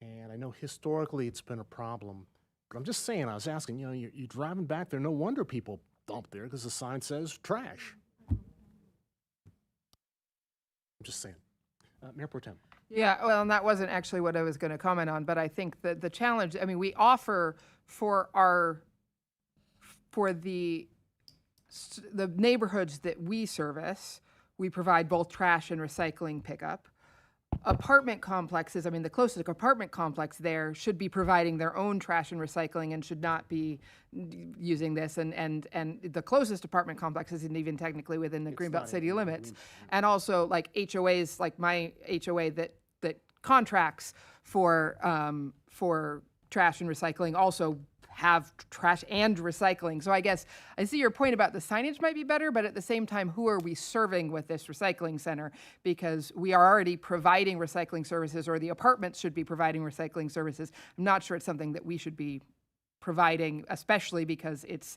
And I know historically it's been a problem, but I'm just saying, I was asking, you're driving back there, no wonder people dump there because the sign says trash. I'm just saying. Mayor Pro Tem. Yeah, well, and that wasn't actually what I was going to comment on, but I think that the challenge, I mean, we offer for the neighborhoods that we service, we provide both trash and recycling pickup. apartment complexes, I mean, the closest apartment complex there should be providing their own trash and recycling and should not be using this. And the closest apartment complex isn't even technically within the Greenbelt city limits. And also like HOAs, like my HOA that contracts for trash and recycling also have trash and recycling. So I guess I see your point about the signage might be better, but at the same time, who are we serving with this recycling center? Because we are already providing recycling services, or the apartments should be providing recycling services. I'm not sure it's something that we should be providing, especially because it's,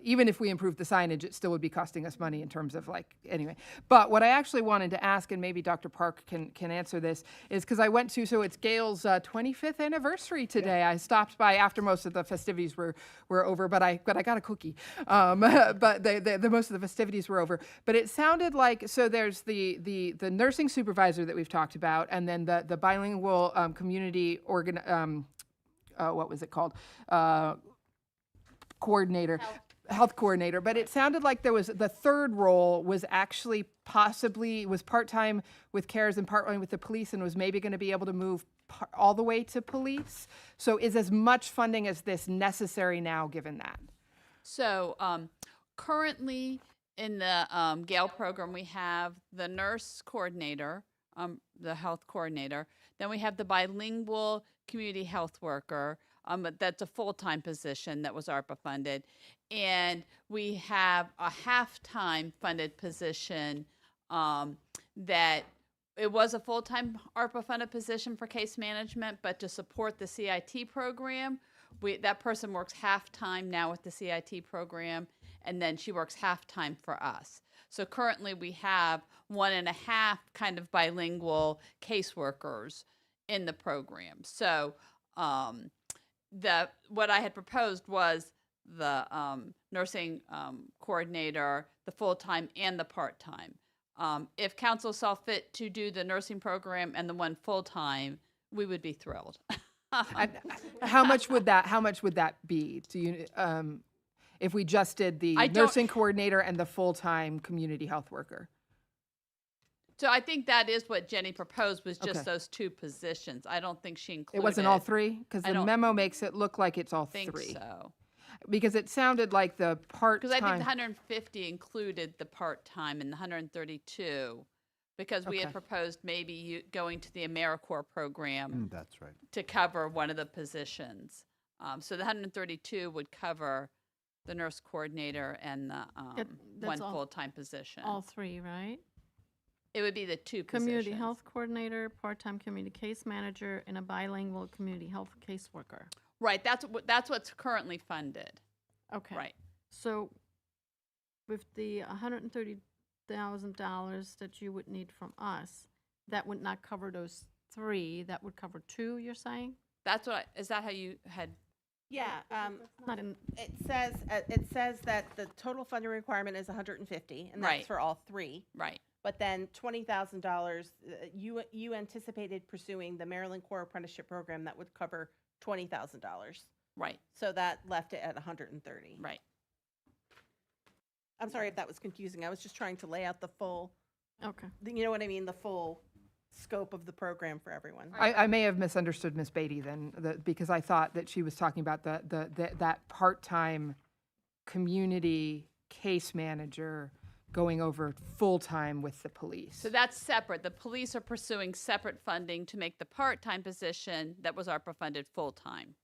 even if we improve the signage, it still would be costing us money in terms of like, anyway. But what I actually wanted to ask, and maybe Dr. Park can answer this, is because I went to, so it's Gail's 25th anniversary today. I stopped by after most of the festivities were over, but I got a cookie. But the most of the festivities were over. But it sounded like, so there's the nursing supervisor that we've talked about, and then the bilingual community what was it called? Coordinator, health coordinator. But it sounded like there was, the third role was actually possibly, was part-time with CARES and part-time with the police, and was maybe going to be able to move all the way to police. So is as much funding as this necessary now, given that? So currently in the Gale program, we have the nurse coordinator, the health coordinator. Then we have the bilingual community health worker. But that's a full-time position that was ARPA funded. And we have a half-time funded position that it was a full-time ARPA funded position for case management, but to support the CIT program, that person works half-time now with the CIT program, and then she works half-time for us. So currently we have 1.5 kind of bilingual caseworkers in the program. So what I had proposed was the nursing coordinator, the full-time and the part-time. If council saw fit to do the nursing program and the one full-time, we would be thrilled. How much would that be? Do you, if we just did the nursing coordinator and the full-time community health worker? So I think that is what Jenny proposed, was just those two positions. I don't think she included. It wasn't all three? Because the memo makes it look like it's all three. I think so. Because it sounded like the part-time. Because I think the 150 included the part-time and the 132, because we had proposed maybe going to the AmeriCorps program. That's right. To cover one of the positions. So the 132 would cover the nurse coordinator and the one full-time position. All three, right? It would be the two Community positions. health coordinator, part-time community case manager, and a bilingual community health caseworker. Right, that's what's currently funded. Okay. Right. So with the $130,000 that you would need from us, that would not cover those three, that would cover two, you're saying? That's what, is that how you had? Yeah, Not in, it says that the total funding requirement is 150, and that's Right. for all three. Right. But then $20,000, you anticipated pursuing the Maryland Corps Apprenticeship Program that would cover $20,000. Right. So that left it at 130. Right. I'm sorry if that was confusing. I was just trying to lay out the full, okay. you know what I mean, the full scope of the program for everyone. I may have misunderstood Ms. Beatty then, because I thought that she was talking about that part-time community case manager going over full-time with the police. So that's separate. The police are pursuing separate funding to make the part-time position that was ARPA funded full-time.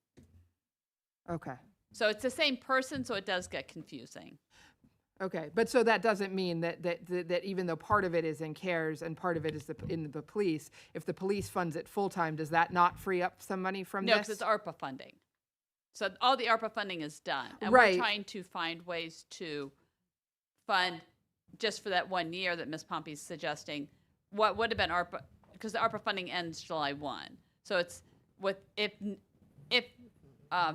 Okay. So it's the same person, so it does get confusing. Okay, but so that doesn't mean that even though part of it is in CARES and part of it is in the police, if the police funds it full-time, does that not free up some money from No, this? because it's ARPA funding. So all the ARPA funding is done. And Right. we're trying to find ways to fund just for that 1 year that Ms. Pompey's suggesting, what would have been ARPA, because the ARPA funding ends July 1. So it's if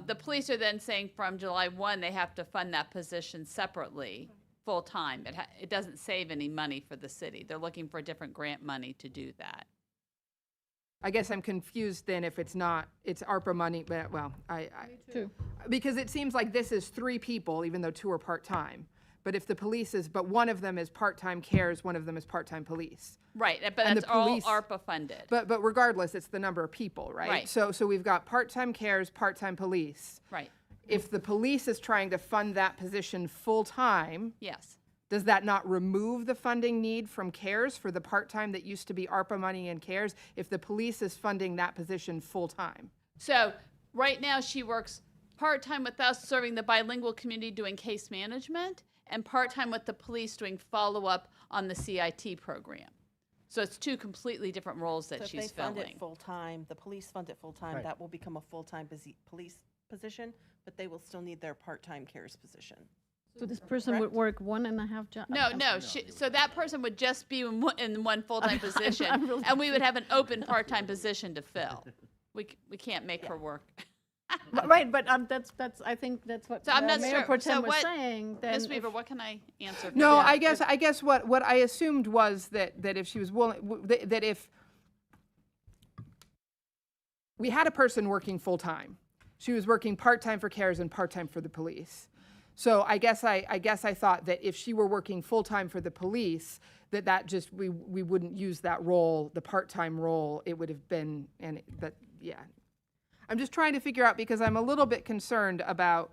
the police are then saying from July 1 they have to fund that position separately, full-time. It doesn't save any money for the city. They're looking for different grant money to do that. I guess I'm confused then if it's ARPA money, but well, Too. because it seems like this is 3 people, even though 2 are part-time. But if the police is, but one of them is part-time cares, one of them is part-time police. Right, but And the that's all police- ARPA funded. But regardless, it's the number of people, right? Right. So we've got part-time cares, part-time police. Right, If the police is trying to fund that position full-time, yes. does that not remove the funding need from cares for the part-time that used to be ARPA money in cares if the police is funding that position full-time? So right now she works part-time with us serving the bilingual community doing case management and part-time with the police doing follow-up on the CIT program. So it's two completely different roles that So if she's they fund filling. it full-time, the police fund it full-time, Right. that will become a full-time police position, but they will still need their part-time cares position. So this person would work 1.5 jobs? No, so that person would just be in one full-time position, and we would have an open part-time position to fill. We can't make her work. Right, but that's, I think that's what So I'm not Mayor sure. Pro So Tem was what, saying. Then Ms. if- Weaver, what can I answer? for No, that? I guess what I assumed was that if she was willing, that if we had a person working full-time, she was working part-time for cares and part-time for the police. So I guess I thought that if she were working full-time for the police, that just, we wouldn't use that role, the part-time role, it would have been, yeah. I'm just trying to figure out, because I'm a little bit concerned about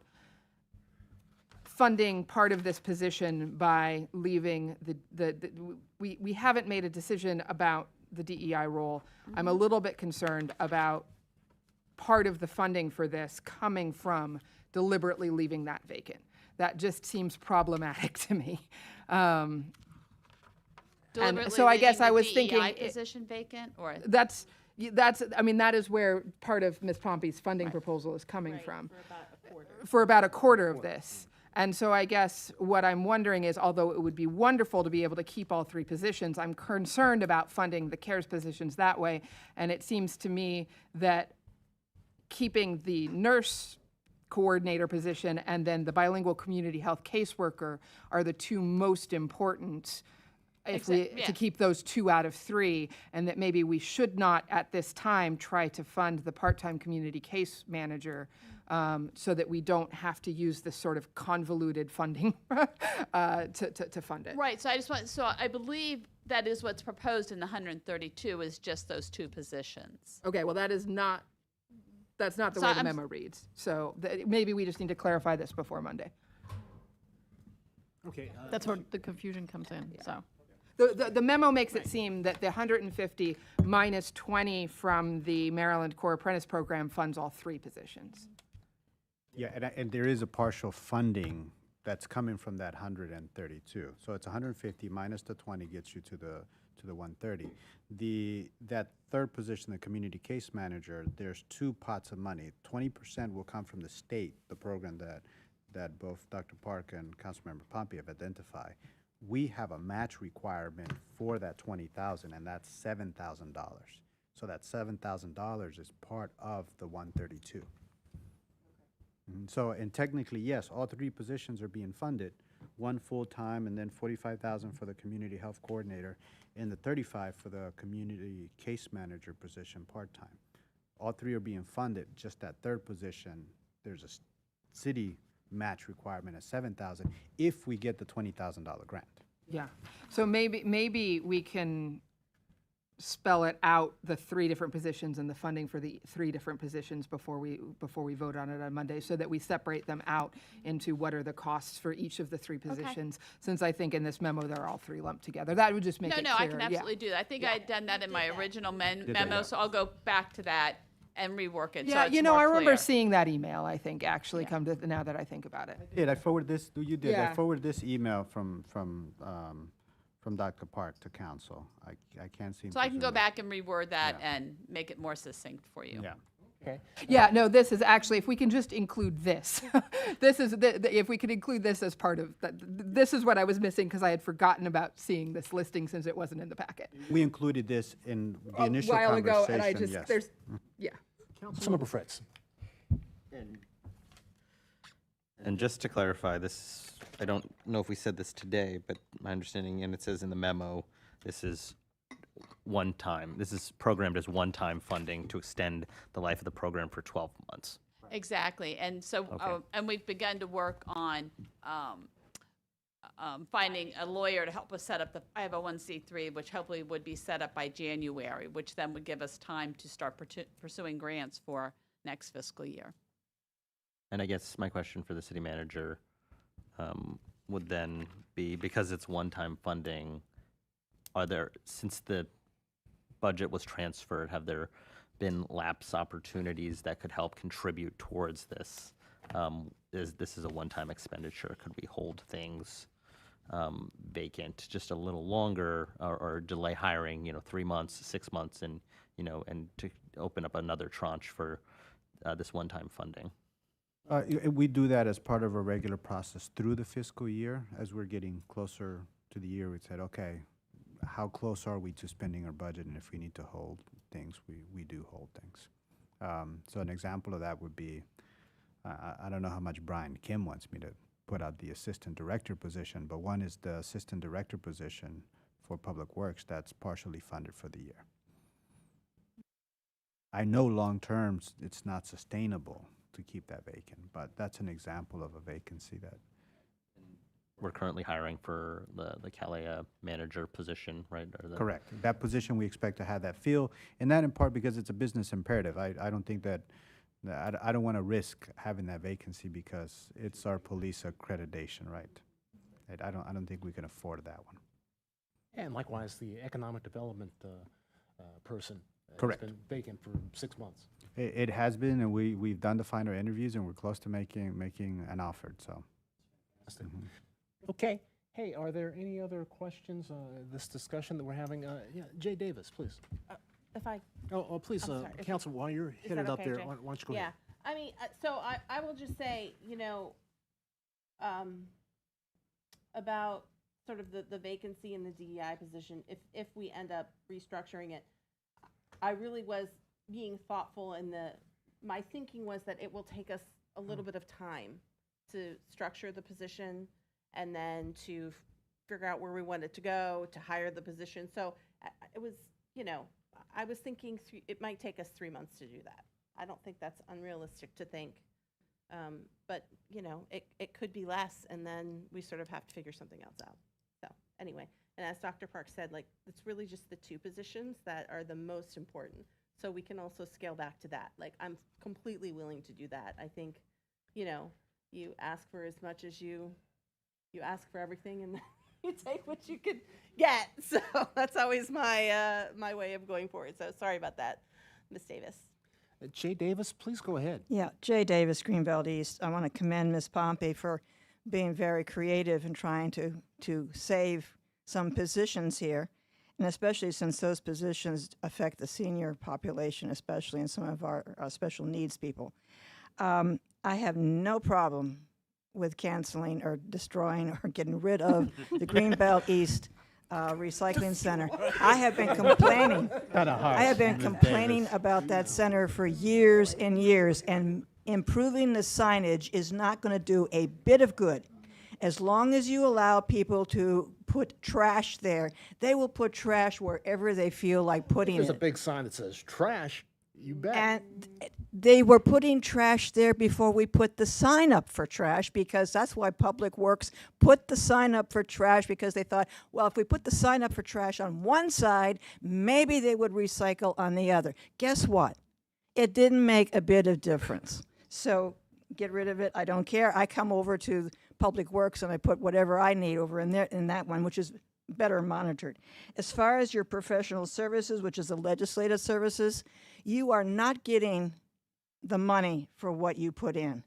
funding part of this position by leaving we haven't made a decision about the DEI role. I'm a little bit concerned about part of the funding for this coming from deliberately leaving that vacant. That just seems problematic to me. And Deliberately so I guess leaving I the was DEI thinking, position vacant, or I mean, that is where part of Ms. Pompey's funding proposal is coming from. For about a quarter. For about a quarter of this. And so I guess what I'm wondering is, although it would be wonderful to be able to keep all three positions, I'm concerned about funding the CARES positions that way. And it seems to me that keeping the nurse coordinator position and then the bilingual community health caseworker are the two most important to keep those 2 out of 3, and that maybe we should not at this time try to fund the part-time community case manager so that we don't have to use this sort of convoluted funding to fund it. right? So I believe that is what's proposed in the 132 is just those 2 positions. Okay, well, that's not the So way the memo reads. So maybe we just need to clarify this before Monday. Okay. That's where the confusion comes in, so. The memo makes it seem that the 150 minus 20 from the Maryland Core Apprentice Program funds all 3 positions. Yeah, and there is a partial funding that's coming from that 132. So it's 150 minus the 20 gets you to the 130. That third position, the community case manager, there's 2 pots of money. 20% will come from the state, the program that both Dr. Park and Councilmember Pompey have identified. We have a match requirement for that 20,000, and that's $7,000. So that $7,000 is part of the 132. So, and technically, yes, all 3 positions are being funded, 1 full-time and then 45,000 for the community health coordinator and the 35 for the community case manager position part-time. All 3 are being funded, just that third position, there's a city match requirement of 7,000 if we get the $20,000 grant. Yeah, so maybe we can spell it out, the 3 different positions and the funding for the 3 different positions before we vote on it on Monday, so that we separate them out into what are the costs for each of the 3 positions. Since I think in this memo they're all 3 lumped together, that would just make it clear. I can absolutely do that. I think I had done that in my original memo, so I'll go back to that and rework it. Yeah, so it's I more remember clear. seeing that email, I think, actually come to, now that I think about it. I forwarded this, you did, Yeah. I forwarded this email from Dr. Park to council. I can't seem to. So I can go zoom in. back and reword that and make it more succinct for you. Yeah. Okay. Yeah, no, this is actually, if we can just include this, if we could include this as part of, this is what I was missing because I had forgotten about seeing this listing since it wasn't in the packet. We included this in the A initial while conversation, ago, and I just, yes. there's, yeah. Councilmember Fritz. And just to clarify, this, I don't know if we said this today, but my understanding, and it says in the memo, this is one time, this is programmed as one-time funding to extend the life of the program for 12 months. Exactly, and so Okay. and we've begun to work on finding a lawyer to help us set up the 501c3, which hopefully would be set up by January, which then would give us time to start pursuing grants for next fiscal year. And I guess my question for the city manager would then be, because it's one-time funding, since the budget was transferred, have there been lapse opportunities that could help contribute towards this? This is a one-time expenditure. Could we hold things vacant just a little longer, or delay hiring, 3 months, 6 months, and to open up another tranche for this one-time funding? We do that as part of a regular process through the fiscal year. As we're getting closer to the year, we said, okay, how close are we to spending our budget? And if we need to hold things, we do hold things. So an example of that would be, I don't know how much Brian Kim wants me to put out the assistant director position, but one is the assistant director position for Public Works that's partially funded for the year. I know long-term it's not sustainable to keep that vacant, but that's an example of a vacancy that. We're currently hiring for the Calais manager position, right? Correct. That position, we expect to have that fill, and that in part because it's a business imperative. I don't think that, I don't want to risk having that vacancy because it's our police accreditation, right? I don't think we can afford that one. And likewise, the economic development person. Correct. It's been vacant for 6 months. It has been, and we've done the final interviews, and we're close to making an offer, so. Mhm. Okay. Hey, are there any other questions, this discussion that we're having? Yeah, Jay Davis, please. If I, Oh, please, I'm sorry, if- Council, while you're is headed that up okay, there, Jay? why don't you go yeah, ahead? I mean, so I will just say, about sort of the vacancy in the DEI position, if we end up restructuring it, I really was being thoughtful in my thinking was that it will take us a little bit of time to structure the position and then to figure out where we want it to go, to hire the position. So it was, I was thinking it might take us 3 months to do that. I don't think that's unrealistic to think. But, it could be less, and then we sort of have to figure something else out. So anyway, and as Dr. Park said, it's really just the 2 positions that are the most important. So we can also scale back to that. I'm completely willing to do that. I think, you ask for as much as you ask for everything, and you take what you could get. So that's always my way of going forward. So sorry about that, Ms. Davis. Jay Davis, please go ahead. Yeah, Jay Davis, Greenbelt East. I want to commend Ms. Pompey for being very creative and trying to save some positions here, and especially since those positions affect the senior population, especially in some of our special needs people. I have no problem with canceling or destroying or getting rid of the Greenbelt East Recycling Center. I have been complaining. I have been complaining about that center for years and years, and improving the signage is not going to do a bit of good. As long as you allow people to put trash there, they will put trash wherever they feel like putting There's it. a big sign that says trash. You bet. And they were putting trash there before we put the sign up for trash, because that's why Public Works put the sign up for trash, because they thought, well, if we put the sign up for trash on one side, maybe they would recycle on the other. Guess what? It didn't make a bit of difference. So get rid of it. I don't care. I come over to Public Works and I put whatever I need over in there, in that one, which is better monitored. As far as your professional services, which is the legislative services, you are not getting the money for what you put in.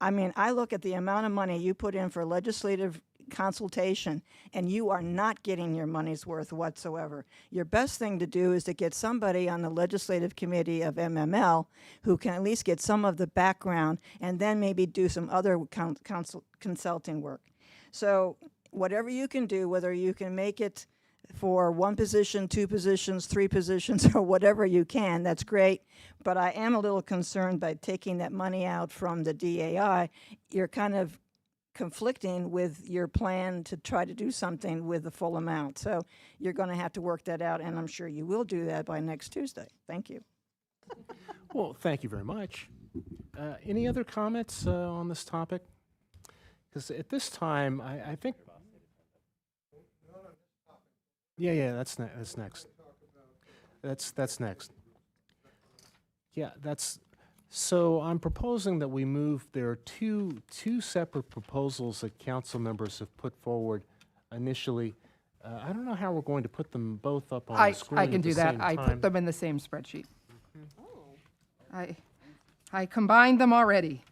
I mean, I look at the amount of money you put in for legislative consultation, and you are not getting your money's worth whatsoever. Your best thing to do is to get somebody on the legislative committee of MML who can at least get some of the background, and then maybe do some other consulting work. So whatever you can do, whether you can make it for 1 position, 2 positions, 3 positions, or whatever you can, that's great. But I am a little concerned by taking that money out from the DAI. You're kind of conflicting with your plan to try to do something with the full amount. So you're going to have to work that out, and I'm sure you will do that by next Tuesday. Thank you. Well, thank you very much. Any other comments on this topic? Because at this time, I think Yeah, that's next. That's next. Yeah, that's, so I'm proposing that we move, there are two separate proposals that council members have put forward initially. I don't know how we're going to put them both up on the I screen can at the do that. same I time. put them in the same spreadsheet. I combined them already.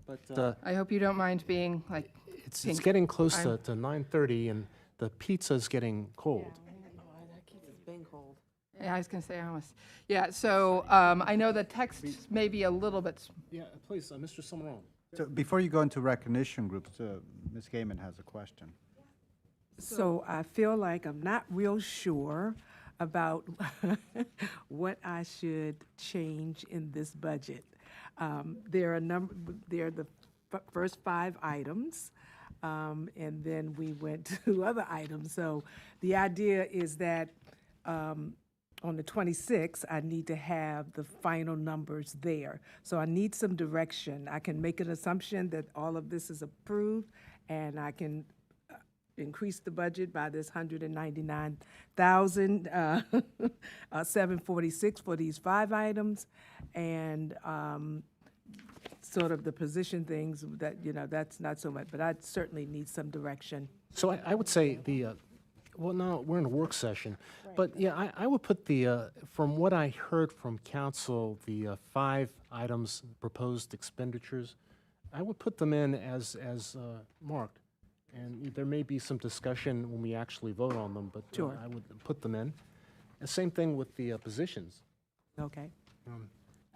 But I hope you don't mind being like it's pink. getting close I'm- to 9:30 and the pizza's getting cold. That keeps us being cold. Yeah, I was gonna say almost. Yeah, so I know the text may be a little bit. Yeah, please, Mr. Summerall. So before you go into recognition groups, Ms. Gaiman has a question. So I feel like I'm not real sure about what I should change in this budget. There are the first 5 items, and then we went to other items. So the idea is that on the 26th, I need to have the final numbers there. So I need some direction. I can make an assumption that all of this is approved, and I can increase the budget by this 199,000, 746 for these 5 items, and sort of the position things that, that's not so much, but I certainly need some direction. So I would say well, no, we're in a work session, but yeah, I would put from what I heard from council, the 5 items, proposed expenditures, I would put them in as marked. And there may be some discussion when we actually vote on them, but Sure. I would put them in. And same thing with the positions. Okay.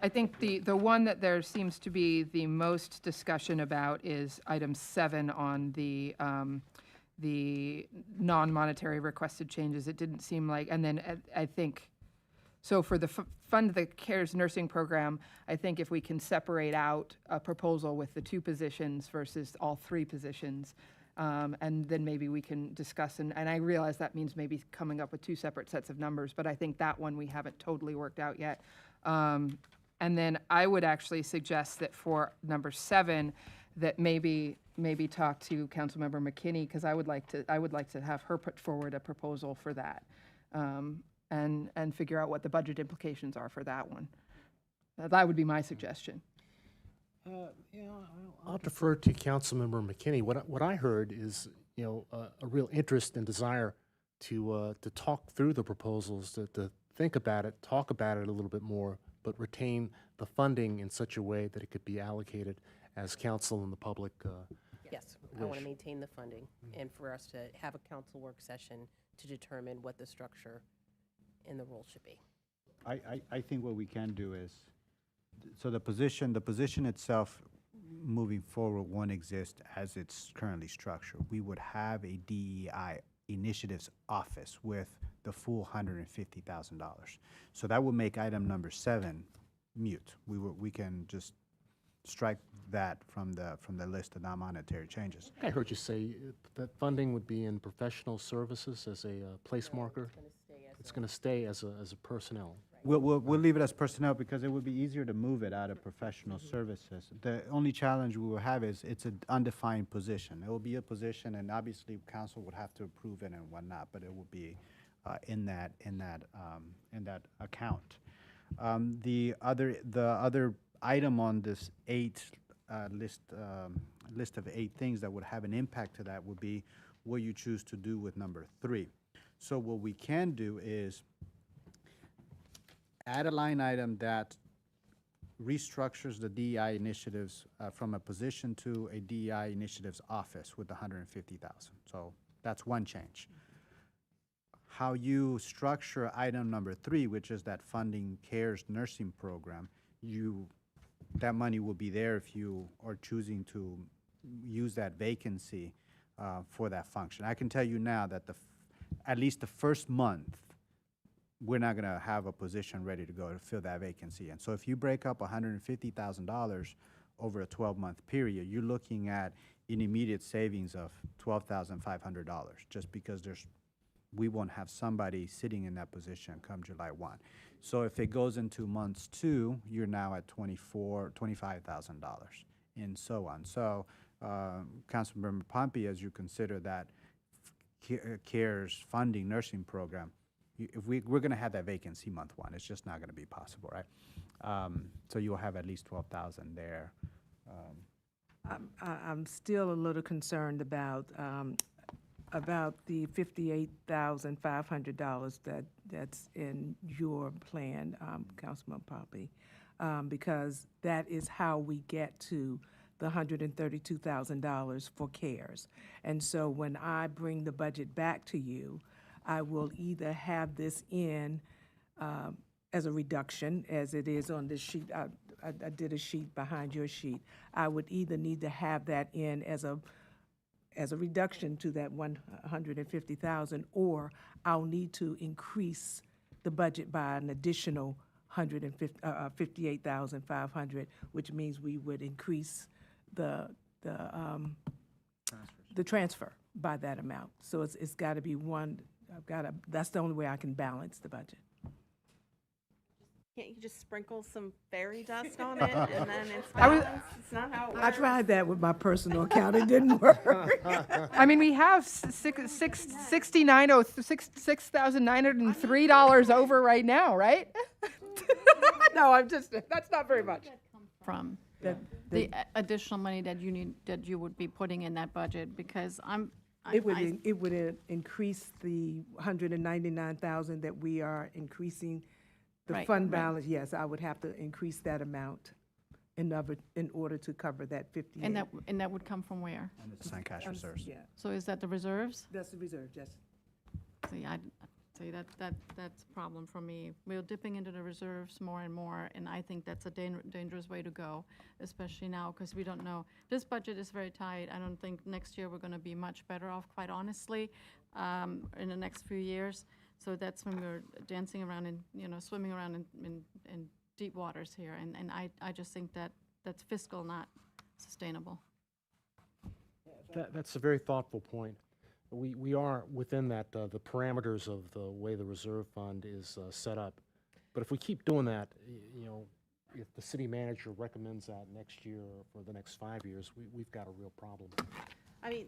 I think the one that there seems to be the most discussion about is item 7 on the non-monetary requested changes. It didn't seem like, and then I think, so for the fund the CARES nursing program, I think if we can separate out a proposal with the 2 positions versus all 3 positions, and then maybe we can discuss, and I realize that means maybe coming up with 2 separate sets of numbers, but I think that one we haven't totally worked out yet. And then I would actually suggest that for number 7, that maybe talk to Councilmember McKinney, because I would like to have her put forward a proposal for that, and figure out what the budget implications are for that one. That would be my suggestion. I'll defer to Councilmember McKinney. What I heard is, a real interest and desire to talk through the proposals, to think about it, talk about it a little bit more, but retain the funding in such a way that it could be allocated as council and the public Yes, I want wish. to maintain the funding and for us to have a council work session to determine what the structure and the role should be. I think what we can do is, so the position itself moving forward won't exist as it's currently structured. We would have a DEI initiatives office with the full $150,000. So that would make item number 7 mute. We can just strike that from the list of non-monetary changes. I heard you say that funding would be in professional services as a place marker. It's going to stay as a personnel. We'll leave it as personnel because it would be easier to move it out of professional services. The only challenge we will have is it's an undefined position. It will be a position, and obviously council would have to approve it and whatnot, but it will be in that account. The other item on this list of 8 things that would have an impact to that would be what you choose to do with number 3. So what we can do is add a line item that restructures the DEI initiatives from a position to a DEI initiatives office with $150,000. So that's one change. How you structure item number 3, which is that funding CARES nursing program, that money will be there if you are choosing to use that vacancy for that function. I can tell you now that at least the first month, we're not going to have a position ready to go to fill that vacancy. And so if you break up $150,000 over a 12-month period, you're looking at an immediate savings of $12,500 just because we won't have somebody sitting in that position come July 1. So if it goes into months 2, you're now at $25,000 and so on. So Councilmember Pompey, as you consider that, CARES funding nursing program, if we're going to have that vacancy month one, it's just not going to be possible, right? So you'll have at least 12,000 there. I'm still a little concerned about the $58,500 that's in your plan, Councilman Poppy, because that is how we get to the $132,000 for CARES. And so when I bring the budget back to you, I will either have this in as a reduction, as it is on this sheet. I did a sheet behind your sheet. I would either need to have that in as a reduction to that 150,000, or I'll need to increase the budget by an additional 58,500, which means we would increase the transfer by that amount. So it's got to be one. That's the only way I can balance the budget. Can't you just sprinkle some fairy dust on it and then it's balanced? It's not how it works. I tried that with my personal account. It didn't work. I mean, we have $6,903 over right now, right? No, that's not very much. From the additional money that you would be putting in that budget, because It would increase the 199,000 that we are increasing the fund balance. Yes, I would have to increase that amount in order to cover that 58. And that would come from where? Assigned cash reserves. Yeah, So is that the reserves? that's the reserve, yes. See, that's a problem for me. We're dipping into the reserves more and more, and I think that's a dangerous way to go, especially now, because we don't know. This budget is very tight. I don't think next year we're going to be much better off, quite honestly, in the next few years. So that's when we're dancing around and, swimming around in deep waters here, and I just think that's fiscal, not sustainable. That's a very thoughtful point. We are within that, the parameters of the way the reserve fund is set up. But if we keep doing that, if the city manager recommends that next year or for the next 5 years, we've got a real problem. I mean,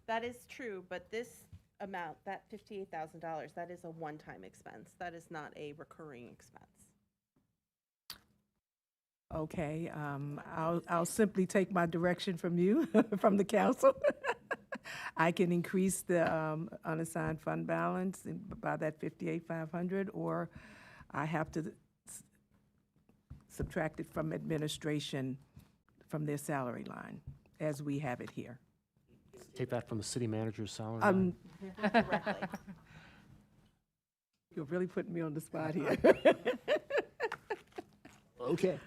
that is true, but this amount, that $58,000, that is a one-time expense. That is not a recurring expense. Okay, I'll simply take my direction from you, from the council. I can increase the unassigned fund balance by that 58,500, or I have to subtract it from administration, from their salary line, as we have it here. Take that from the city manager's salary line? You're really putting me on the spot here. Okay.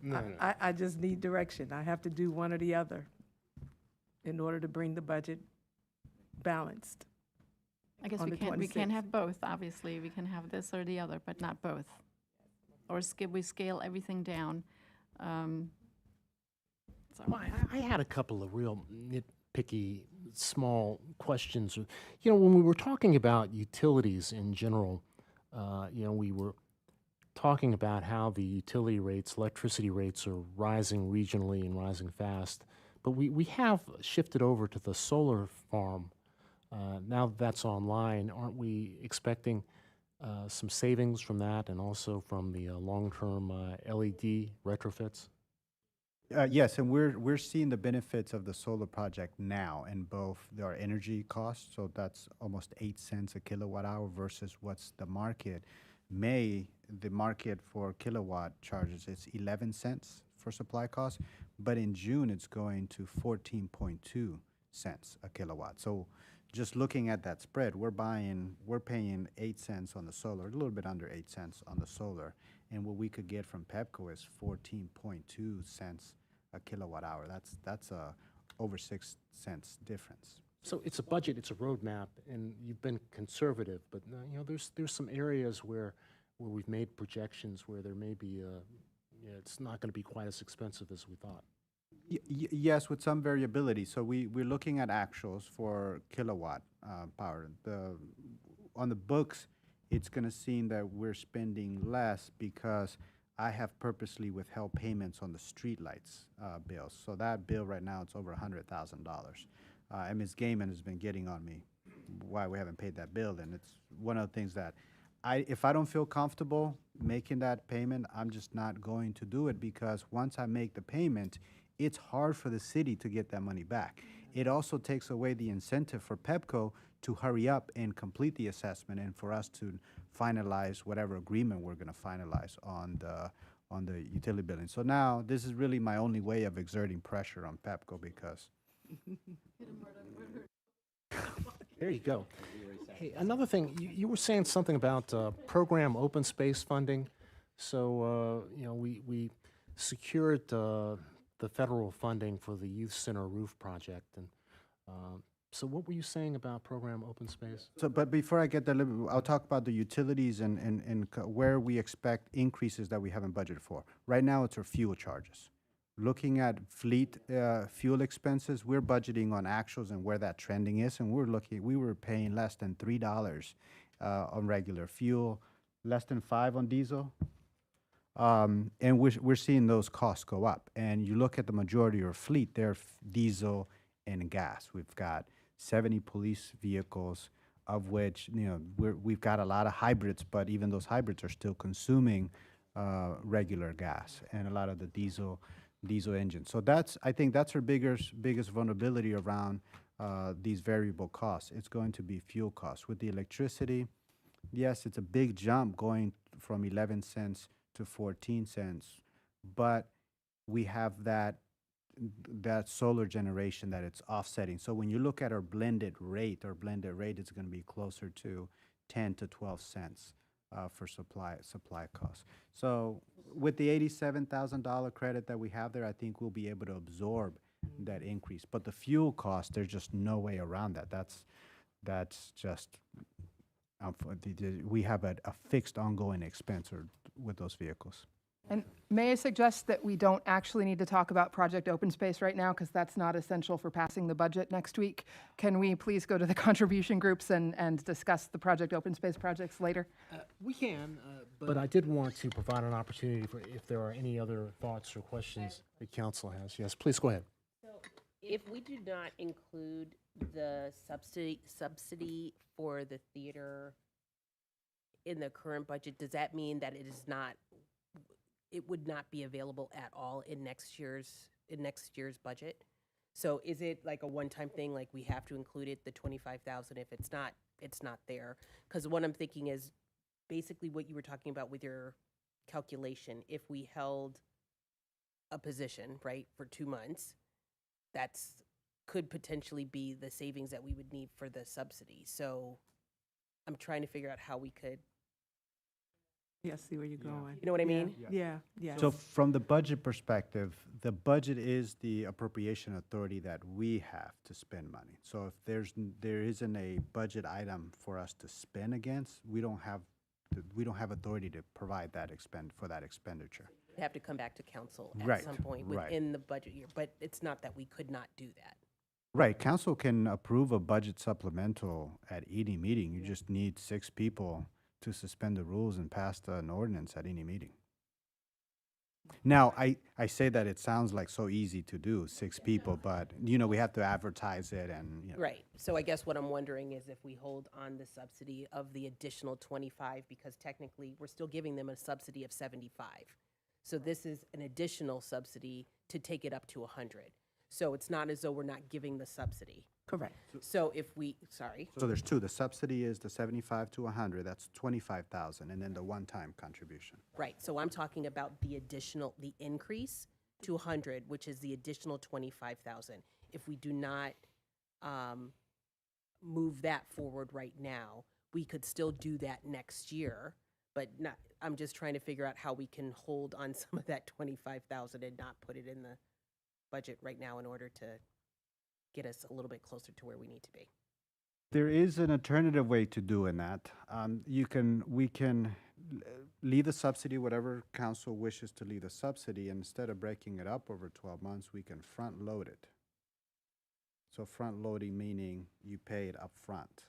No. I just need direction. I have to do one or the other in order to bring the budget balanced. I guess we can't have both, obviously. We can have this or the other, but not both. Or we scale everything down. Well, I had a couple of real nitpicky, small questions. When we were talking about utilities in general, we were talking about how the utility rates, electricity rates are rising regionally and rising fast. But we have shifted over to the solar farm. Now that that's online, aren't we expecting some savings from that and also from the long-term LED retrofits? Yes, and we're seeing the benefits of the solar project now in both our energy costs. So that's almost 8 cents a kilowatt hour versus what's the market. The market for kilowatt charges is 11 cents for supply costs, but in June it's going to 14.2 cents a kilowatt. So just looking at that spread, we're paying 8 cents on the solar, a little bit under 8 cents on the solar, and what we could get from Pepco is 14.2 cents a kilowatt hour. That's over 6 cents difference. So it's a budget, it's a roadmap, and you've been conservative, but there's some areas where we've made projections where there may be it's not going to be quite as expensive as we thought. Yes, with some variability. So we're looking at actuals for kilowatt power. On the books, it's going to seem that we're spending less because I have purposely withheld payments on the streetlights bills. So that bill right now, it's over $100,000. And Ms. Gaiman has been getting on me why we haven't paid that bill. And it's one of the things that if I don't feel comfortable making that payment, I'm just not going to do it, because once I make the payment, it's hard for the city to get that money back. It also takes away the incentive for PEPCO to hurry up and complete the assessment and for us to finalize whatever agreement we're going to finalize on the utility billing. So now this is really my only way of exerting pressure on PEPCO, because There you go. Hey, another thing, you were saying something about program open space funding. So, we secured the federal funding for the youth center roof project. And so what were you saying about program open space? So, but before I get there, I'll talk about the utilities and where we expect increases that we haven't budgeted for. Right now, it's our fuel charges. Looking at fleet fuel expenses, we're budgeting on actuals and where that trending is, and we were paying less than $3 on regular fuel, less than $5 on diesel. And we're seeing those costs go up. And you look at the majority of our fleet, they're diesel and gas. We've got 70 police vehicles, of which we've got a lot of hybrids, but even those hybrids are still consuming regular gas and a lot of the diesel engines. So I think that's our biggest vulnerability around these variable costs. It's going to be fuel costs. With the electricity, yes, it's a big jump going from 11 cents to 14 cents, but we have that solar generation that it's offsetting. So when you look at our blended rate is going to be closer to 10 to 12 cents for supply costs. So with the $87,000 credit that we have there, I think we'll be able to absorb that increase. But the fuel cost, there's just no way around that. That's just we have a fixed ongoing expense with those vehicles. And may I suggest that we don't actually need to talk about Project Open Space right now, because that's not essential for passing the budget next week. Can we please go to the contribution groups and discuss the Project Open Space projects later? We can, but I did want to provide an opportunity for if there are any other thoughts or questions the council has. Yes, please go ahead. So if we do not include the subsidy for the theater in the current budget, does that mean that it would not be available at all in next year's budget? So is it like a one-time thing, like we have to include it, the 25,000? If it's not there? Because what I'm thinking is basically what you were talking about with your calculation. If we held a position, right, for 2 months, could potentially be the savings that we would need for the subsidy. So I'm trying to figure out how we could. Yeah, see where you're going. You know what I mean? Yeah. So from the budget perspective, the budget is the appropriation authority that we have to spend money. So if there isn't a budget item for us to spend against, we don't have authority to provide that expenditure. We have to come back to council at Right, some point right. within the budget year, but it's not that we could not do that. Right, council can approve a budget supplemental at any meeting. You just need 6 people to suspend the rules and pass an ordinance at any meeting. Now, I say that it sounds like so easy to do, 6 people, but, we have to advertise it and, Right. So I guess what I'm wondering is if we hold on the subsidy of the additional 25, because technically we're still giving them a subsidy of 75. So this is an additional subsidy to take it up to 100. So it's not as though we're not giving the subsidy. Correct. So if So there's 2. The subsidy is the 75 to 100, that's 25,000, and then the one-time contribution. Right, so I'm talking about the increase to 100, which is the additional 25,000. If we do not move that forward right now, we could still do that next year, but not. I'm just trying to figure out how we can hold on some of that 25,000 and not put it in the budget right now in order to get us a little bit closer to where we need to be. There is an alternative way to doing that. We can leave the subsidy, whatever council wishes to leave the subsidy, and instead of breaking it up over 12 months, we can front load it. So front loading meaning you pay it up front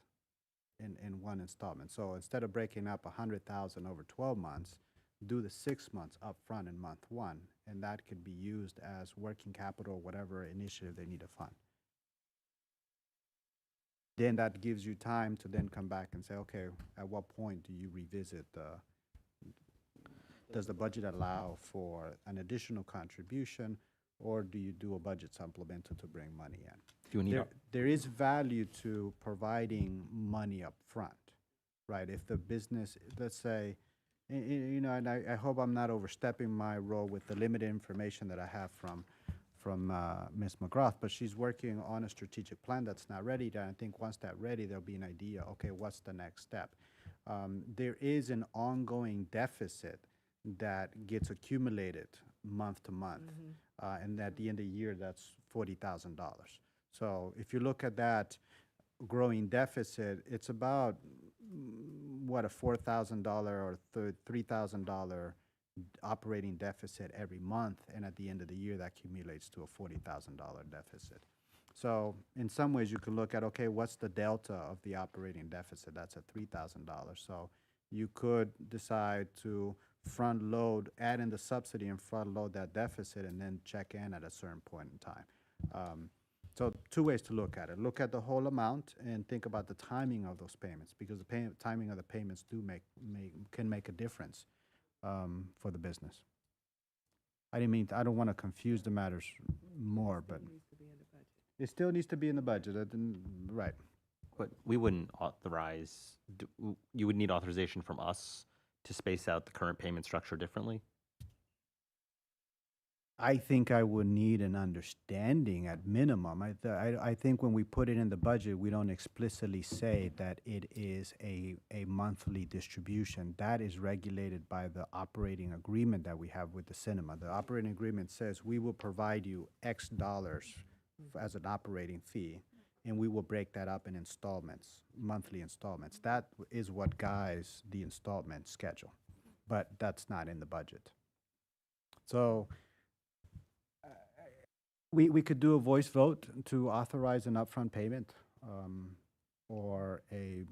in one installment. So instead of breaking up 100,000 over 12 months, do the 6 months upfront in month one, and that could be used as working capital, whatever initiative they need to fund. Then that gives you time to then come back and say, okay, at what point do you revisit does the budget allow for an additional contribution, or do you do a budget supplemental to bring money in? Do you need There is value to providing money up front, right? If the business, let's say, you know, and I hope I'm not overstepping my role with the limited information that I have from Ms. McGrath, but she's working on a strategic plan that's not ready. And I think once that's ready, there'll be an idea, okay, what's the next step? There is an ongoing deficit that gets accumulated month to month. And at the end of the year, that's $40,000. So if you look at that growing deficit, it's about, what, a $4,000 or $3,000 operating deficit every month, and at the end of the year, that accumulates to a $40,000 deficit. So in some ways, you could look at, okay, what's the delta of the operating deficit? That's at $3,000. So you could decide to front load, add in the subsidy and front load that deficit, and then check in at a certain point in time. So two ways to look at it. Look at the whole amount and think about the timing of those payments, because the timing of the payments can make a difference for the business. I don't want to confuse the matters more, but it still needs to be in the budget. Right. But we wouldn't authorize, you would need authorization from us to space out the current payment structure differently? I think I would need an understanding at minimum. I think when we put it in the budget, we don't explicitly say that it is a monthly distribution. That is regulated by the operating agreement that we have with the cinema. The operating agreement says we will provide you X dollars as an operating fee, and we will break that up in installments, monthly installments. That is what guides the installment schedule, but that's not in the budget. So we could do a voice vote to authorize an upfront payment or a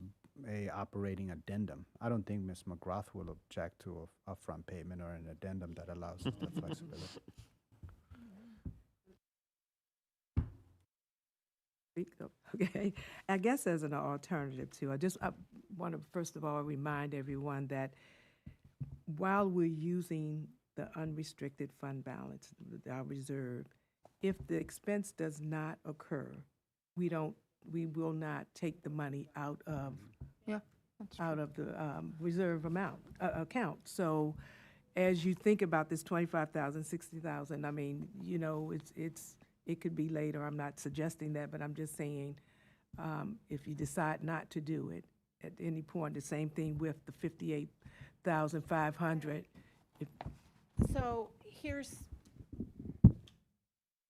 operating addendum. I don't think Ms. McGrath will object to a upfront payment or an addendum that allows the flexibility. Okay, I guess as an alternative too, I want to first of all remind everyone that while we're using the unrestricted fund balance, our reserve, if the expense does not occur, we will not take the money out of the reserve account. So as you think about this 25,000, 60,000, I mean, you know, it could be later. I'm not suggesting that, but I'm just saying, if you decide not to do it at any point, the same thing with the 58,500. So here's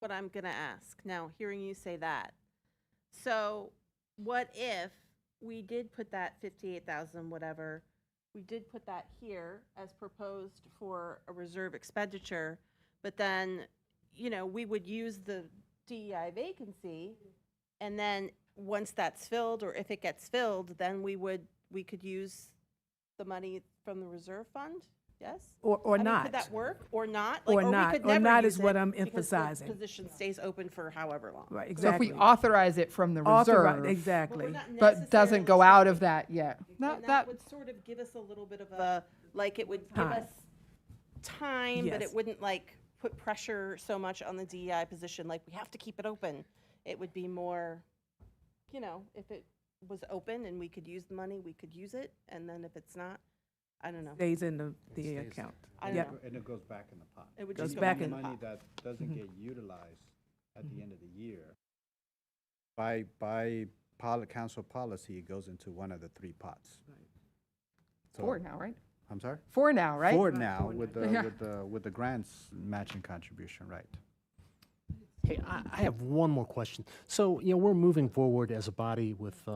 what I'm going to ask now, hearing you say that. So what if we did put that 58,000 whatever, we did put that here as proposed for a reserve expenditure, but then, you know, we would use the DEI vacancy, and then once that's filled, or if it gets filled, then we could use the money from the reserve fund? Yes? Or not. Could that work? Or not? Or we not. could Or never not use is what it I'm because emphasizing. the position stays open for however long. Right, So exactly. if we authorize it from the reserve, exactly. but doesn't go out of that yet. That would sort of give us a little bit of a, like, it would give Time. us time, but Yes. it wouldn't like put pressure so much on the DEI position, like we have to keep it open. It would be more, you know, if it was open and we could use the money, we could use it, and then if it's not, I don't know. Stays in the account. I don't Yep. know. And it goes back in the pot. It would Goes just go back back in Money the pot. that doesn't get utilized at the end of the year. By council policy, it goes into one of the three pots. So- 4 now, right? I'm sorry? 4 now, right? 4 now with Yeah. the grants matching contribution, right? Hey, I have one more question. So, you know, we're moving forward as a body with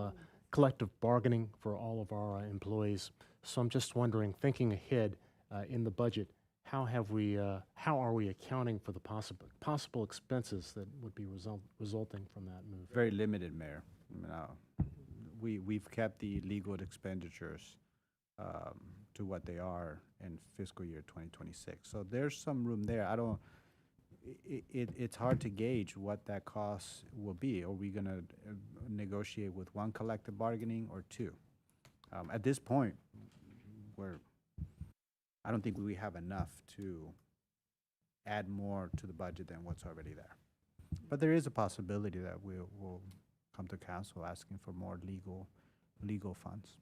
collective bargaining for all of our employees. So I'm just wondering, thinking ahead in the budget, how are we accounting for the possible expenses that would be resulting from that move? Very limited, Mayor. We've kept the legal expenditures to what they are in fiscal year 2026. So there's some room there. It's hard to gauge what that cost will be. Are we going to negotiate with one collective bargaining or two? At this point, I don't think we have enough to add more to the budget than what's already there. But there is a possibility that we'll come to council asking for more legal funds.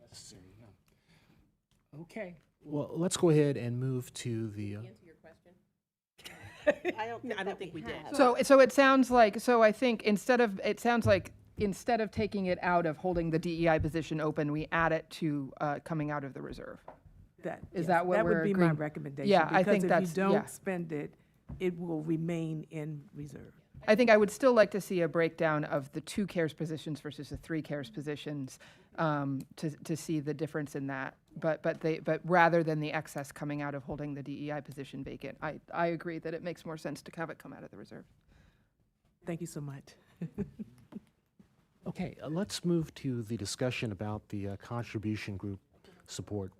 Necessary, yeah. Okay, well, let's go ahead and move to the. Answer your question? I don't think we did. So it sounds like, so I think instead of taking it out of holding the DEI position open, we add it to coming out of the reserve. Is that what we're That would be my agreeing? recommendation. Yeah, I think Because if you yeah. don't spend it, it will remain in reserve. I think I would still like to see a breakdown of the 2 CARES positions versus the 3 CARES positions to see the difference in that. But rather than the excess coming out of holding the DEI position vacant, I agree that it makes more sense to have it come out of the reserve. Thank you so much. Okay, let's move to the discussion about the contribution group support.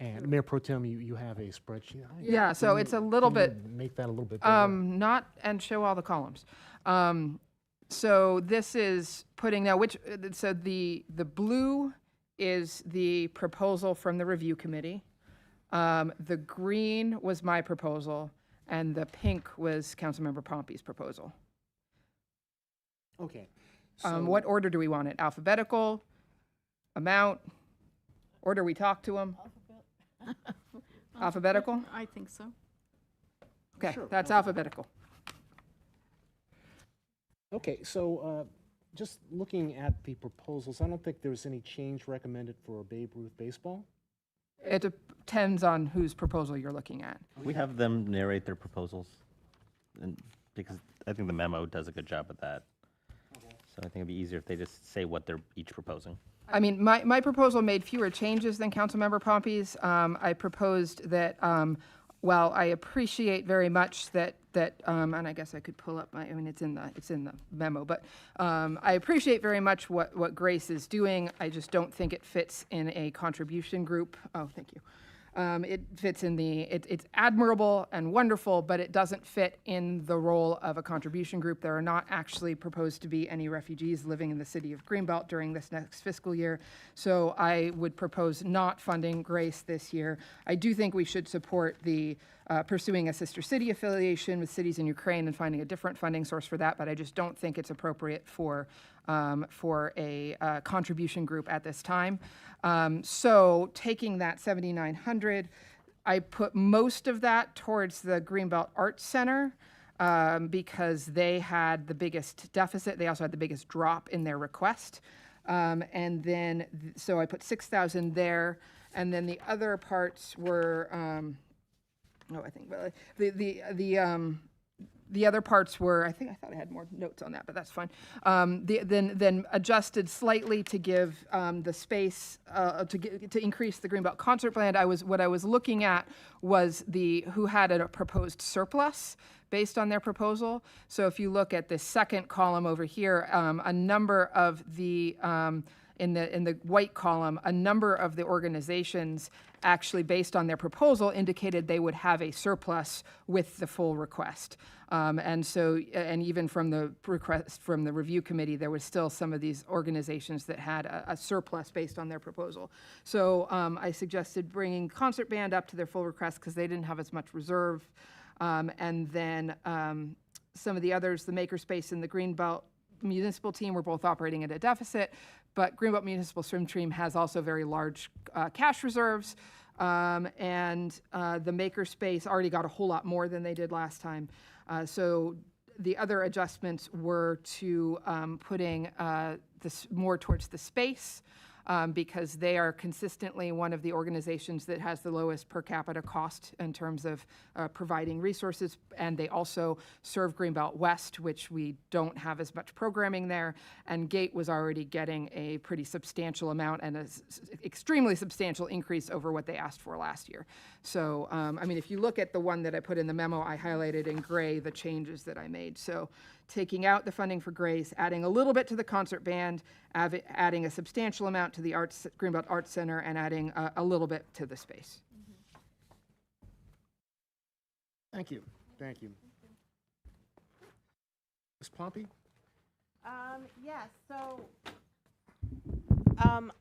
And Mayor Pro Tem, you have a spreadsheet. Yeah, so it's a little Can you bit. Make that a little bit bigger. Not, and show all the columns. So this is putting, now so the blue is the proposal from the review committee. The green was my proposal, and the pink was Councilmember Pompey's proposal. Okay. What order do we want it? Alphabetical, amount, order we talk to them? Alphabetical? I think so. Okay, Sure. that's alphabetical. Okay, so just looking at the proposals, I don't think there's any change recommended for Babe Ruth baseball. It depends on whose proposal you're looking at. We have them narrate their proposals, and because I think the memo does a good job of that. So I think it'd be easier if they just say what they're each proposing. I mean, my proposal made fewer changes than Councilmember Pompey's. I proposed that, while I appreciate very much that, and I guess I could pull up it's in the memo, but I appreciate very much what Grace is doing. I just don't think it fits in a contribution group. Oh, thank you. It fits in it's admirable and wonderful, but it doesn't fit in the role of a contribution group. There are not actually proposed to be any refugees living in the city of Greenbelt during this next fiscal year. So I would propose not funding Grace this year. I do think we should support the pursuing a sister city affiliation with cities in Ukraine and finding a different funding source for that, but I just don't think it's appropriate for a contribution group at this time. So taking that 7,900, I put most of that towards the Greenbelt Arts Center because they had the biggest deficit. They also had the biggest drop in their request. And then, so I put 6,000 there. And then the other parts were, the other parts were, I thought I had more notes on that, but that's fine. Then adjusted slightly to give the space to increase the Greenbelt concert band. What I was looking at was who had a proposed surplus based on their proposal. So if you look at the second column over here, a number of the in the white column, a number of the organizations actually, based on their proposal, indicated they would have a surplus with the full request. And even from the request from the review committee, there was still some of these organizations that had a surplus based on their proposal. So I suggested bringing concert band up to their full request because they didn't have as much reserve. And then some of the others, the Makerspace and the Greenbelt Municipal Team, were both operating at a deficit, but Greenbelt Municipal Swim Team has also very large cash reserves. And the Makerspace already got a whole lot more than they did last time. So the other adjustments were to putting this more towards the space because they are consistently one of the organizations that has the lowest per capita cost in terms of providing resources. And they also serve Greenbelt West, which we don't have as much programming there. And Gate was already getting a pretty substantial amount and an extremely substantial increase over what they asked for last year. So, I mean, if you look at the one that I put in the memo, I highlighted in gray the changes that I made. So taking out the funding for Grace, adding a little bit to the concert band, adding a substantial amount to the Greenbelt Arts Center, and adding a little bit to the space. Thank you. Thank you. Ms. Pompey? Yes, so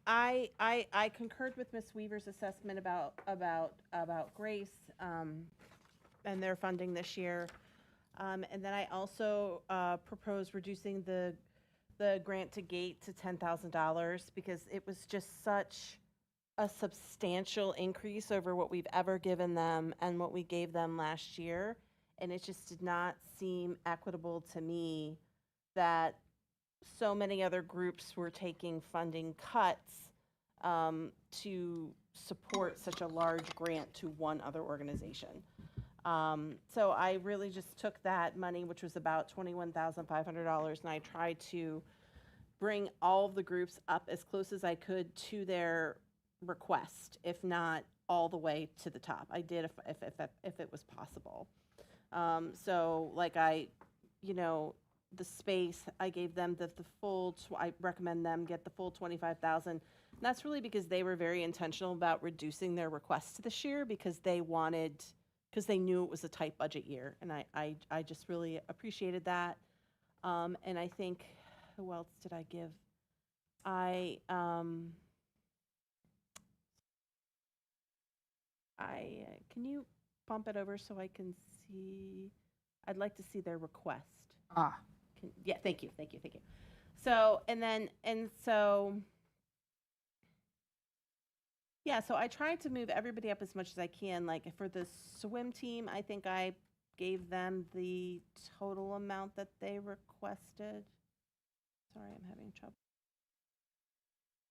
I concurred with Ms. Weaver's assessment about Grace and their funding this year. And then I also proposed reducing the grant to Gate to $10,000 because it was just such a substantial increase over what we've ever given them and what we gave them last year. And it just did not seem equitable to me that so many other groups were taking funding cuts to support such a large grant to one other organization. So I really just took that money, which was about $21,500, and I tried to bring all of the groups up as close as I could to their request, if not all the way to the top. I did if it was possible. So like the space, I gave them the full, I recommend them get the full 25,000. And that's really because they were very intentional about reducing their requests this year because they knew it was a tight budget year. And I just really appreciated that. And I think, who else did I give? Can you bump it over so I can see? I'd like to see their request. Yeah, thank you. So, so I tried to move everybody up as much as I can. Like for the swim team, I think I gave them the total amount that they requested. Sorry, I'm having trouble.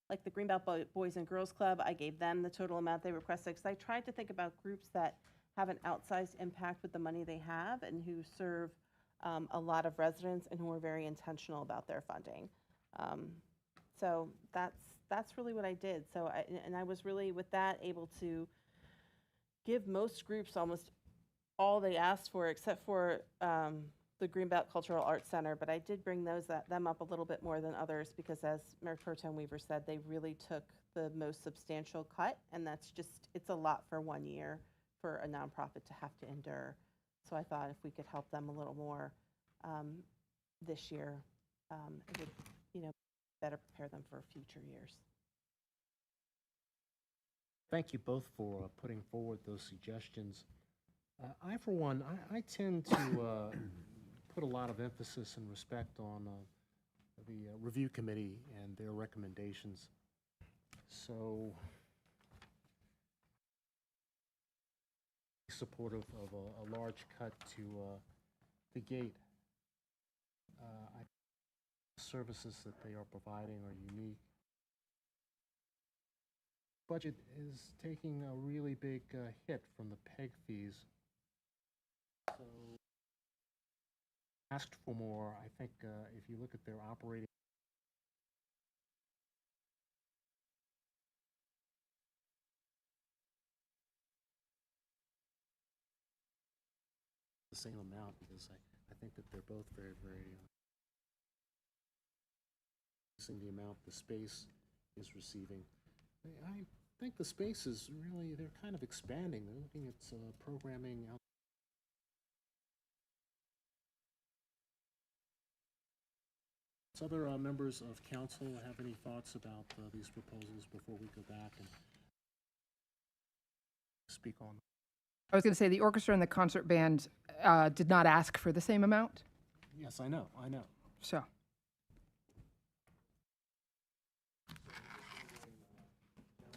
Like the Greenbelt Boys and Girls Club, I gave them the total amount they requested because I tried to think about groups that have an outsized impact with the money they have and who serve a lot of residents and who are very intentional about their funding. So that's really what I did. So I was really with that able to give most groups almost all they asked for, except for the Greenbelt Cultural Arts Center. But I did bring them up a little bit more than others because, as Mayor Pro Tem Weaver said, they really took the most substantial cut, and it's a lot for 1 year for a nonprofit to have to endure. So I thought if we could help them a little more this year, it would, better prepare them for future years. Thank you both for putting forward those suggestions. I, for one, I tend to put a lot of emphasis and respect on the review committee and their recommendations. So, supportive of a large cut to the Gate. Services that they are providing are unique. Budget is taking a really big hit from the PEG fees. So asked for more. I think if you look at their operating the same amount because I think that they're both very, very the amount the space is receiving. I think the space is really, they're kind of expanding. They're looking at programming out. Does other members of council have any thoughts about these proposals before we go back and speak on them? I was going to say the orchestra and the concert band did not ask for the same amount. Yes, I know. So.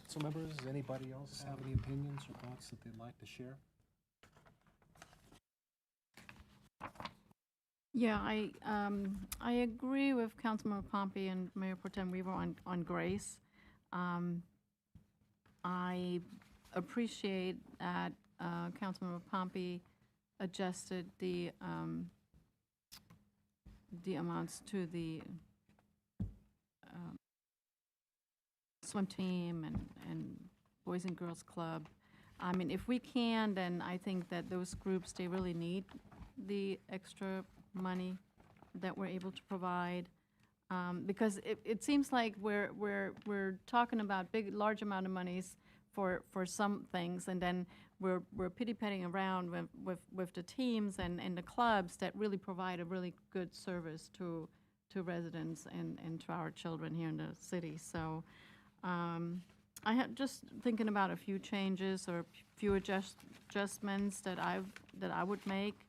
So members, does anybody else have any opinions or thoughts that they'd like to share? Yeah, I agree with Councilmember Pompey and Mayor Pro Tem Weaver on Grace. I appreciate that Councilmember Pompey adjusted the amounts to the swim team and Boys and Girls Club. I mean, if we can, then I think that those groups, they really need the extra money that we're able to provide. Because it seems like we're talking about large amount of monies for some things, and then we're pity-patting around with the teams and the clubs that really provide a really good service to residents and to our children here in the city. So I had just thinking about a few changes or few adjustments that I would make.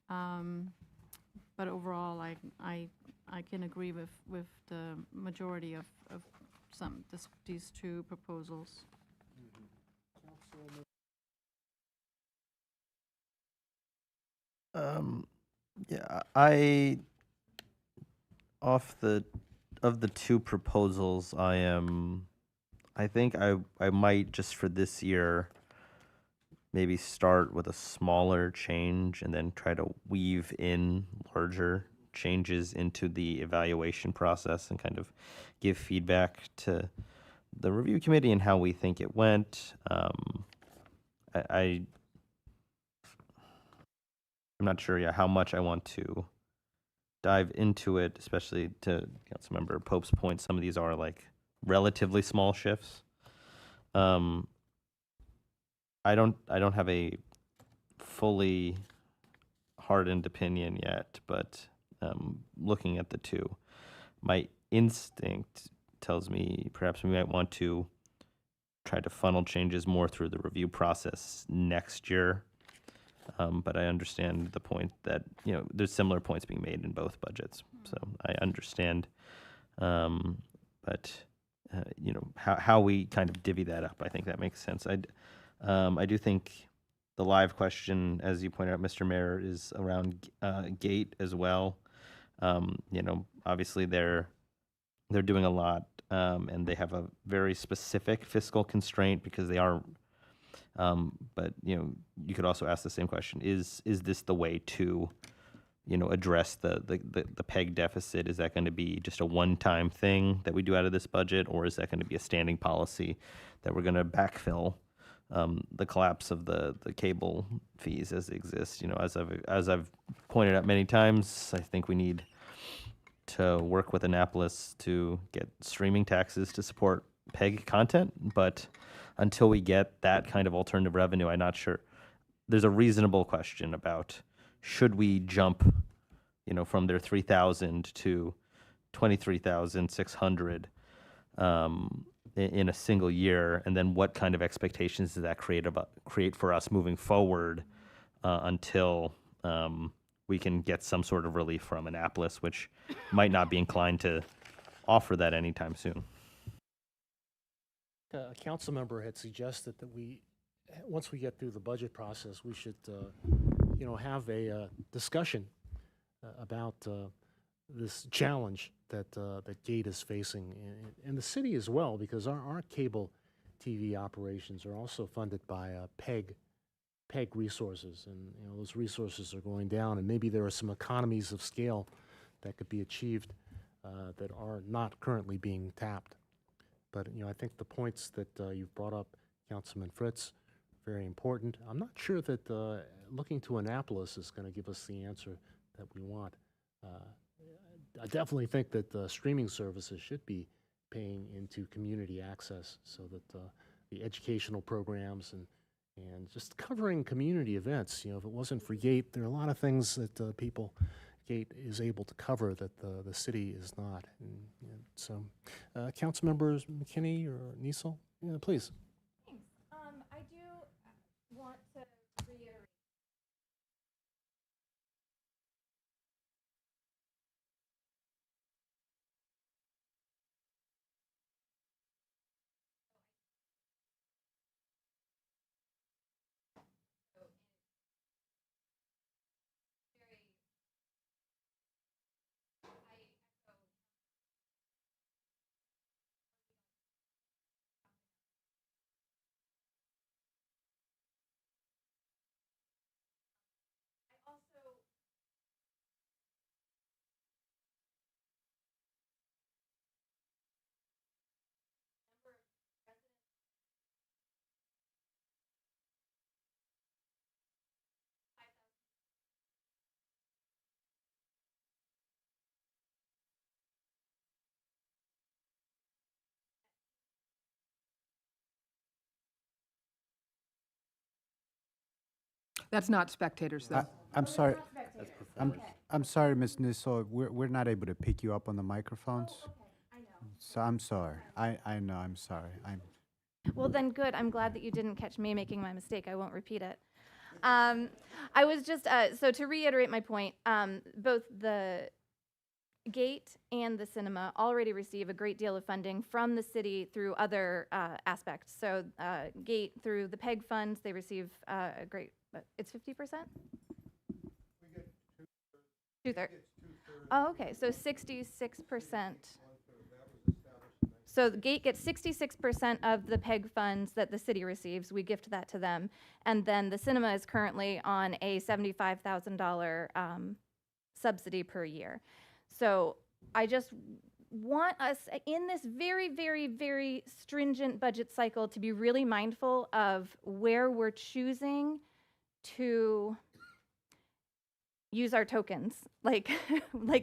But overall, I can agree with the majority of these two proposals. Yeah, of the two proposals, I think I might just for this year maybe start with a smaller change and then try to weave in larger changes into the evaluation process and kind of give feedback to the review committee and how we think it went. I'm not sure how much I want to dive into it, especially to Councilmember Pope's point. Some of these are like relatively small shifts. I don't have a fully hardened opinion yet, but looking at the two, my instinct tells me perhaps we might want to try to funnel changes more through the review process next year. But I understand the point that, there's similar points being made in both budgets. So I understand. But how we kind of divvy that up, I think that makes sense. I do think the live question, as you pointed out, Mr. Mayor, is around gate as well. Obviously they're doing a lot, and they have a very specific fiscal constraint because they are. But you could also ask the same question: Is this the way to, address the PEG deficit? Is that going to be just a one-time thing that we do out of this budget, or is that going to be a standing policy that we're going to backfill the collapse of the cable fees as they exist? As I've pointed out many times, I think we need to work with Annapolis to get streaming taxes to support PEG content, but until we get that kind of alternative revenue, I'm not sure. There's a reasonable question about should we jump, from their 3,000 to 23,600 in a single year, and then what kind of expectations does that create for us moving forward until we can get some sort of relief from Annapolis, which might not be inclined to offer that anytime soon. A council member had suggested that once we get through the budget process, we should, have a discussion about this challenge that Gate is facing, and the city as well, because our cable TV operations are also funded by PEG resources, and those resources are going down, and maybe there are some economies of scale that could be achieved that are not currently being tapped. But I think the points that you've brought up, Councilman Fritz, very important. I'm not sure that looking to Annapolis is going to give us the answer that we want. I definitely think that streaming services should be paying into community access so that the educational programs and just covering community events. If it wasn't for Gate, there are a lot of things that Gate is able to cover that the city is not. And so, Councilmembers McKinney or Niesel, please. Thanks. I do want to reiterate. That's not spectators, though. I'm sorry. I'm sorry, Ms. Nisso. We're not able to pick you up on the microphones. So I'm sorry. I know. I'm sorry. Well, then good. I'm glad that you didn't catch me making my mistake. I won't repeat it. I was just, so to reiterate my point, both the Gate and the cinema already receive a great deal of funding from the city through other aspects. So Gate, through the PEG funds, they receive a great, it's 50%? Two-thirds. Oh, okay, so 66%. So the Gate gets 66% of the PEG funds that the city receives. We gift that to them. And then the cinema is currently on a $75,000 subsidy per year. So I just want us in this very, very, very stringent budget cycle to be really mindful of where we're choosing to use our tokens, like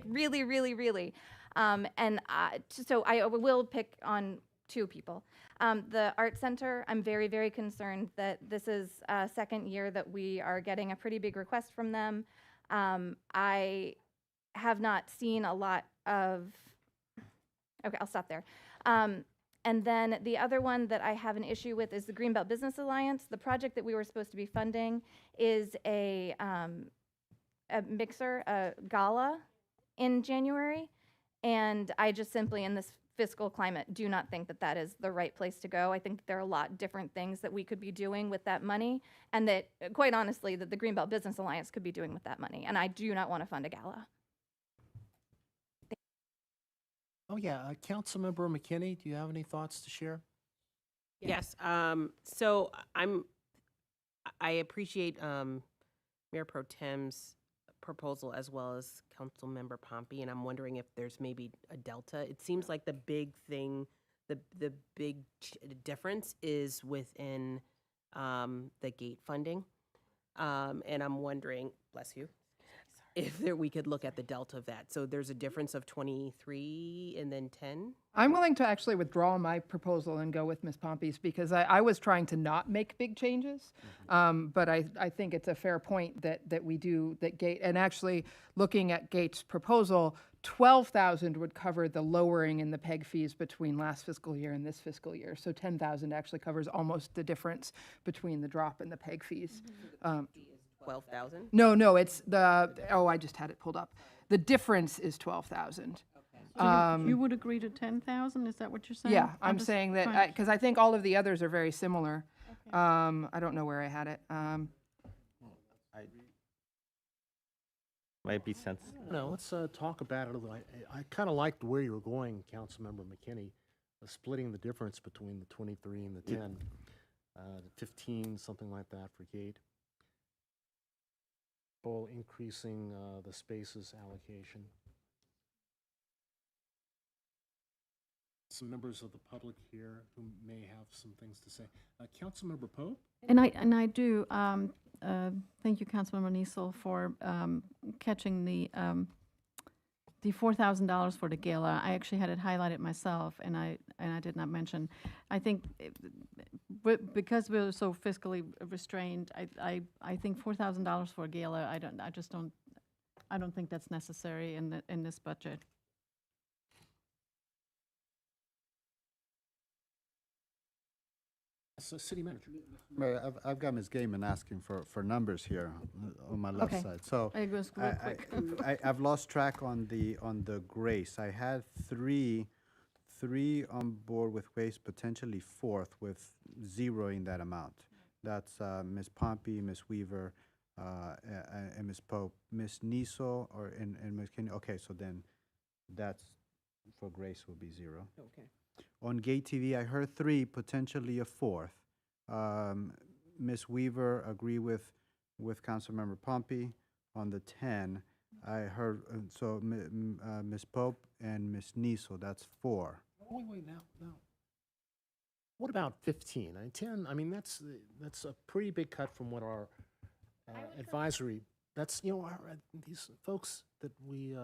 really, really, really. So I will pick on two people. The Art Center, I'm very, very concerned that this is a second year that we are getting a pretty big request from them. I have not seen a lot of, okay, I'll stop there. And then the other one that I have an issue with is the Greenbelt Business Alliance. The project that we were supposed to be funding is a mixer, a gala in January. And I just simply, in this fiscal climate, do not think that that is the right place to go. I think that there are a lot different things that we could be doing with that money, and that, quite honestly, that the Greenbelt Business Alliance could be doing with that money. And I do not want to fund a gala. Oh, yeah. Councilmember McKinney, do you have any thoughts to share? Yes. So I appreciate Mayor Pro Tem's proposal as well as Councilmember Pompey, and I'm wondering if there's maybe a delta. It seems like the big thing, the big difference is within the Gate funding, and I'm wondering, bless you, if we could look at the delta of that. So there's a difference of 23 and then 10. I'm willing to actually withdraw my proposal and go with Ms. Pompey's because I was trying to not make big changes. But I think it's a fair point that we do, that Gate, and actually looking at Gate's proposal, 12,000 would cover the lowering in the PEG fees between last fiscal year and this fiscal year. So 10,000 actually covers almost the difference between the drop in the PEG fees. 12,000? No, it's I just had it pulled up. The difference is 12,000. So you would agree to 10,000? Is that what you're saying? Yeah, I'm saying that, because I think all of the others are very similar. Okay. I don't know where I had it. Might be sense. No, let's talk about it a little. I kind of liked where you were going, Councilmember McKinney, splitting the difference between the 23 and the 10, the 15, something like that for Gate. Increasing the spaces allocation. Some members of the public here who may have some things to say. Councilmember Pope? And I do, thank you, Councilmember Niesel, for catching the $4,000 for the gala. I actually had it highlighted myself, and I did not mention. I think because we're so fiscally restrained, I think $4,000 for a gala. I don't think that's necessary in this budget. So, City Manager. Mayor, I've got Ms. Gaiman asking for numbers here on my left Okay. side. So I goes real quick. I've lost track on the Grace. I had three on board with Grace, potentially fourth, with zeroing that amount. That's Ms. Pompey, Ms. Weaver, and Ms. Pope. Ms. Niso and Ms. Kinney. Okay, so then that's for Grace will be zero. Okay. On Gate TV, I heard three, potentially a fourth. Ms. Weaver, agree with Councilmember Pompey. On the 10, I heard, Ms. Pope and Ms. Niso, that's 4. Wait, now. What about 15? 10, I mean, that's a pretty big cut from what our advisory, that's, these folks that we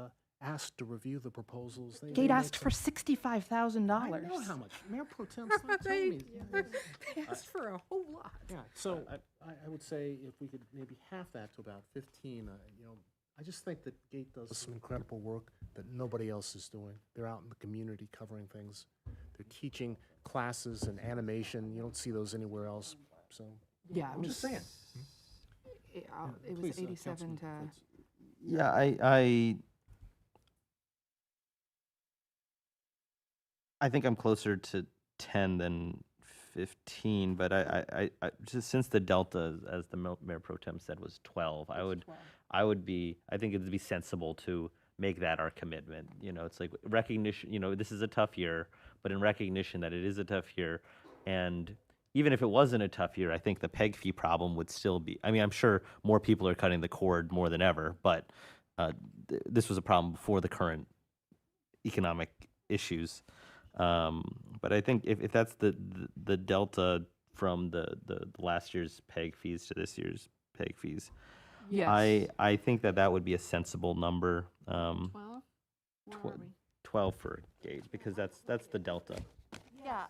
asked to review the proposals. They Gate make asked for $65,000. I know how much. Mayor Pro Tem, stop telling me. They asked for a whole lot. Yeah, so I would say if we could maybe half that to about 15, you know, I just think that Gate does some incredible work that nobody else is doing. They're out in the community covering things. They're teaching classes and animation. You don't see those anywhere else, so. Yeah, I'm just saying. It was Please, 87 Councilman to. Fitz. Yeah, I think I'm closer to 10 than 15, but I just since the delta, as the Mayor Pro Tem said, was 12, I think it'd be sensible to make that our commitment. You know, it's like recognition, you know, this is a tough year, but in recognition that it is a tough year, and even if it wasn't a tough year, I think the PEG fee problem would still be, I mean, I'm sure more people are cutting the cord more than ever, but this was a problem before the current economic issues. But I think if that's the delta from the last year's PEG fees to this year's PEG fees, Yes. I think that would be a sensible number. 12? Where are we? 12 for Gate, because that's the delta. Yeah,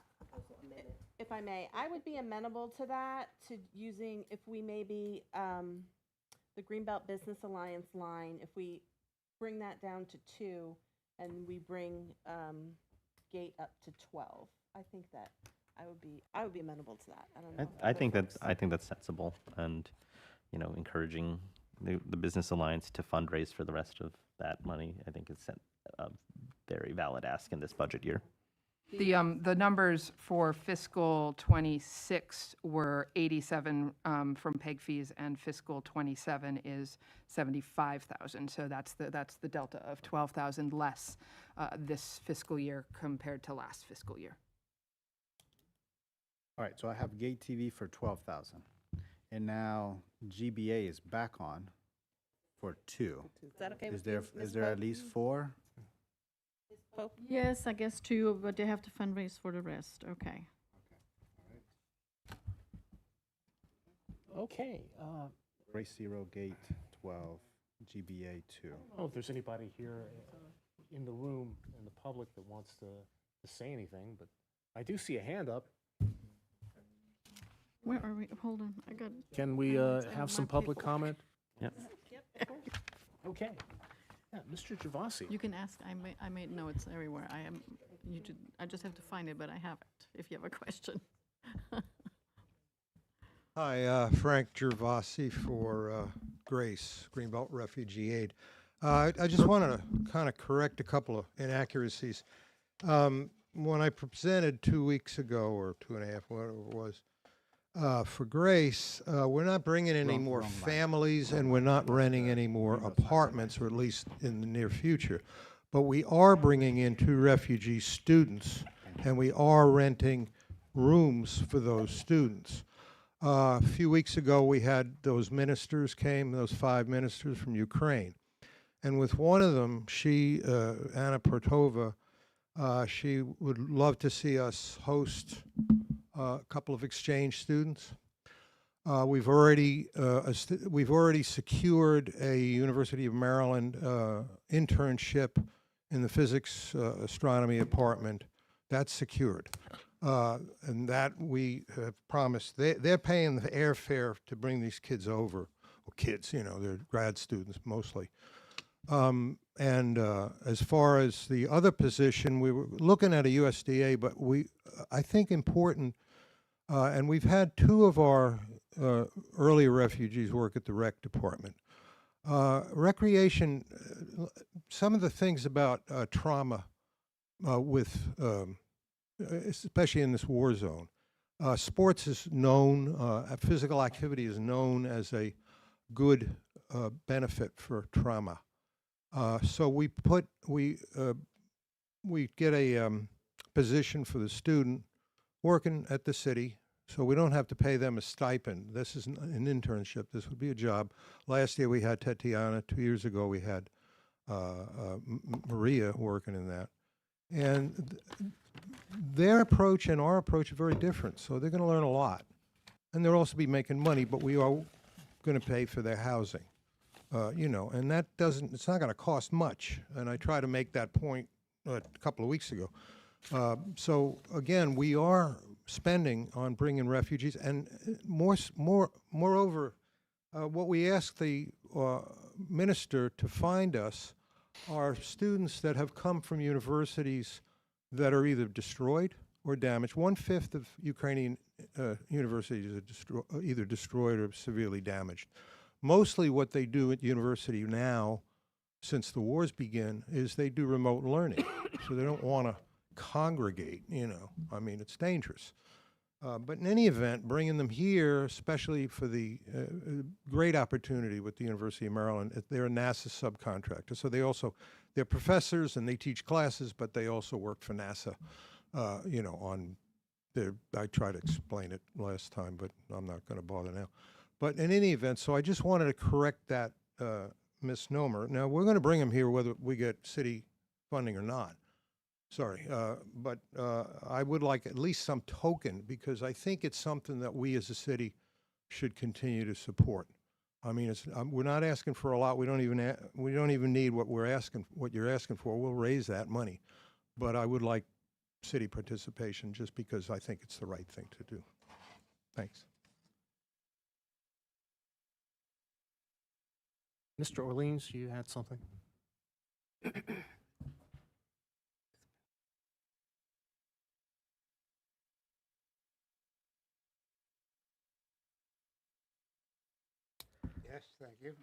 if I may, I would be amenable to that, to using, if we maybe, the Greenbelt Business Alliance line, if we bring that down to 2 and we bring Gate up to 12, I think that I would be amenable to that. I don't know. I think that's sensible, and you know, encouraging the Business Alliance to fundraise for the rest of that money, I think is a very valid ask in this budget year. The numbers for fiscal 26 were 87 from PEG fees, and fiscal 27 is 75,000. So that's the delta of 12,000 less this fiscal year compared to last fiscal year. All right, so I have Gate TV for 12,000. And now GBA is back on for 2. Is that okay with Is there you, Ms. at Pope? least 4? Yes, I guess 2, but they have to fundraise for the rest. Okay. Okay. Grace 0, Gate 12, GBA 2. I don't know if there's anybody here in the room, in the public, that wants to say anything, but I do see a hand up. Where are we? Hold on. I got. Can we have some public comment? Yep. Okay. Yeah, Mr. Javasi. You can ask. I made notes everywhere. I just have to find it, but I have it. If you have a question. Hi, Frank Gervasi for Grace, Greenbelt Refugee Aid. I just wanted to kind of correct a couple of inaccuracies. When I presented 2 weeks ago, or 2.5, whatever it was, for Grace, we're not bringing any more families, and we're not renting any more apartments, or at least in the near future. But we are bringing in 2 refugee students, and we are renting rooms for those students. A few weeks ago, we had those ministers came, those 5 ministers from Ukraine. And with one of them, she, Anna Portova, she would love to see us host a couple of exchange students. We've already secured a University of Maryland internship in the physics astronomy department. That's secured. And that we have promised. They're paying the airfare to bring these kids over. Well, kids, you know, they're grad students mostly. As far as the other position, we were looking at a USDA, but I think important, and we've had 2 of our earlier refugees work at the rec department. Recreation, some of the things about trauma with, especially in this war zone, sports is known, physical activity is known as a good benefit for trauma. So we get a position for the student working at the city, so we don't have to pay them a stipend. This is an internship. This would be a job. Last year we had Tatiana. 2 years ago we had Maria working in that. And their approach and our approach are very different, so they're going to learn a lot. And they'll also be making money, but we are going to pay for their housing. and that doesn't, it's not going to cost much. And I tried to make that point a couple of weeks ago. So again, we are spending on bringing refugees, and moreover, what we ask the minister to find us are students that have come from universities that are either destroyed or damaged. 1/5 of Ukrainian universities are either destroyed or severely damaged. Mostly what they do at university now, since the wars begin, is they do remote learning. So they don't want to congregate, I mean, it's dangerous. But in any event, bringing them here, especially for the great opportunity with the University of Maryland, they're a NASA subcontractor. So they're professors and they teach classes, but they also work for NASA, I tried to explain it last time, but I'm not going to bother now. But in any event, so I just wanted to correct that misnomer. Now, we're going to bring them here whether we get city funding or not. Sorry, but I would like at least some token, because I think it's something that we as a city should continue to support. I mean, we're not asking for a lot. We don't even need what you're asking for. We'll raise that money, but I would like city participation just because I think it's the right thing to do. Thanks. Mr. Orleans, you had something? Yes, thank you.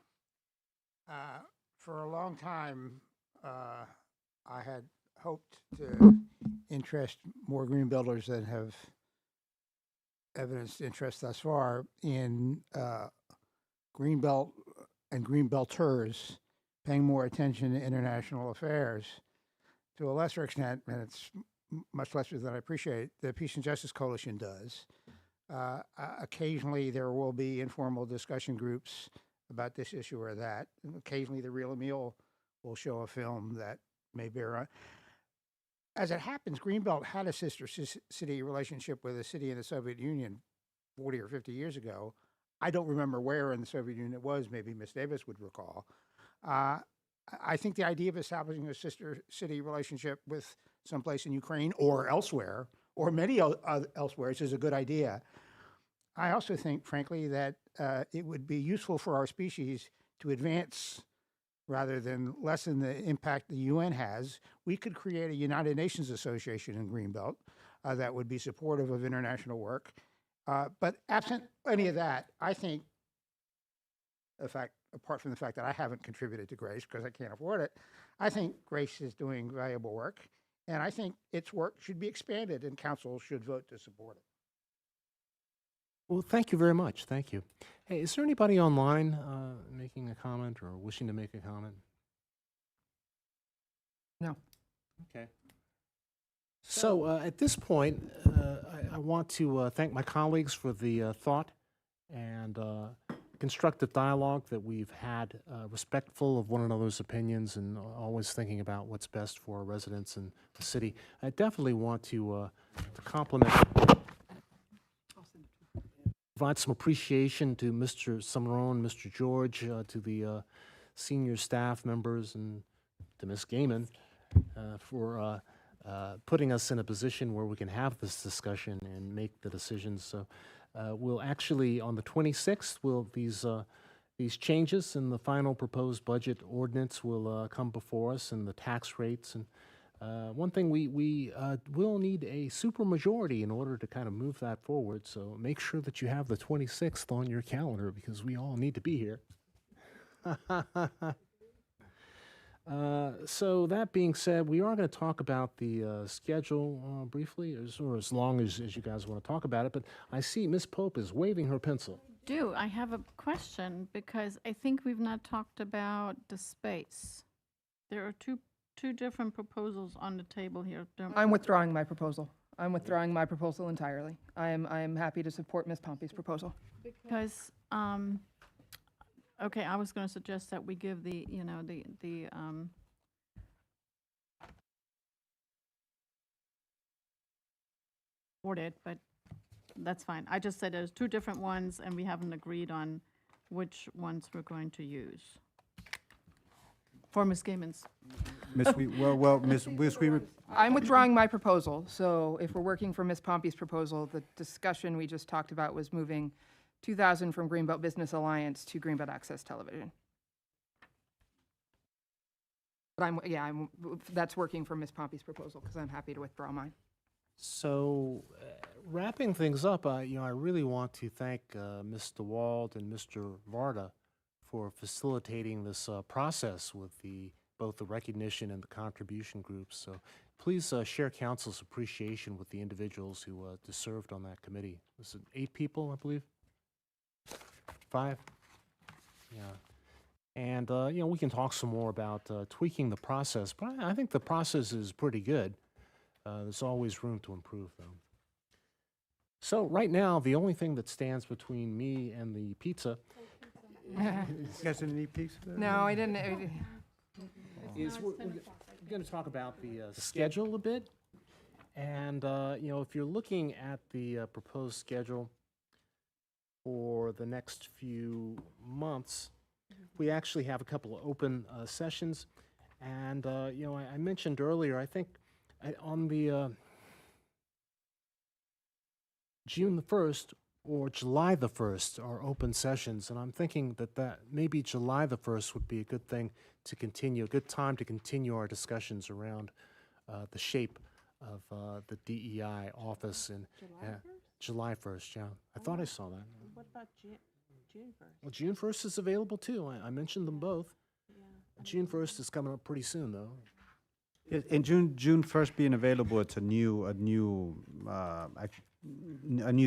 For a long time, I had hoped to interest more green builders that have evidenced interest thus far in Greenbelt and Greenbelters paying more attention to international affairs. To a lesser extent, and it's much lesser than I appreciate, the Peace and Justice Coalition does. Occasionally, there will be informal discussion groups about this issue or that. And occasionally, the Real Meal will show a film that may bear on. As it happens, Greenbelt had a sister city relationship with a city in the Soviet Union 40 or 50 years ago. I don't remember where in the Soviet Union it was. Maybe Ms. Davis would recall. I think the idea of establishing a sister city relationship with someplace in Ukraine or elsewhere, or many elsewhere, is a good idea. I also think, frankly, that it would be useful for our species to advance rather than lessen the impact the UN has. We could create a United Nations Association in Greenbelt that would be supportive of international work. But absent any of that, I think, apart from the fact that I haven't contributed to GRACE because I can't afford it, I think GRACE is doing valuable work, and I think its work should be expanded, and council should vote to support it. Well, thank you very much. Thank you. Hey, is there anybody online making a comment or wishing to make a comment? No. Okay. So at this point, I want to thank my colleagues for the thought and constructive dialogue that we've had, respectful of one another's opinions and always thinking about what's best for our residents and the city. I definitely want to compliment, provide some appreciation to Mr. Summerone, Mr. George, to the senior staff members, and to Ms. Gaiman for putting us in a position where we can have this discussion and make the decisions. So we'll actually, on the 26th, these changes in the final proposed budget ordinance will come before us, and the tax rates. And one thing, we will need a supermajority in order to kind of move that forward. So make sure that you have the 26th on your calendar, because we all need to be here. So that being said, we are going to talk about the schedule briefly, or as long as you guys want to talk about it. But I see Ms. Pope is waving her pencil. I have a question, because I think we've not talked about the space. There are two different proposals on the table here. I'm withdrawing my proposal. I'm withdrawing my proposal entirely. I am happy to support Ms. Pompey's proposal. Because, okay, I was going to suggest that we give the support it, but that's fine. I just said there's two different ones, and we haven't agreed on which ones we're going to use. for Ms. Gaiman's. Ms. Ms. Weaver, I'm withdrawing my proposal, so if we're working for Ms. Pompey's proposal, the discussion we just talked about was moving 2,000 from Greenbelt Business Alliance to Greenbelt Access Television. But that's working for Ms. Pompey's proposal, because I'm happy to withdraw mine. So, wrapping things up, I really want to thank Mr. Wald and Mr. Varda for facilitating this process with both the recognition and the contribution groups. So, please share council's appreciation with the individuals who served on that committee. Was it 8 people, I believe? 5? Yeah. And we can talk some more about tweaking the process, but I think the process is pretty good. There's always room to improve, though. So right now, the only thing that stands between me and the pizza you guys didn't eat pizza? No, I didn't. is we're going to talk about the schedule a bit. And, if you're looking at the proposed schedule for the next few months, we actually have a couple of open sessions. And, I mentioned earlier, I think on the June the 1st or July the 1st are open sessions, and I'm thinking that maybe July the 1st would be a good thing to continue, a good time to continue our discussions around the shape of the DEI office in July 1st, yeah. I thought I saw that. What about June 1st? Well, June 1st is available too. I mentioned them both. June 1st is coming up pretty soon, though. In June 1st being available, it's a new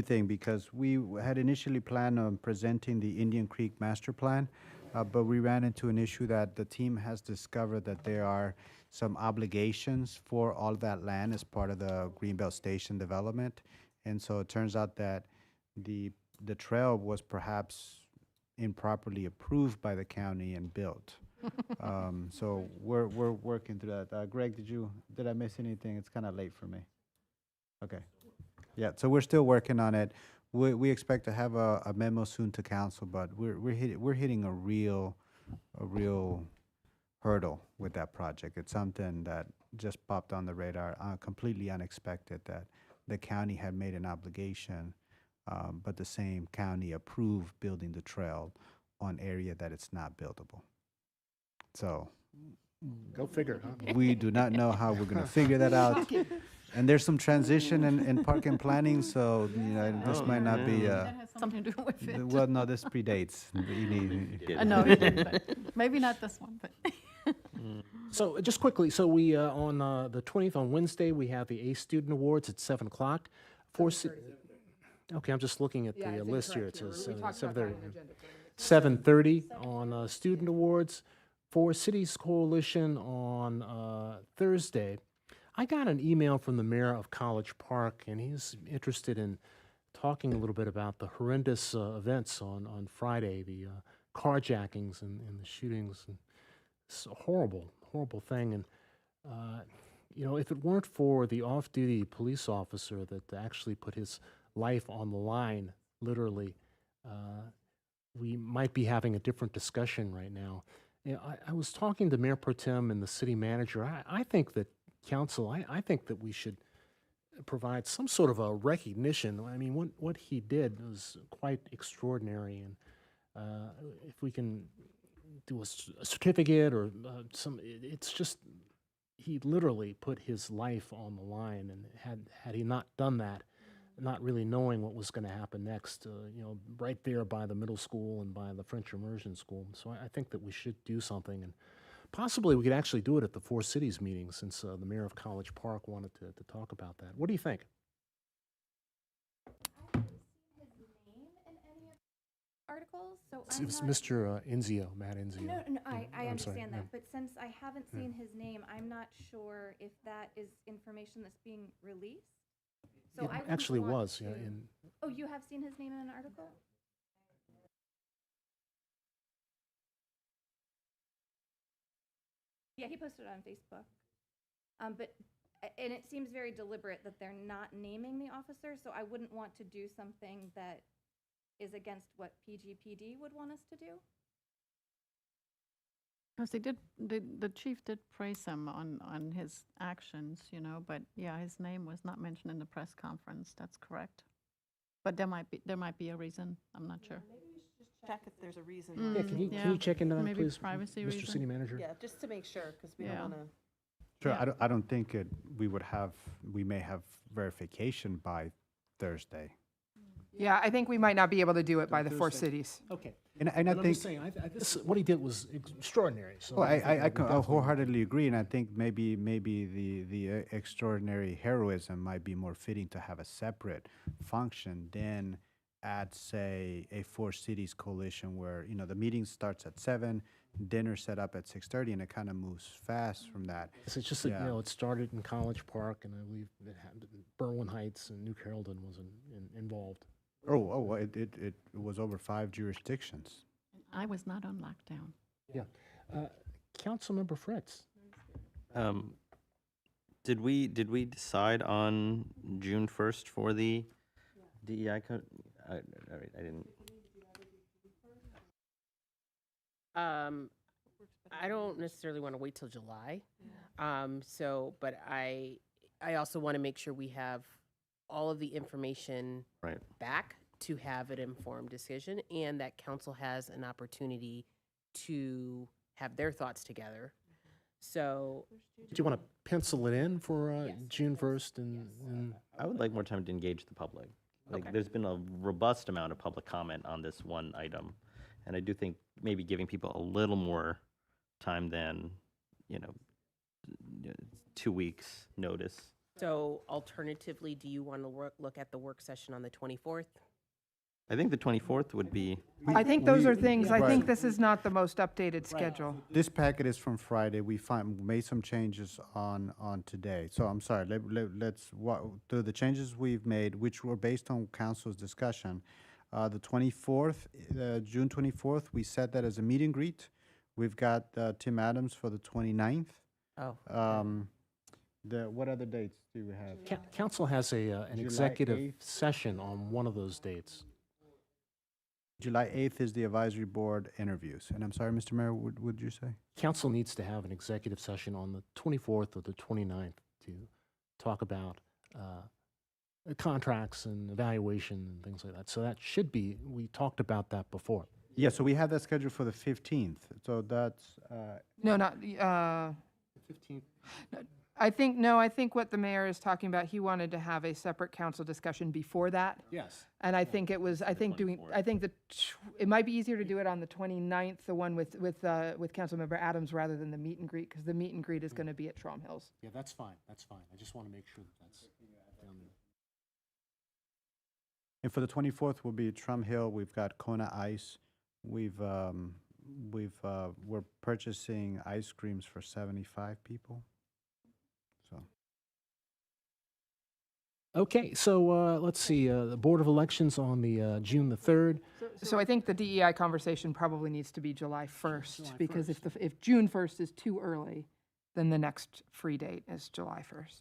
thing, because we had initially planned on presenting the Indian Creek Master Plan, but we ran into an issue that the team has discovered that there are some obligations for all that land as part of the Greenbelt Station development. And so it turns out that the trail was perhaps improperly approved by the county and built. So we're working through that. Greg, did I miss anything? It's kind of late for me. Okay. Yeah, so we're still working on it. We expect to have a memo soon to council, but we're hitting a real hurdle with that project. It's something that just popped on the radar, completely unexpected, that the county had made an obligation, but the same county approved building the trail on area that it's not buildable. So Go figure, huh? we do not know how we're going to figure that out. And there's some transition in park and planning, so this might not be. That has something to do with it. Well, no, this predates. No, it didn't, but maybe not this one, but. So just quickly, so we on the 20th on Wednesday we have the A Student Awards at 7 o'clock. Okay, I'm just looking at the list here. It says 7:30. 7:30 on Student Awards. For Cities Coalition on Thursday. I got an email from the mayor of College Park, and he's interested in talking a little bit about the horrendous events on Friday, the carjackings and the shootings. And it's a horrible thing. And, if it weren't for the off-duty police officer that actually put his life on the line, literally, we might be having a different discussion right now. I was talking to Mayor Pro Tem and the city manager. I think that council, I think that we should provide some sort of a recognition. I mean, what he did was quite extraordinary, and if we can do a certificate or it's just, he literally put his life on the line, and had he not done that, not really knowing what was going to happen next, right there by the middle school and by the French immersion school. So I think that we should do something, and possibly we could actually do it at the Four Cities meeting, since the mayor of College Park wanted to talk about that. What do you think? Articles, so It was Mr. Enzio, Matt Enzio. No, I I'm sorry, understand yeah. that, but since I haven't Yeah. seen his name, I'm not sure if that is information that's being released. So It I wouldn't actually want was, to- yeah. In, Oh, you have seen his name in an article? Yeah, he posted it on Facebook. And it seems very deliberate that they're not naming the officer, so I wouldn't want to do something that is against what PGPD would want us to do. Because the chief did praise him on his actions, you know, but yeah, his name was not mentioned in the press conference. That's correct. But there might be a reason. I'm not sure. Maybe we should just check if there's a reason. Yeah, can you check into that, Maybe please, privacy Mr. reason. City Manager? Yeah, just to make sure, because we don't Yeah. want to. Sure, Yeah. I don't think we may have verification by Thursday. Yeah, I think we might not be able to do it by the four cities. Okay. And I But I'm think, just saying, what he did was extraordinary. So well, think that I we definitely- wholeheartedly agree, and I think maybe the extraordinary heroism might be more fitting to have a separate function than at, say, a four cities coalition where, you know, the meeting starts at 7, dinner set up at 6:30, and it kind of moves fast from that. It's just that, Yeah. you know, it started in College Park, and I believe it happened, Berwyn Heights and New Carrollton was involved. Well, it was over 5 jurisdictions. I was not on lockdown. Yeah. Councilmember Fritz. Did we decide on June 1st for the DEI code? All right, I didn't. I don't necessarily want to wait till July. But I also want to make sure we have all of the information Right. back to have an informed decision, and that council has an opportunity to have their thoughts together. So, Do you want to pencil it in for June 1st? And I would like more time to engage the public. Like, Okay. there's been a robust amount of public comment on this one item, and I do think maybe giving people a little more time than, 2 weeks notice. so alternatively, do you want to look at the work session on the 24th? I think the 24th would be. I think those are things, I Right. think this is not the most updated schedule. This packet is from Friday. We made some changes on today. So I'm sorry, let's do the changes we've made, which were based on council's discussion. The 24th, June 24th, we set that as a meet and greet. We've got Tim Adams for the 29th. Oh. What other dates do we have? Council has an July executive 8th. session on one of those dates. July 8th is the advisory board interviews. And I'm sorry, Mr. Mayor, what would you say? Council needs to have an executive session on the 24th or the 29th to talk about contracts and evaluation and things like that. So that should be, we talked about that before. Yeah, so we have that scheduled for the 15th. So that's, No, not, 15th. I think what the mayor is talking about, he wanted to have a separate council discussion before that. Yes. And I think it was, it might be easier to do it on the 29th, the one with Councilmember Adams rather than the meet and greet, because the meet and greet is going to be at Trom Hills. Yeah, that's fine. That's fine. I just want to make sure that's down there. and for the 24th will be Trum Hill. We've got Kona Ice. We're purchasing ice creams for 75 people. So. Okay, so let's see, the Board of Elections on the June the 3rd. So I think the DEI conversation probably needs to be July 1st, because if June 1st is too early, then the next free date is July 1st.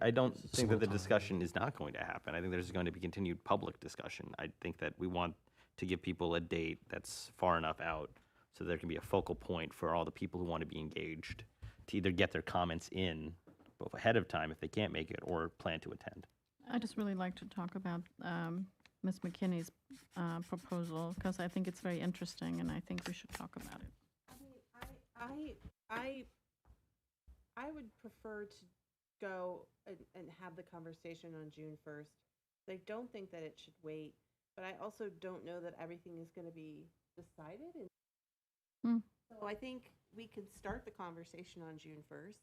I don't think that the discussion is not going to happen. I think there's going to be continued public discussion. I think that we want to give people a date that's far enough out so there can be a focal point for all the people who want to be engaged to either get their comments in both ahead of time if they can't make it or plan to attend. I just really like to talk about Ms. McKinney's proposal because I think it's very interesting and I think we should talk about it. I would prefer to go and have the conversation on June 1st. I don't think that it should wait, but I also don't know that everything is going to be decided. So I think we could start the conversation on June 1st.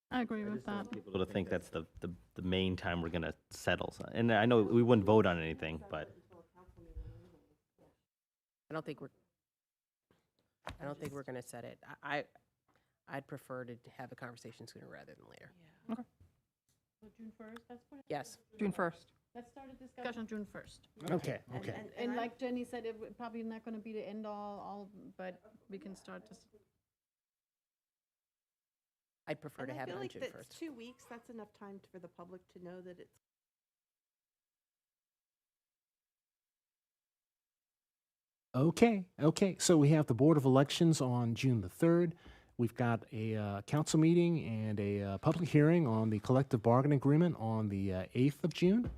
I agree with that. People to think that's the main time we're going to settle. And I know we wouldn't vote on anything, but I don't think we're going to set it. I'd prefer to have a conversation sooner rather than later. Okay. So June 1st, that's what? Yes. June 1st. Let's start a discussion June 1st. Okay, okay. And like Jenny said, it probably not going to be the end all, but we can start this. I'd prefer to And I have it feel on like June that's 1st. 2 weeks. That's enough time for the public to know that it's Okay, okay. So we have the Board of Elections on June the 3rd. We've got a council meeting and a public hearing on the collective bargaining agreement on the 8th of June.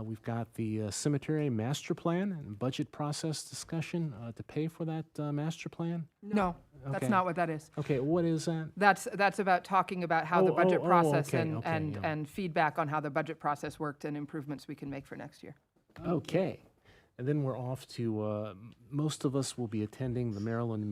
We've got the cemetery master plan and budget process discussion to pay for that master plan. No, that's Okay. not what that is. Okay, what is that? That's about talking about how the Oh, budget oh, oh, process okay, and, okay, and, yeah. and feedback on how the budget process worked and improvements we can make for next year. Okay. And then we're off to, most of us will be attending the Maryland